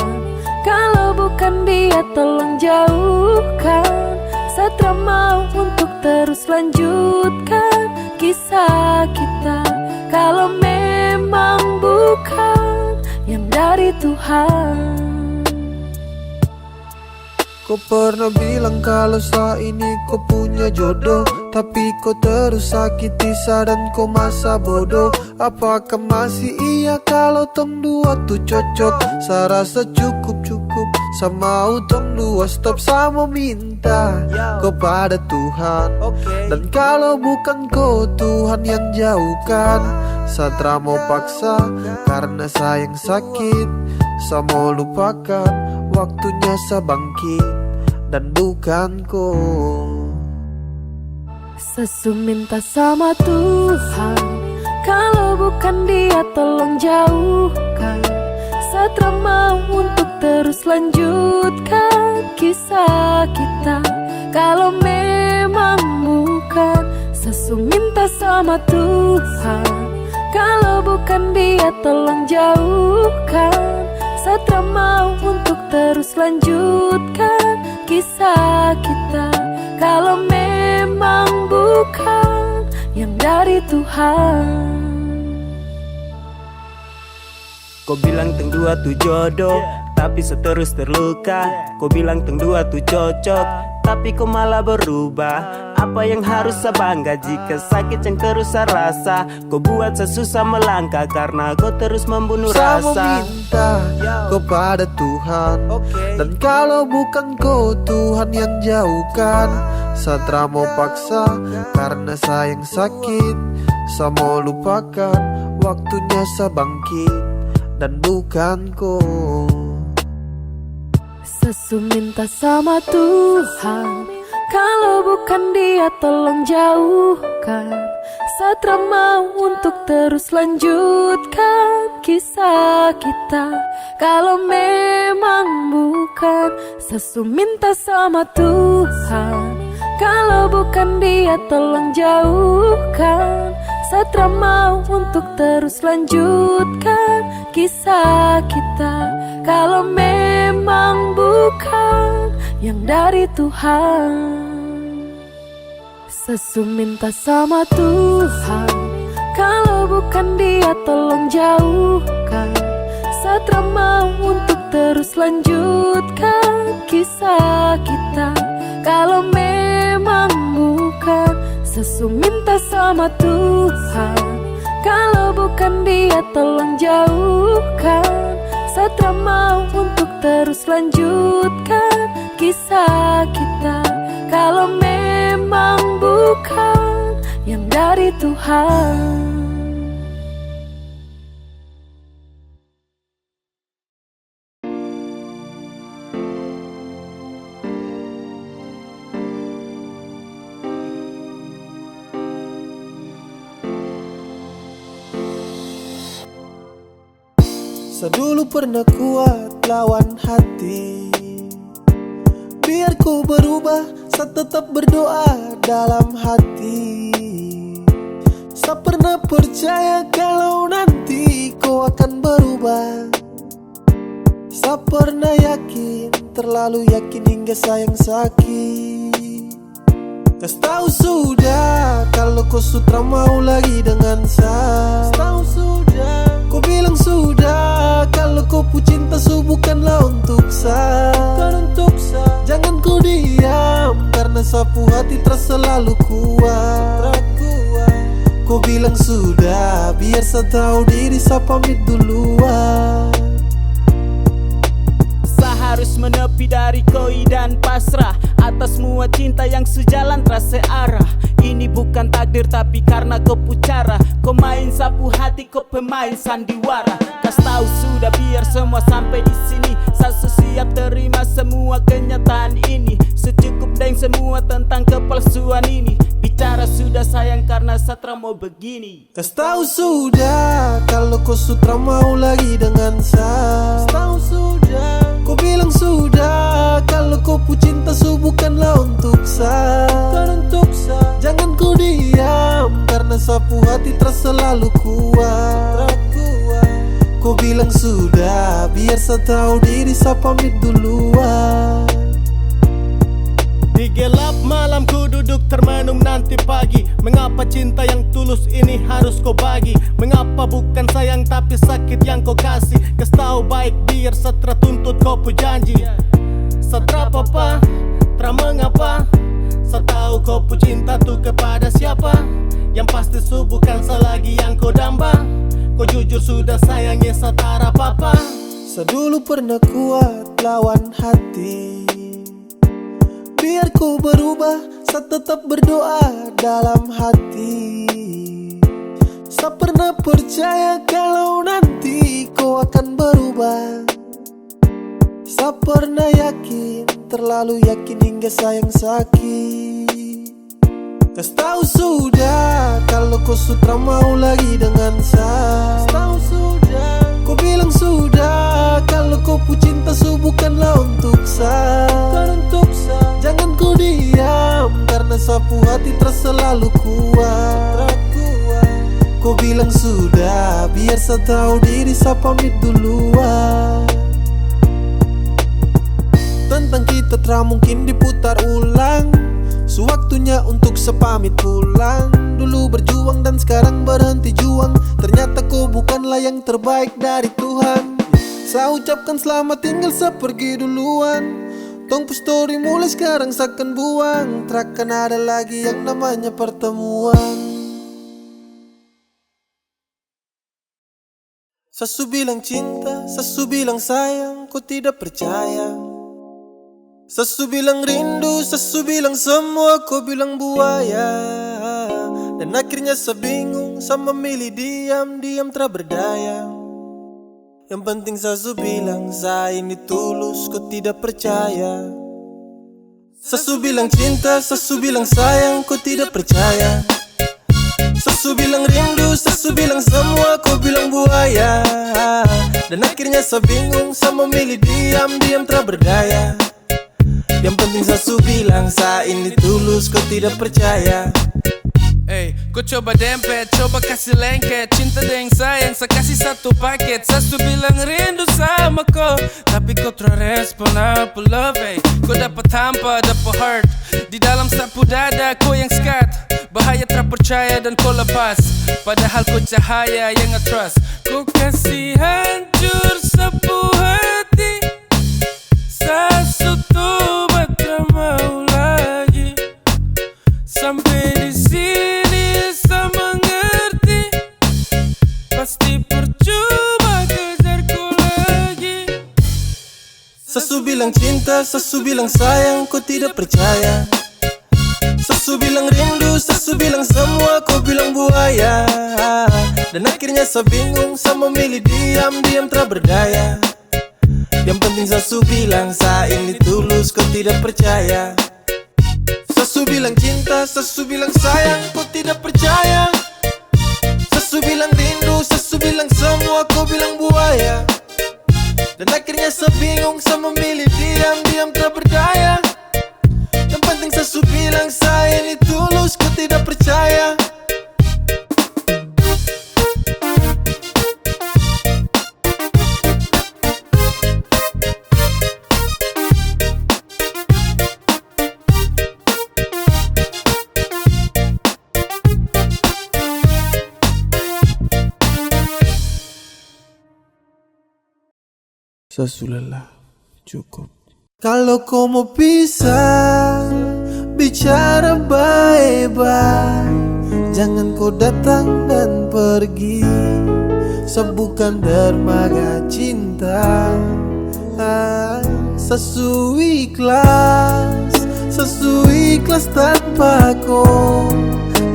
S5: kalau bukan Dia tolong jauhkan. Satra mau untuk terus lanjutkan kisah kita. Kalau memang bukan yang dari Tuhan.
S12: Kau pernah bilang kalau saat ini kau punya jodoh, tapi kau terus sakiti dan kau masa bodoh. Apakah masih iya kalau tong dua tuh cocok? Saya rasa cukup sama utong dua stop sama minta kepada Tuhan. Dan kalau bukan kau Tuhan yang jauhkan, Satra mau paksa karena sayang sakit. Saya mau lupakan, waktunya saya bangkit dan bukan kau.
S5: Sesu minta sama Tuhan, kalau bukan Dia tolong jauhkan. Satra mau untuk terus lanjutkan kisah kita. Kalau memang bukan, Sesu minta sama Tuhan, kalau bukan Dia tolong jauhkan. Satra mau untuk terus lanjutkan kisah kita, kalau memang bukan yang dari Tuhan.
S6: Kau bilang teng dua tu jodoh, tapi seterus terluka. Kau bilang teng dua tu cocok, tapi kau malah berubah. Apa yang harus saya bangga jika sakit yang terus saya rasa? Kau buat saya susah melangkah karena kau terus membunuh
S12: Saya
S6: rasa.
S12: meminta kepada Tuhan, dan kalau bukan kau Tuhan yang jauhkan. Saya mau paksa karena sayang sakit. Saya mau lupakan, waktunya saya bangkit, dan bukan kau.
S5: Sesu minta sama Tuhan, kalau bukan Dia tolong jauhkan. Satra mau untuk terus lanjutkan kisah kita, kalau memang bukan. Sesu minta sama Tuhan, kalau bukan Dia tolong jauhkan. Satra mau untuk terus lanjutkan kisah kita, kalau memang bukan yang dari Tuhan. Sesu minta sama Tuhan, kalau bukan Dia tolong jauhkan. Satra mau untuk terus lanjutkan kisah kita, kalau memang bukan. Sesu minta sama Tuhan, kalau bukan Dia tolong jauhkan. Satra mau untuk terus lanjutkan kisah kita, kalau memang bukan yang dari Tuhan.
S12: Saya dulu pernah kuat lawan hati, biar ku berubah, saya tetap berdoa dalam hati. Saya pernah percaya kalau nanti kau akan berubah. Saya pernah yakin, terlalu yakin hingga sayang sakit. Kasih tahu sudah kalau kau sutra mau lagi dengan saya. Tahu sudah, kau bilang sudah kalau kau pu cinta bukanlah untuk saya. Jangan kau diam, karena sapu hati terasa selalu kuat. Kau bilang sudah, biar saya tahu diri, saya pamit duluan.
S6: Harus menepi dari koi dan pasrah atas semua cinta yang sejalan terasa arah. Ini bukan takdir tapi karena kau pucara. Kau main sapu hati, kau pemain sandiwara. Kas tahu sudah, biar semua sampai di sini. Saya siap terima semua kenyataan ini. Secukup dengan semua tentang kepalsuan ini. Bicara sudah sayang karena Satra mau begini.
S12: Kas tahu sudah kalau kau sutra mau lagi dengan saya. Tahu sudah, kau bilang sudah kalau kau pu cinta bukanlah untuk saya. Jangan kau diam, karena sapu hati terasa selalu kuat. Kau bilang sudah, biar saya tahu diri, saya pamit duluan.
S20: Di gelap malam ku duduk termenung nanti pagi. Mengapa cinta yang tulus ini harus kau bagi? Mengapa bukan sayang tapi sakit yang kau kasih? Kas tahu baik biar Satra tuntut kau pu janji. Satra papa, tra mengapa? Saya tahu kau pu cinta tuh kepada siapa? Yang pasti bukan selagi yang kau damba. Kau jujur sudah sayangnya Satara papa.
S12: Saya dulu pernah kuat lawan hati, biar ku berubah, saya tetap berdoa dalam hati. Saya pernah percaya kalau nanti kau akan berubah. Saya pernah yakin, terlalu yakin hingga sayang sakit. Kas tahu sudah kalau kau sutra mau lagi dengan saya. Tahu sudah, kau bilang sudah kalau kau pu cinta bukanlah untuk saya. Jangan kau diam, karena sapu hati terasa selalu kuat. Kau bilang sudah, biar saya tahu diri, saya pamit duluan. Tentang kita tra mungkin diputar ulang. Sewaktunya untuk sepamit pulang. Dulu berjuang dan sekarang berhenti juang. Ternyata kau bukanlah yang terbaik dari Tuhan. Saya ucapkan selamat tinggal sepergi duluan. Tong story mulai sekarang seakan buang. Takkan ada lagi yang namanya pertemuan. Sesu bilang cinta, sesu bilang sayang, kau tidak percaya. Sesu bilang rindu, sesu bilang semua, kau bilang buaya. Dan akhirnya saya bingung, saya memilih diam, diam tak berdaya. Yang penting sesu bilang saya ini tulus, kau tidak percaya. Sesu bilang cinta, sesu bilang sayang, kau tidak percaya. Sesu bilang rindu, sesu bilang semua, kau bilang buaya. Dan akhirnya saya bingung, saya memilih diam, diam tak berdaya. Yang penting sesu bilang saya ini tulus, kau tidak percaya.
S18: Hey, kau coba dempet, coba kasih lengket. Cinta dan sayang, saya kasih satu paket. Sesu bilang rindu sama kau, tapi kau terrespon apa love. Hey, kau dapat hampa, dapat heart. Di dalam sapu dada, kau yang skat. Bahaya tak percaya dan kau lepas. Padahal kau cahaya yang nge-trust. Kau kasih hancur sapu hati. Sesu tuh tak mau lagi. Sampai di sini saya mengerti. Pasti percuma kejar kau lagi.
S12: Sesu bilang cinta, sesu bilang sayang, kau tidak percaya. Sesu bilang rindu, sesu bilang semua, kau bilang buaya. Dan akhirnya saya bingung, saya memilih diam, diam tak berdaya. Yang penting sesu bilang saya ini tulus, kau tidak percaya. Sesu bilang cinta, sesu bilang sayang, kau tidak percaya. Sesu bilang rindu, sesu bilang semua, kau bilang buaya. Dan akhirnya saya bingung, saya memilih diam, diam tak berdaya. Yang penting sesu bilang saya ini tulus, kau tidak percaya. Sesu lelah, cukup. Kalau kau mau pisah, bicara baik-baik. Jangan kau datang dan pergi. Sebukan dermaga cinta. Sesu ikhlas tanpa kau.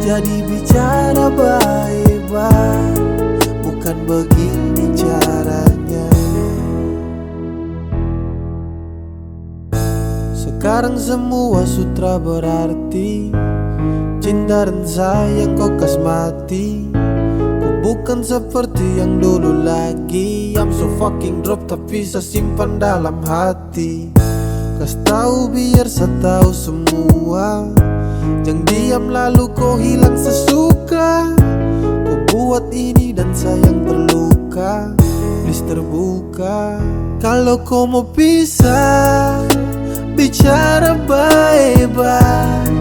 S12: Jadi bicara baik-baik. Bukan begini caranya. Sekarang semua sutra berarti. Cinta dan sayang kau kas mati. Kau bukan seperti yang dulu lagi. I'm so fucking drop tapi saya simpan dalam hati. Kas tahu biar saya tahu semua. Jangan diam lalu kau hilang sesuka. Kau buat ini dan sayang terluka. Please terbuka. Kalau kau mau pisah, bicara baik-baik.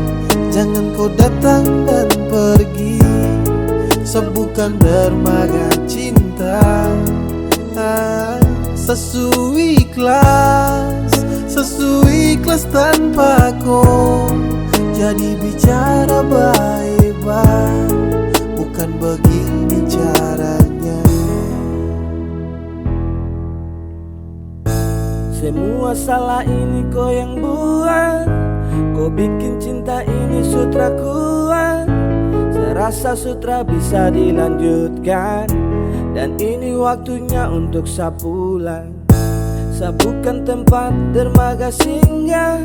S12: Jangan kau datang dan pergi. Sebukan dermaga cinta. Sesu ikhlas tanpa kau. Jadi bicara baik-baik. Bukan begini caranya.
S21: Semua salah ini kau yang buat. Kau bikin cinta ini sutra kuat. Saya rasa sutra bisa dilanjutkan. Dan ini waktunya untuk saya pulang. Saya bukan tempat dermaga singgah.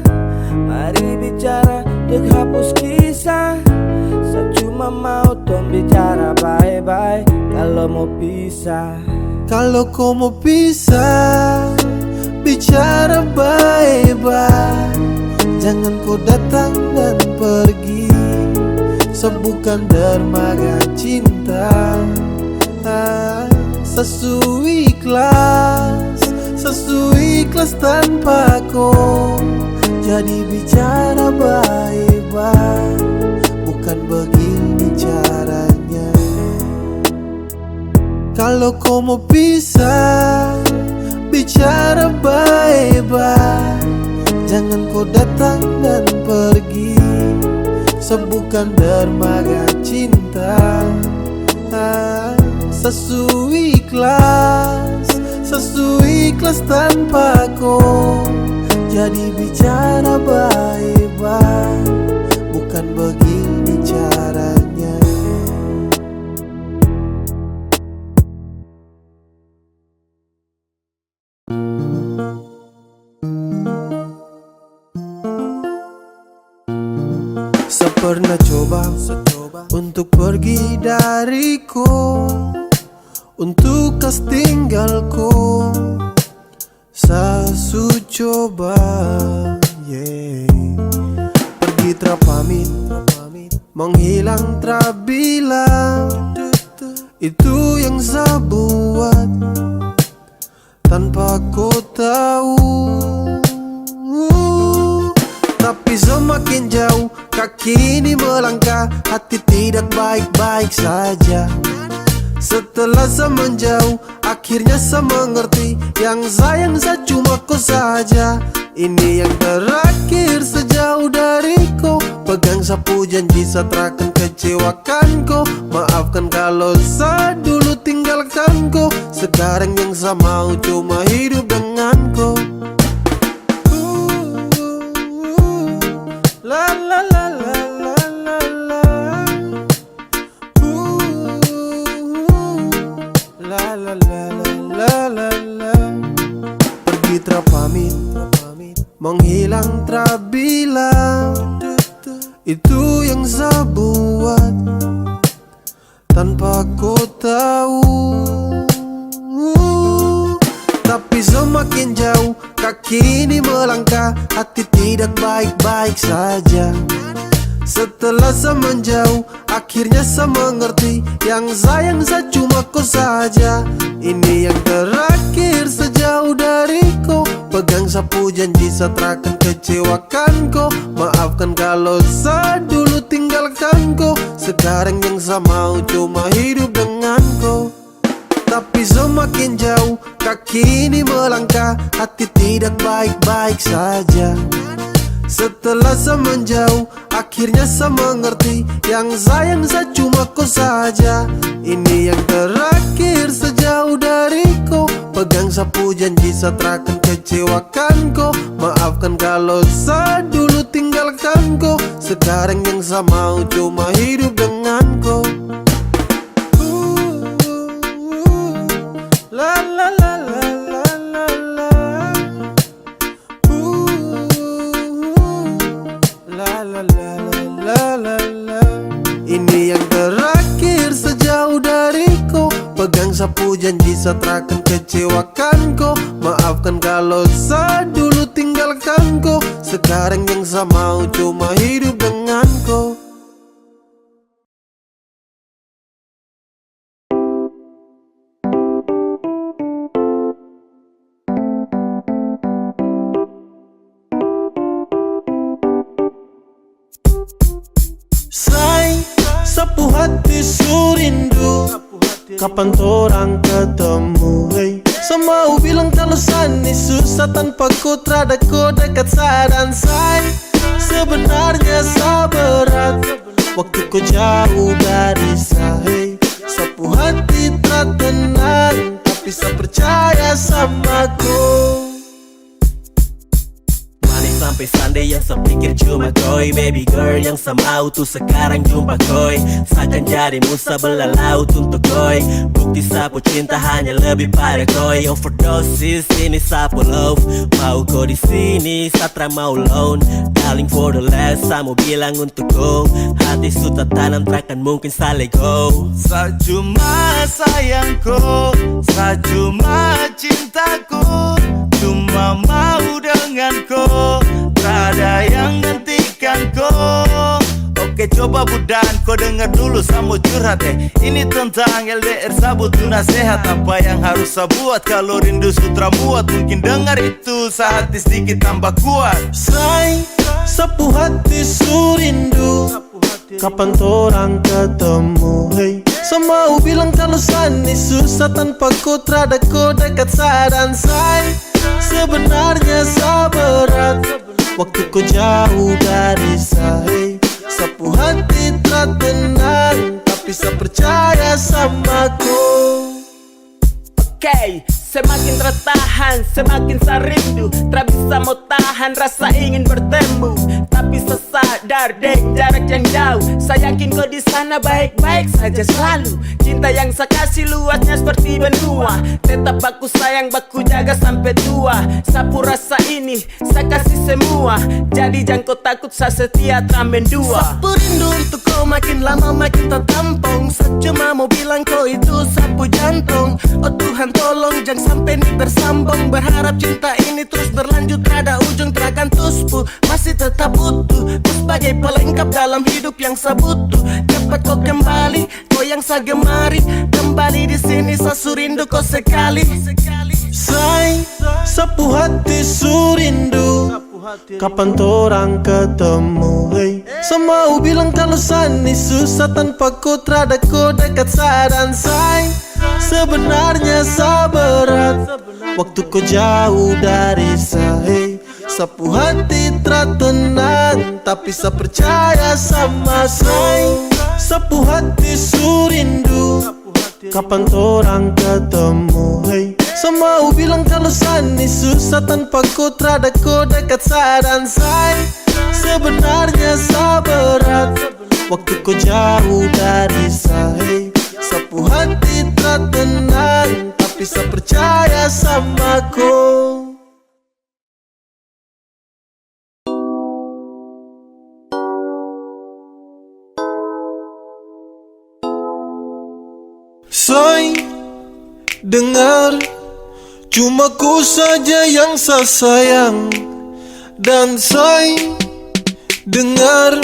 S21: Mari bicara untuk hapus kisah. Saya cuma mau tong bicara baik-baik. Kalau mau pisah,
S12: kalau kau mau pisah, bicara baik-baik. Jangan kau datang dan pergi. Sebukan dermaga cinta. Sesu ikhlas tanpa kau. Jadi bicara baik-baik, bukan begini caranya. Kalau kau mau pisah, bicara baik-baik. Jangan kau datang dan pergi, sebukan dermaga cinta. Sesuai ikhlas tanpa kau. Jadi bicara baik-baik, bukan begini caranya. Pernah coba untuk pergi dariku, untuk kas tinggalku. Sasu coba, pergi terpamit, menghilang terbilang. Itu yang saya buat tanpa kau tahu. Tapi semakin jauh kaki ini melangkah, hati tidak baik-baik saja. Setelah saya menjauh, akhirnya saya mengerti, yang sayang saya cuma kau saja. Ini yang terakhir sejauh dariku. Pegang sapu janji saya takkan kecewakan kau. Maafkan kalau saya dulu tinggalkan kau. Sekarang yang saya mau cuma hidup dengan kau. La la la la la la la. La la la la la la. Pergi terpamit, menghilang terbilang. Itu yang saya buat tanpa kau tahu. Tapi semakin jauh kaki ini melangkah, hati tidak baik-baik saja. Setelah saya menjauh, akhirnya saya mengerti, yang sayang saya cuma kau saja. Ini yang terakhir sejauh dariku. Pegang sapu janji saya takkan kecewakan kau. Maafkan kalau saya dulu tinggalkan kau. Sekarang yang saya mau cuma hidup dengan kau. Tapi semakin jauh kaki ini melangkah, hati tidak baik-baik saja. Setelah saya menjauh, akhirnya saya mengerti, yang sayang saya cuma kau saja. Ini yang terakhir sejauh dariku. Pegang sapu janji saya takkan kecewakan kau. Maafkan kalau saya dulu tinggalkan kau. Sekarang yang saya mau cuma hidup dengan kau. La la la la la la la. La la la la la la. Ini yang terakhir sejauh dariku. Pegang sapu janji saya takkan kecewakan kau. Maafkan kalau saya dulu tinggalkan kau. Sekarang yang saya mau cuma hidup dengan kau. Sapu hati surindu, kapan torang ketemu, hey. Semau bilang kalau sani susah tanpa ku terada ku dekat sadan say. Sebenarnya sa berat waktu ku jauh dari sa, hey. Sapu hati tak tenang, tapi sa percaya sama ku.
S6: Sampai Sunday yang saya pikir cuma koi. Baby girl yang saya mau tuh sekarang jumpa koi. Seakan jadi musa belalau untuk koi. Bukti sapu cinta hanya lebih pada koi. Overdosis ini sapu love. Mau kau di sini satra mau loan. Darling for the last saya mau bilang untuk kau. Hati sudah tanam takkan mungkin saya let go.
S13: Saya cuma sayangku, saya cuma cintaku, cuma mau denganku. Tak ada yang hentikan kau. Oke Oke coba budan, kau dengar dulu sama curhat Ini tentang LDR sabut tu nasihat. Apa yang harus saya buat kalau rindu sutra muat? Mungkin dengar itu sehati sedikit tambah kuat.
S3: Say, sapu hati surindu, kapan torang ketemu, hey. Semau bilang kalau sani susah tanpa kau terada kau dekat sadan. Say, sebenarnya sabarat waktu kau jauh dari saya. Sapu hati tak tenang, tapi saya percaya sama kau.
S6: Okay, semakin tertahan, semakin saya rindu. Tak bisa mau tahan rasa ingin bertemu. Tapi saya sadar deng jarak yang jauh. Saya yakin kau di sana baik-baik saja selalu. Cinta yang saya kasih luasnya seperti benua. Tetap aku sayang, aku jaga sampai tua. Sapu rasa ini, saya kasih semua. Jadi jangan kau takut, saya setia tramen dua.
S3: Sapu rindu untuk kau makin lama makin tak tampung. Saya cuma mau bilang kau itu sapu jantung. Oh Tuhan tolong jangan sampai ini bersambung. Berharap cinta ini terus berlanjut, ada ujung terakan tuspu. Masih tetap utuh, kau sebagai pelengkap dalam hidup yang saya butuh. Cepat kau kembali, kau yang saya gemari. Kembali di sini saya surindu kau sekali. Say, sapu hati surindu, kapan torang ketemu, hey. Semau bilang kalau sani susah tanpa kau terada kau dekat sadan. Say, sebenarnya sabarat waktu kau jauh dari saya. Sapu hati tak tenang, tapi saya percaya sama saya. Sapu hati surindu, kapan torang ketemu, hey. Semau bilang kalau sani susah tanpa kau terada kau dekat sadan. Say, sebenarnya sabarat waktu kau jauh dari saya. Sapu hati tak tenang, tapi saya percaya sama kau. Say, dengar, cuma ku saja yang saya sayang. Dan say, dengar,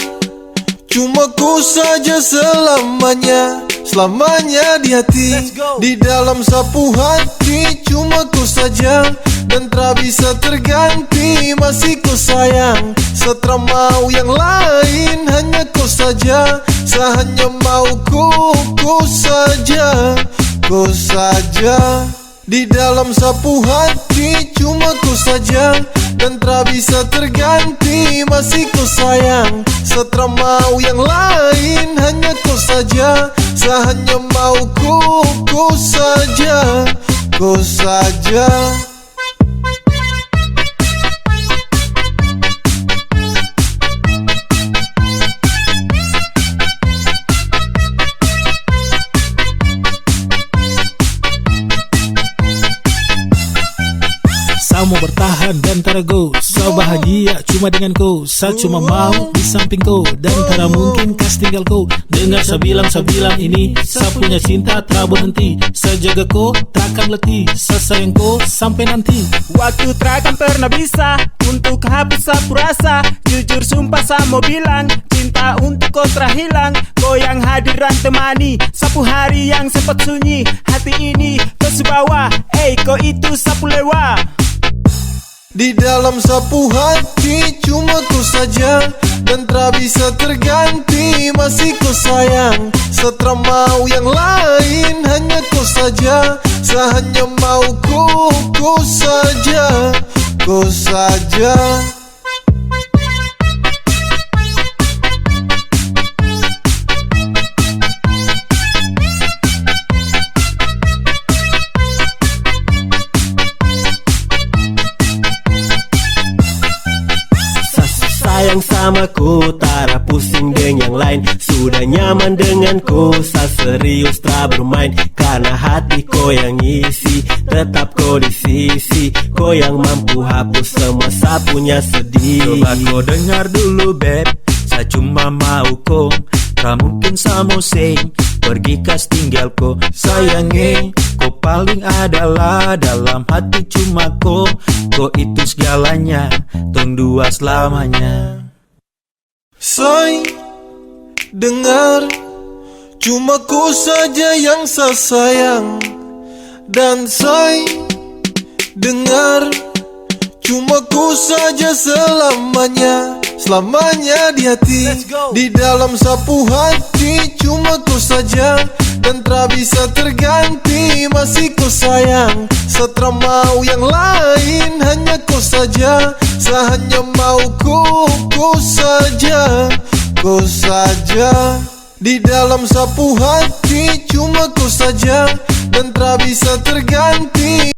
S3: cuma ku saja selamanya. Selamanya di hati, di dalam sapu hati. Cuma ku saja dan tak bisa terganti. Masih ku sayang, setelah mau yang lain. Hanya kau saja, saya hanya mau ku saja. Ku saja di dalam sapu hati. Cuma ku saja dan tak bisa terganti. Masih ku sayang, setelah mau yang lain. Hanya kau saja, saya hanya mau ku saja. Ku saja.
S14: Saya mau bertahan dan tarago. Saya bahagia cuma dengan kau. Saya cuma mau di samping kau. Dan tak mungkin kas tinggal kau. Dengar saya bilang ini. Saya punya cinta tak berhenti. Saya jaga kau takkan letih. Saya sayang kau sampai nanti.
S6: Waktu takkan pernah bisa untuk hapus sapu rasa. Jujur sumpah saya mau bilang, cinta untuk kau terhilang. Kau yang hadiran temani sapu hari yang sempat sunyi. Hati ini kau subawa, kau itu sapu lewa.
S3: Di dalam sapu hati cuma ku saja dan tak bisa terganti. Masih ku sayang, setelah mau yang lain. Hanya ku saja, saya hanya mau ku saja. Ku saja.
S6: Sayang sama ku, tak pusing dengan yang lain. Sudah nyaman denganku, saya serius tak bermain. Karena hati kau yang isi, tetap kau di sisi. Kau yang mampu hapus semua sapunya sedih.
S15: Coba kau dengar dulu beb, saya cuma mau kau. Tak mungkin saya mau say, pergi kas tinggal kau. Sayangnya kau paling adalah dalam hati cuma kau. Kau itu segalanya, tong dua selamanya.
S3: Say,
S12: Dengar, cuma ku saja yang saya sayang. Dan say, dengar, cuma ku saja selamanya. Selamanya di hati, di dalam sapu hati. Cuma ku saja dan tak bisa terganti. Masih ku sayang, setra mau yang lain. Hanya ku saja, saya hanya mau ku saja. Ku saja di dalam sapu hati. Cuma ku saja dan tak bisa terganti.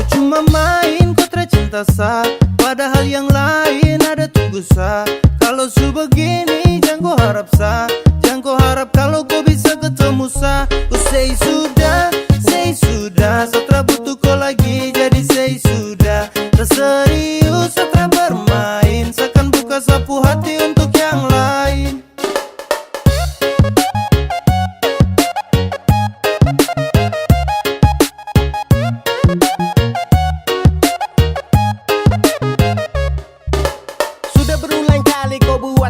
S3: Cuma main kau tercinta sah, padahal yang lain ada tunggu sah. Kalau su begini jangan kau harap sah, jangan kau harap kalau kau bisa ketemu sah. Ku say sudah, setelah butuh kau lagi. Jadi say sudah, terserius setelah bermain. Seakan buka sapu hati untuk yang lain.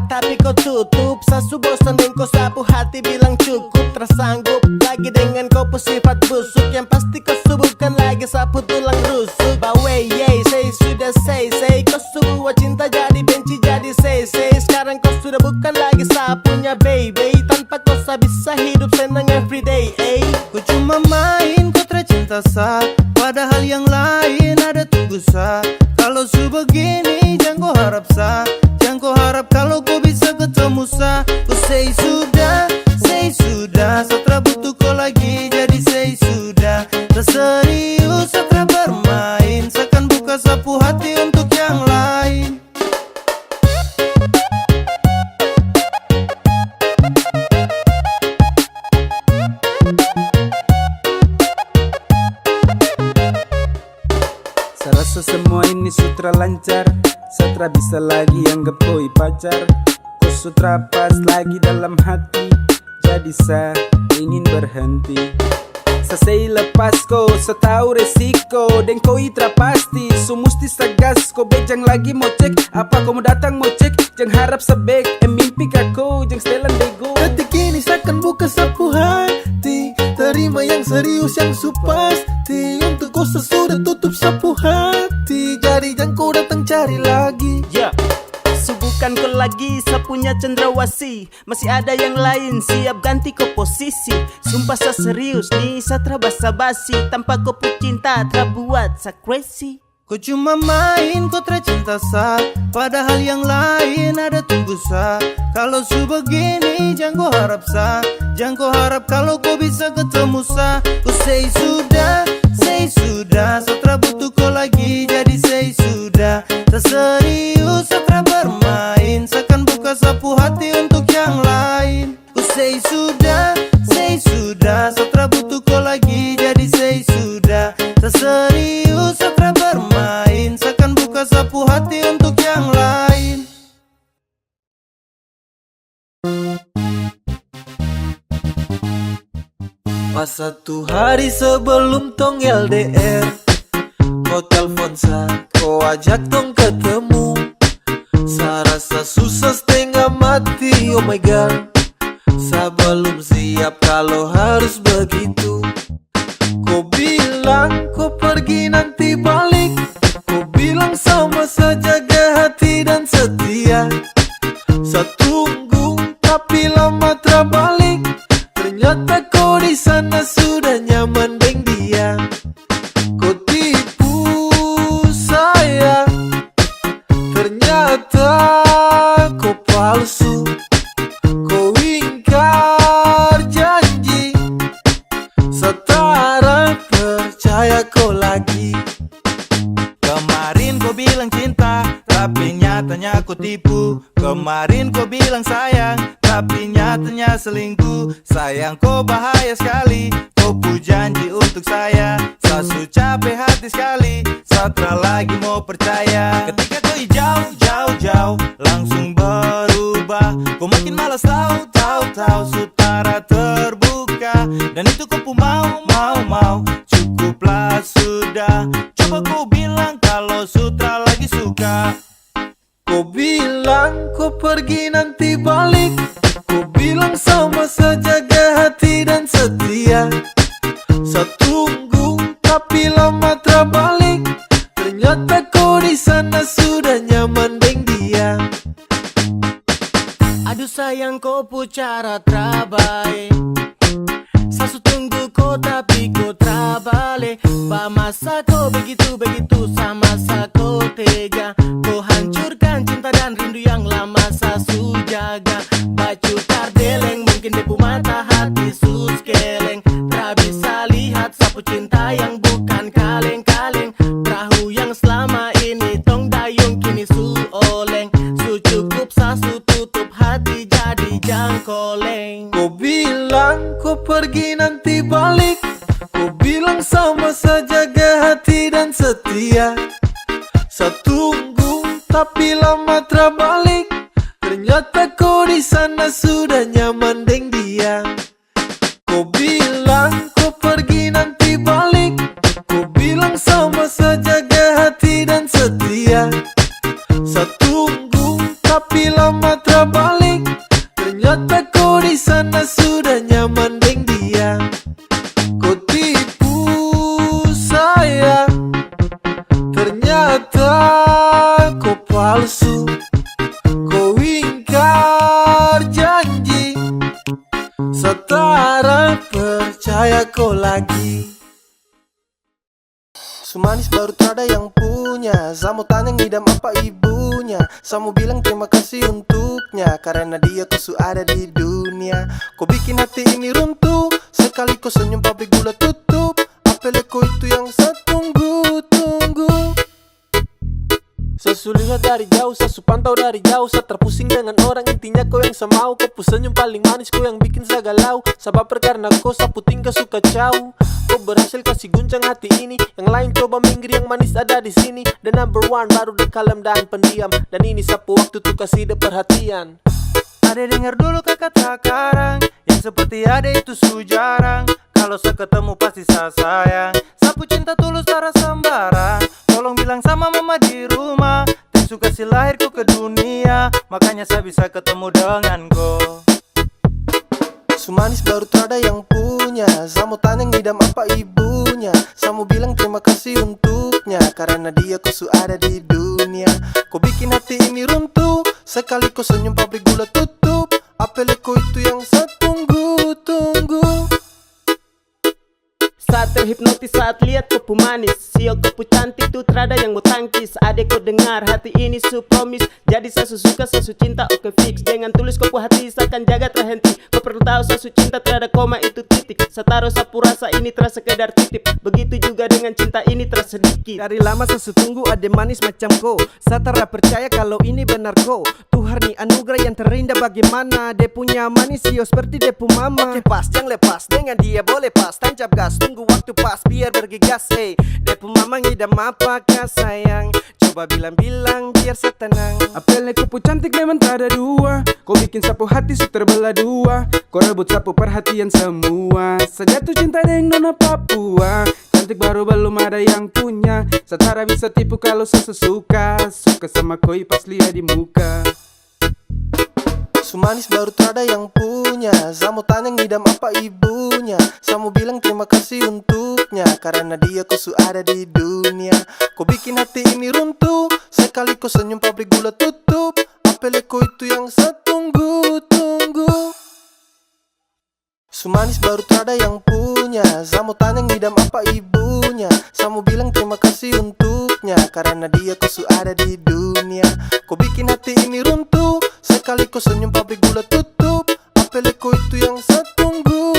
S20: Tapi kau tutup, sasu bosan dan kau sapu hati bilang cukup. Tersanggup lagi dengan kau sifat busuk. Yang pasti kau subuhkan lagi sapu tulang rusuk. Bawe yey, say sudah say kau sebuah cinta jadi benci jadi say. Sekarang kau sudah bukan lagi sapunya baby. Tanpa kau bisa hidup senang everyday.
S3: Ku cuma main kau tercinta sah, padahal yang lain ada tunggu sah. Kalau su begini jangan kau harap sah, jangan kau harap kalau kau bisa ketemu sah. Ku say sudah, setelah butuh kau lagi. Jadi say sudah, terserius setelah bermain. Seakan buka sapu hati untuk yang lain.
S16: Saya rasa semua ini sutra lancar. Saya bisa lagi anggap koi pacar. Kau sutra pas lagi dalam hati. Jadi saya ingin berhenti. Selesai lepas kau, setahu resiko. Dan kau itra pasti, so musti sagas. Kau bejang lagi mau cek, apa kau mau datang mau cek. Jangan harap sebek, mimpi kau, jangan setelan bego.
S12: Detik ini seakan buka sapu hati. Terima yang serius yang supasti. Untuk kau sesudah tutup sapu hati. Jadi jangan kau datang cari lagi.
S6: Subuhkan kau lagi sapunya cendrawasih. Masih ada yang lain siap ganti kau posisi. Sumpah saya serius nih satra basa-basi. Tanpa kau cinta terbuat sa crazy.
S3: Ku cuma main kau tercinta sah, padahal yang lain ada tunggu sah. Kalau su begini jangan kau harap sah, jangan kau harap kalau kau bisa ketemu sah. Ku say sudah, setelah butuh kau lagi. Jadi say sudah, terserius setelah bermain. Seakan buka sapu hati untuk yang lain. Ku say sudah, setelah butuh kau lagi. Jadi say sudah, terserius setelah bermain. Seakan buka sapu hati untuk yang lain.
S12: Pas satu hari sebelum tong LDR, kau telpon sa, kau ajak tong ketemu. Sa rasa susah setengah mati, oh my god. Sa belum siap kalau harus begitu. Kau bilang kau pergi nanti balik. Kau bilang sama saja jaga hati dan setia. Sa tunggu tapi lama terbalik. Ternyata kau di sana sudah nyaman dengan dia. Kau tipu saya. Ternyata kau palsu. Kau ingkar janji. Setara percaya kau lagi.
S13: Kemarin kau bilang cinta, tapi nyatanya kau tipu. Kemarin kau bilang sayang, tapi nyatanya selingkuh. Sayang kau bahaya sekali, kau pu janji untuk saya. Sasu capek hati sekali, tra lagi mau percaya. Ketika kau jauh, langsung berubah. Kau makin malas tahu, sutara terbuka. Dan itu kau pun mau, cukuplah sudah. Coba kau bilang kalau sutra lagi suka.
S12: Kau bilang kau pergi nanti balik. Kau bilang sama saja jaga hati dan setia. Saya tunggu tapi lama terbalik. Ternyata kau di sana sudah nyaman deng dia.
S3: Aduh sayang kau pucara terbaik. Sasu tunggu kau tapi kau terbalik. Ba masa kau begitu sama sa kau tega. Kau hancurkan cinta dan rindu yang lama sasu jaga. Baju tardeleng mungkin depu mata hati sus keleng. Tak bisa lihat sapu cinta yang bukan kaleng-kaleng. Perahu yang selama ini tong dayung kini su oleng. Su cukup sasu tutup hati jadi jangkoleng.
S12: Kau bilang kau pergi nanti balik. Kau bilang sama saja jaga hati dan setia. Saya tunggu tapi lama terbalik. Ternyata kau di sana sudah nyaman deng dia. Kau bilang kau pergi nanti balik. Kau bilang sama saja jaga hati dan setia. Saya tunggu tapi lama terbalik. Ternyata kau di sana sudah nyaman deng dia. Kau tipu saya. Ternyata kau palsu. Kau ingkar janji. Setara percaya kau lagi. Sumanis baru ada yang punya. Samu tanya ngidam apa ibunya. Samu bilang terima kasih untuknya. Karena dia tuh ada di dunia. Kau bikin hati ini runtuh. Sekali kau senyum pabrik gula tutup. Apel kau itu yang saya tunggu.
S21: Sesu lihat dari jauh, sesu pantau dari jauh. Saya terpusing dengan orang, intinya kau yang saya mau. Kau senyum paling manis, kau yang bikin saya galau. Sebab karena kau sapu tingkah suka caw. Kau berhasil kasih guncang hati ini. Yang lain coba minggir, yang manis ada di sini. The number one baru the kalem dan pendiam. Dan ini sapu waktu tuh kasih de perhatian.
S13: Ade dengar dulu kakak sekarang. Yang seperti ade itu su jarang. Kalau saya ketemu pasti saya sayang. Sapu cinta tulus cara sembarang. Tolong bilang sama mama di rumah. Tisu kasih lahirku ke dunia. Makanya saya bisa ketemu dengan kau.
S12: Sumanis baru ada yang punya. Samu tanya ngidam apa ibunya. Samu bilang terima kasih untuknya. Karena dia ku ada di dunia. Kau bikin hati ini runtuh. Sekali kau senyum pabrik gula tutup. Apel kau itu yang saya tunggu.
S6: Saat terhipnotis, saat lihat kau manis. Sio kau cantik tuh terada yang mau tangkis. Adek kau dengar hati ini su promise. Jadi saya suka, saya cinta oke fix. Dengan tulus kau hati saya akan jaga terhenti. Kau perlu tahu saya cinta terada koma itu titik. Saya taruh sapu rasa ini terasa sekedar titip. Begitu juga dengan cinta ini terasa sedikit.
S2: Dari lama saya tunggu ada manis macam kau. Saya tak percaya kalau ini benar kau. Tuhan nih anugerah yang terindah bagaimana. Dia punya manis yo seperti dia punya mama. Oke pas, jangan lepas. Dengan dia boleh pas. Tancap gas, tunggu waktu pas biar bergegas. Hey, dia punya mama ngidam apakah sayang. Coba bilang-bilang biar saya tenang.
S16: Apelnya kupu cantik memang tak ada dua. Kau bikin sapu hati su terbelah dua. Kau rebut sapu perhatian semua. Sejatuh cinta dengan nona Papua. Cantik baru belum ada yang punya. Setara bisa tipu kalau saya suka. Suka sama koi pas lihat di muka.
S12: Sumanis baru ada yang punya. Samu tanya ngidam apa ibunya. Samu bilang terima kasih untuknya. Karena dia ku ada di dunia. Kau bikin hati ini runtuh. Sekali kau senyum pabrik gula tutup. Apel kau itu yang saya tunggu. Sumanis baru ada yang punya. Samu tanya ngidam apa ibunya. Samu bilang terima kasih untuknya. Karena dia ku ada di dunia. Kau bikin hati ini runtuh. Sekali kau senyum pabrik gula tutup. Apel kau itu yang saya tunggu.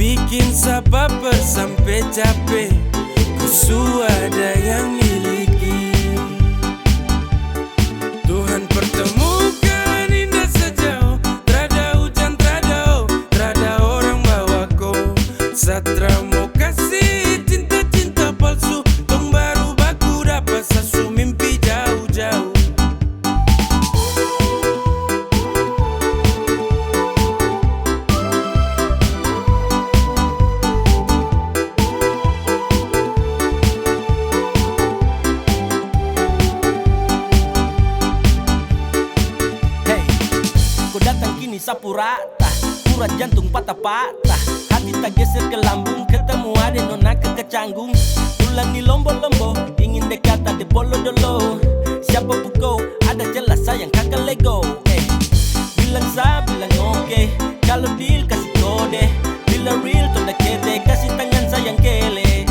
S18: bikin sababar sampai capek. Ku ada yang miliki. Tuhan pertemukan indah sejauh, trada hujan, trada orang bawa kau. Satra mau kasih cinta-cinta palsu, tong baru baku dapat sasu mimpi jauh-jauh.
S4: Sapu rata, urat jantung patah-patah, hati tak geser ke lambung, ketemu ada nona kecanggung. Tulang di lombo-lombo, ingin dekat ada bolo dolo. Siapa pukau, ada jelas sayang kakak lego. Bilang sa, bilang oke, kalau deal kasih kode. Bila real tonda kete, kasih tangan sayang kele.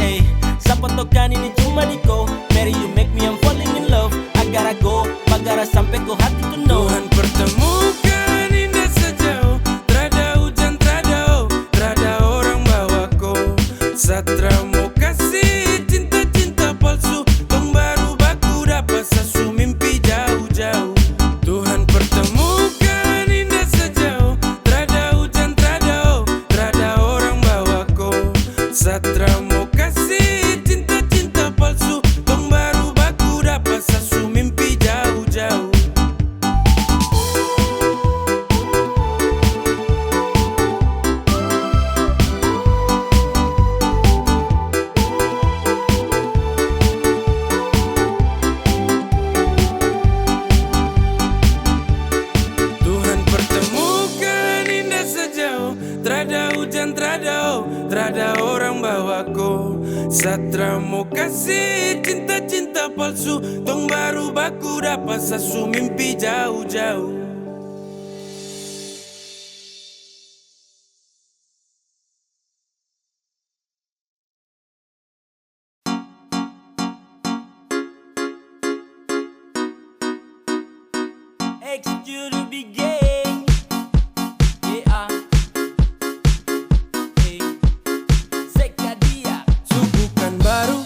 S4: Siapa tokan ini cuma diko, Mary you make me I'm falling in love. Agar aku, bagara sampai ko hati ku know.
S18: Tuhan pertemukan indah sejauh, trada hujan, trada orang bawa kau. Satra mau kasih cinta-cinta palsu, tong baru baku dapat sasu mimpi jauh-jauh. Tuhan pertemukan indah sejauh, trada hujan, trada orang bawa kau. Satra mau kasih cinta-cinta palsu, tong baru baku dapat sasu mimpi jauh-jauh. Tuhan pertemukan indah sejauh, trada hujan, trada orang bawa kau. Satra mau kasih cinta-cinta palsu, tong baru baku dapat sasu mimpi jauh-jauh.
S4: X-Judo Big Gang. Yeah. Sekadia.
S18: Bukan baru,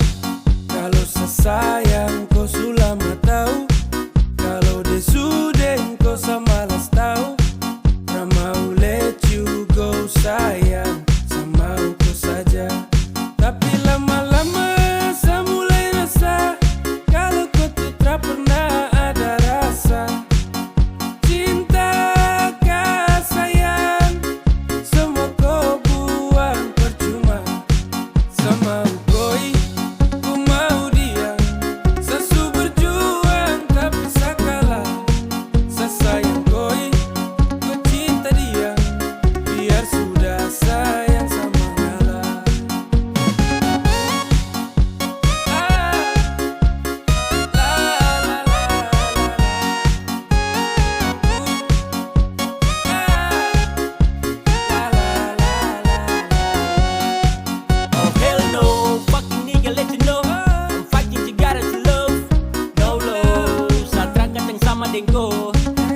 S18: kalau sesayang kau sulama tahu. Kalau desuden kau samalas tahu. Ramau let you go sayang, sama kau saja. Tapi lama-lama saya mulai rasa, kalau kau tuh tak pernah ada rasa. Cinta kah sayang, semua kau buang percuma. Sama koi, ku mau dia. Sesu berjuang tapi sakalah. Sesayang koi, ku cinta dia. Biar sudah sayang sama ngalah.
S4: Oh hell no, fucking nigga let you know I'm fighting cigara to love. No low, Satra kateng sama dengko.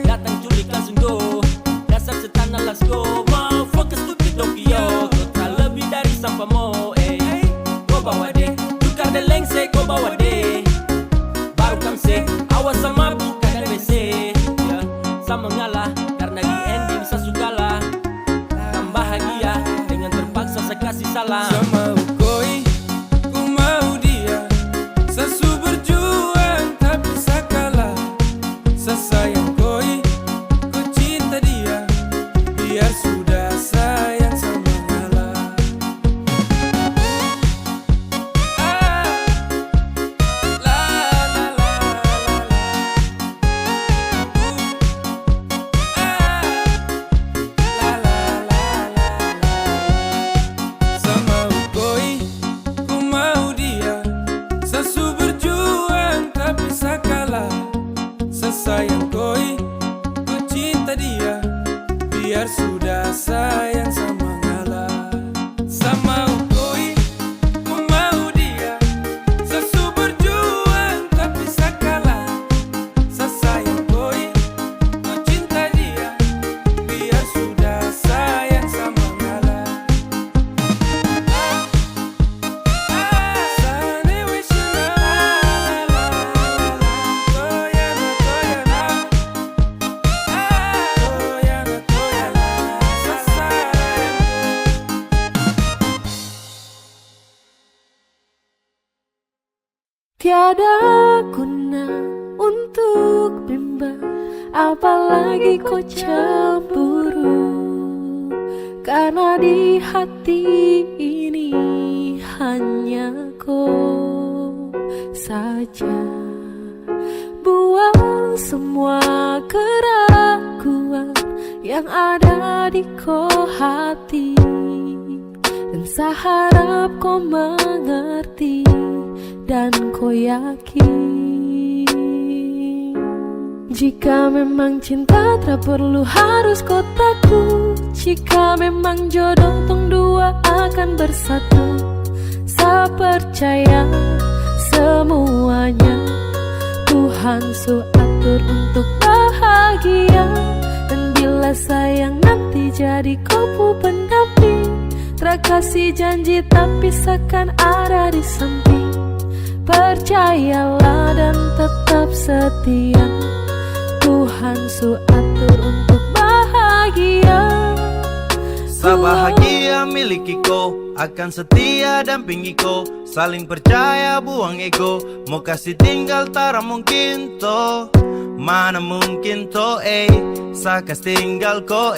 S4: Datang culik langsung go, dasar setan let's go. Motherfucker stupid Tokyo, kau tak lebih dari sampah mo. Kau bawa deh, tukar deh lengse kau bawa deh. Baru kamse, awas sama buka dan WC. Sama ngalah, karena di ending saya sukalah. Tambah bahagia, dengan terpaksa saya kasih salam.
S18: Sama koi, ku mau dia. Sesu berjuang tapi sakalah. Sesayang koi, ku cinta dia. Biar sudah sayang sama ngalah. Sama koi,
S5: Tiada guna untuk bimbang, apalagi kau cemburu. Karena di hati ini hanya kau saja. Buang semua keraguan yang ada di kau hati, dan saya harap kau mengerti dan kau yakin. Jika memang cinta tak perlu harus kau takut. Jika memang jodoh tong dua akan bersatu, saya percaya semuanya Tuhan su atur untuk bahagia. Dan bila sayang nanti jadi kau pendamping, terkasih janji tapi seakan ada di samping. Percayalah dan tetap setia, Tuhan su atur untuk bahagia.
S10: Sabahagia miliki ko, akan setia dampingi ko. Saling percaya buang ego, mau kasih tinggal tara mungkin to. Mana mungkin to sakas tinggal ko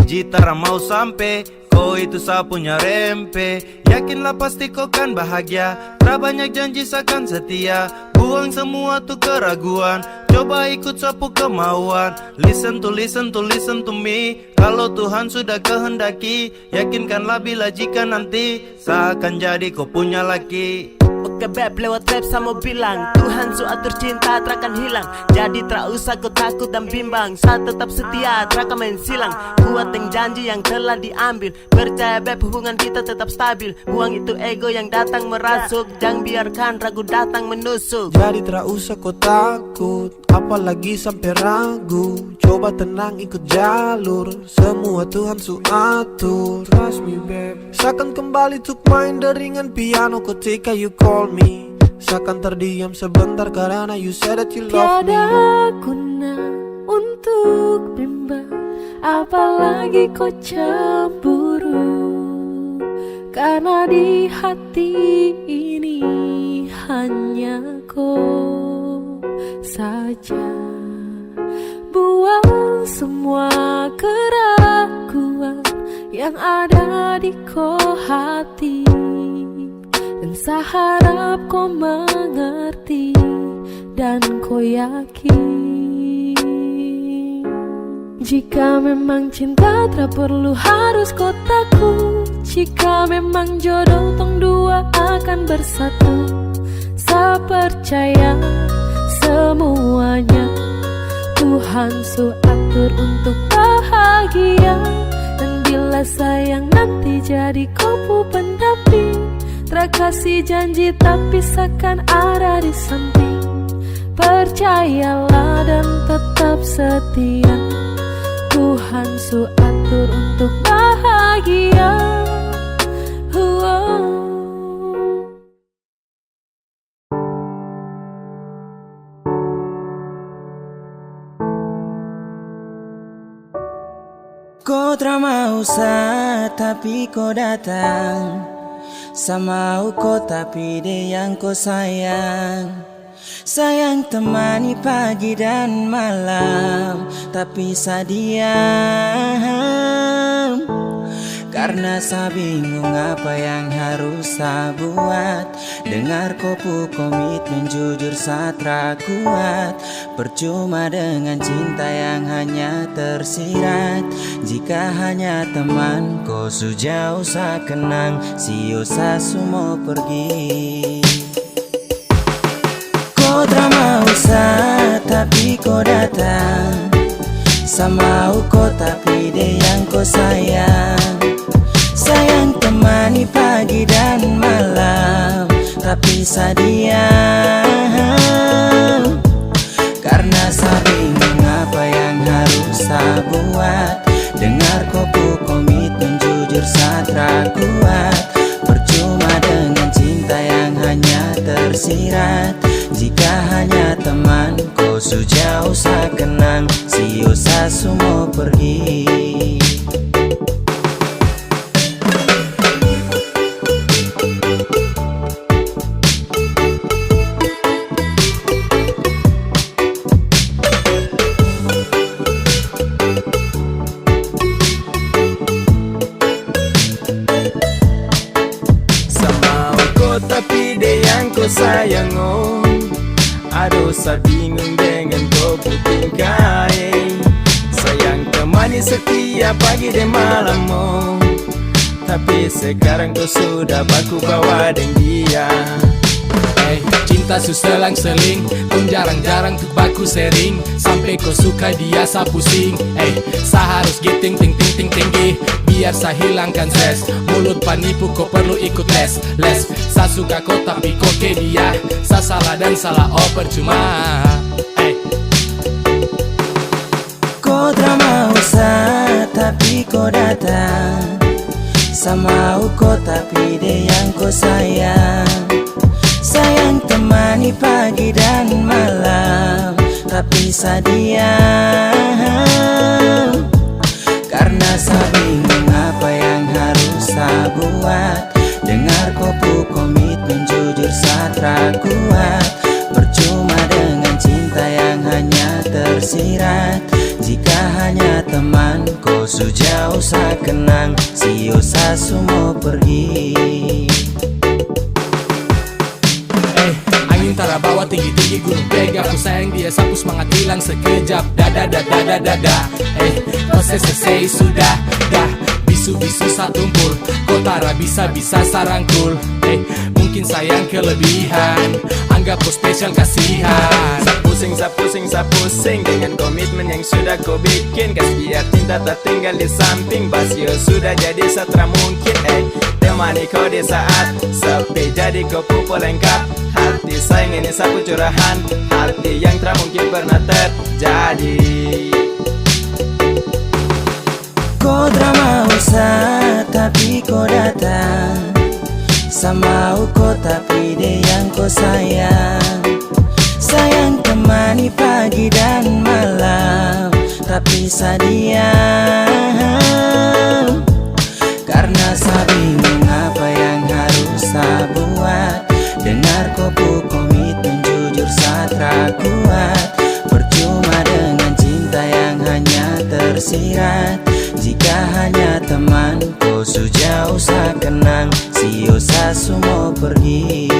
S10: jitara mau sampai. Kau itu saya punya rempe, yakinlah pasti kau kan bahagia. Tak banyak janji seakan setia, buang semua tuh keraguan. Coba ikut sapu kemauan. Listen to me. Kalau Tuhan sudah kehendaki, yakinkanlah bila jika nanti saya akan jadi kau punya laki.
S6: Oke beb, lewat rap saya mau bilang, Tuhan su atur cinta terakan hilang. Jadi tak usah kau takut dan bimbang, saya tetap setia, terakan main silang. Kuat yang janji yang telah diambil, percaya beb hubungan kita tetap stabil. Buang itu ego yang datang merasuk, jangan biarkan ragu datang menusuk.
S12: Jadi tak usah kau takut, apalagi sampai ragu. Coba tenang ikut jalur, semua Tuhan su atur. Trust me babe, seakan kembali tuk main deringan piano ketika you call me. Seakan terdiam sebentar karena you said that you love me.
S5: Tiada guna untuk bimbang, apalagi kau cemburu. Karena di hati ini hanya kau saja. Buang semua keraguan yang ada di kau hati, dan saya harap kau mengerti dan kau yakin. Jika memang cinta tak perlu harus kau takut. Jika memang jodoh tong dua akan bersatu, saya percaya semuanya Tuhan su atur untuk bahagia. Dan bila sayang nanti jadi kau pendamping, terkasih janji tapi seakan ada di samping. Percayalah dan tetap setia, Tuhan su atur untuk bahagia.
S7: Kau tak mau tapi kau datang. Sama kau tapi dia yang kau sayang. Sayang temani pagi dan malam, tapi sadiam. Karena saya bingung apa yang harus saya buat. Dengar kopu komitmen jujur satra kuat. Percuma dengan cinta yang hanya tersirat. Jika hanya teman kau sejauh saya kenang, sio saya semua pergi. Kau tak mau tapi kau datang. Sama kau tapi dia yang kau sayang. Sayang temani pagi dan malam, tapi sadiam. Karena saya bingung apa yang harus saya buat. Dengar kopu komitmen jujur satra kuat. Percuma dengan cinta yang hanya tersirat. Jika hanya teman kau sejauh saya kenang, sio saya semua pergi.
S10: ko tapi dia yang ko sayang oh. Aduh saya bingung dengan kau tingkah sayang temani setiap pagi dan malam oh. Tapi sekarang kau sudah baku bawa dengan dia.
S18: Cinta suselang-seling, kau jarang-jarang tuh baku sering. Sampai kau suka dia sa pusing. Sa harus giting ting ting ting tinggi biar sa hilangkan stres. Mulut penipu kau perlu ikut les. Sa suka kau tapi kau ke dia. Sa salah dan salah oh percuma.
S7: Kau tak mau sa tapi kau datang. Sama kau tapi dia yang kau sayang. Sayang temani pagi dan malam, tapi saya diam. Karena saya bingung apa yang harus saya buat. Dengar kopu komitmen jujur saya kuat. Percuma dengan cinta yang hanya tersirat. Jika hanya teman kau sejauh saya kenang. Sio saya semua pergi.
S18: Tara bawa tinggi-tinggi gunung pega. Aku sayang dia sapu semangat hilang sekejap. Dada. Kau selesai sudah dah. Bisu-bisu satumpul. Kau tara bisa-bisa sarangkul. Mungkin sayang kelebihan. Anggap kau spesial kasihan.
S10: Sa pusing dengan komitmen yang sudah kau bikin. Kas biar cinta tak tinggal di samping. Basio sudah jadi satra mungkin. Temani kau di saat sepi jadi kau pupul lengkap. Hati sayang ini sapu curahan. Hati yang tak mungkin pernah terjadi.
S7: Kau tak mau sa tapi kau datang. Sama kau tapi dia yang kau sayang. Sayang temani pagi dan malam, tapi saya diam. Karena saya bingung apa yang harus saya buat. Dengar kopu komitmen jujur saya kuat. Percuma dengan cinta yang hanya tersirat. Jika hanya teman kau sejauh saya kenang. Sio saya semua pergi.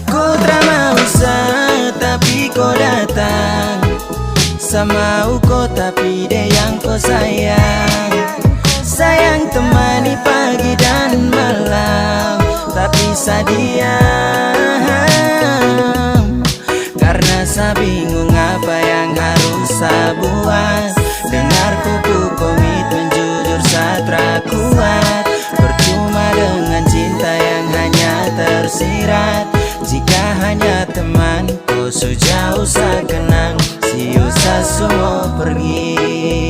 S7: Kau tak mau sa tapi kau datang. Sama kau tapi dia yang kau sayang. Sayang temani pagi dan malam, tapi saya diam. Karena saya bingung apa yang harus saya buat. Dengar kopu komitmen jujur saya kuat. Percuma dengan cinta yang hanya tersirat. Jika hanya teman kau sejauh saya kenang. Sio saya semua pergi.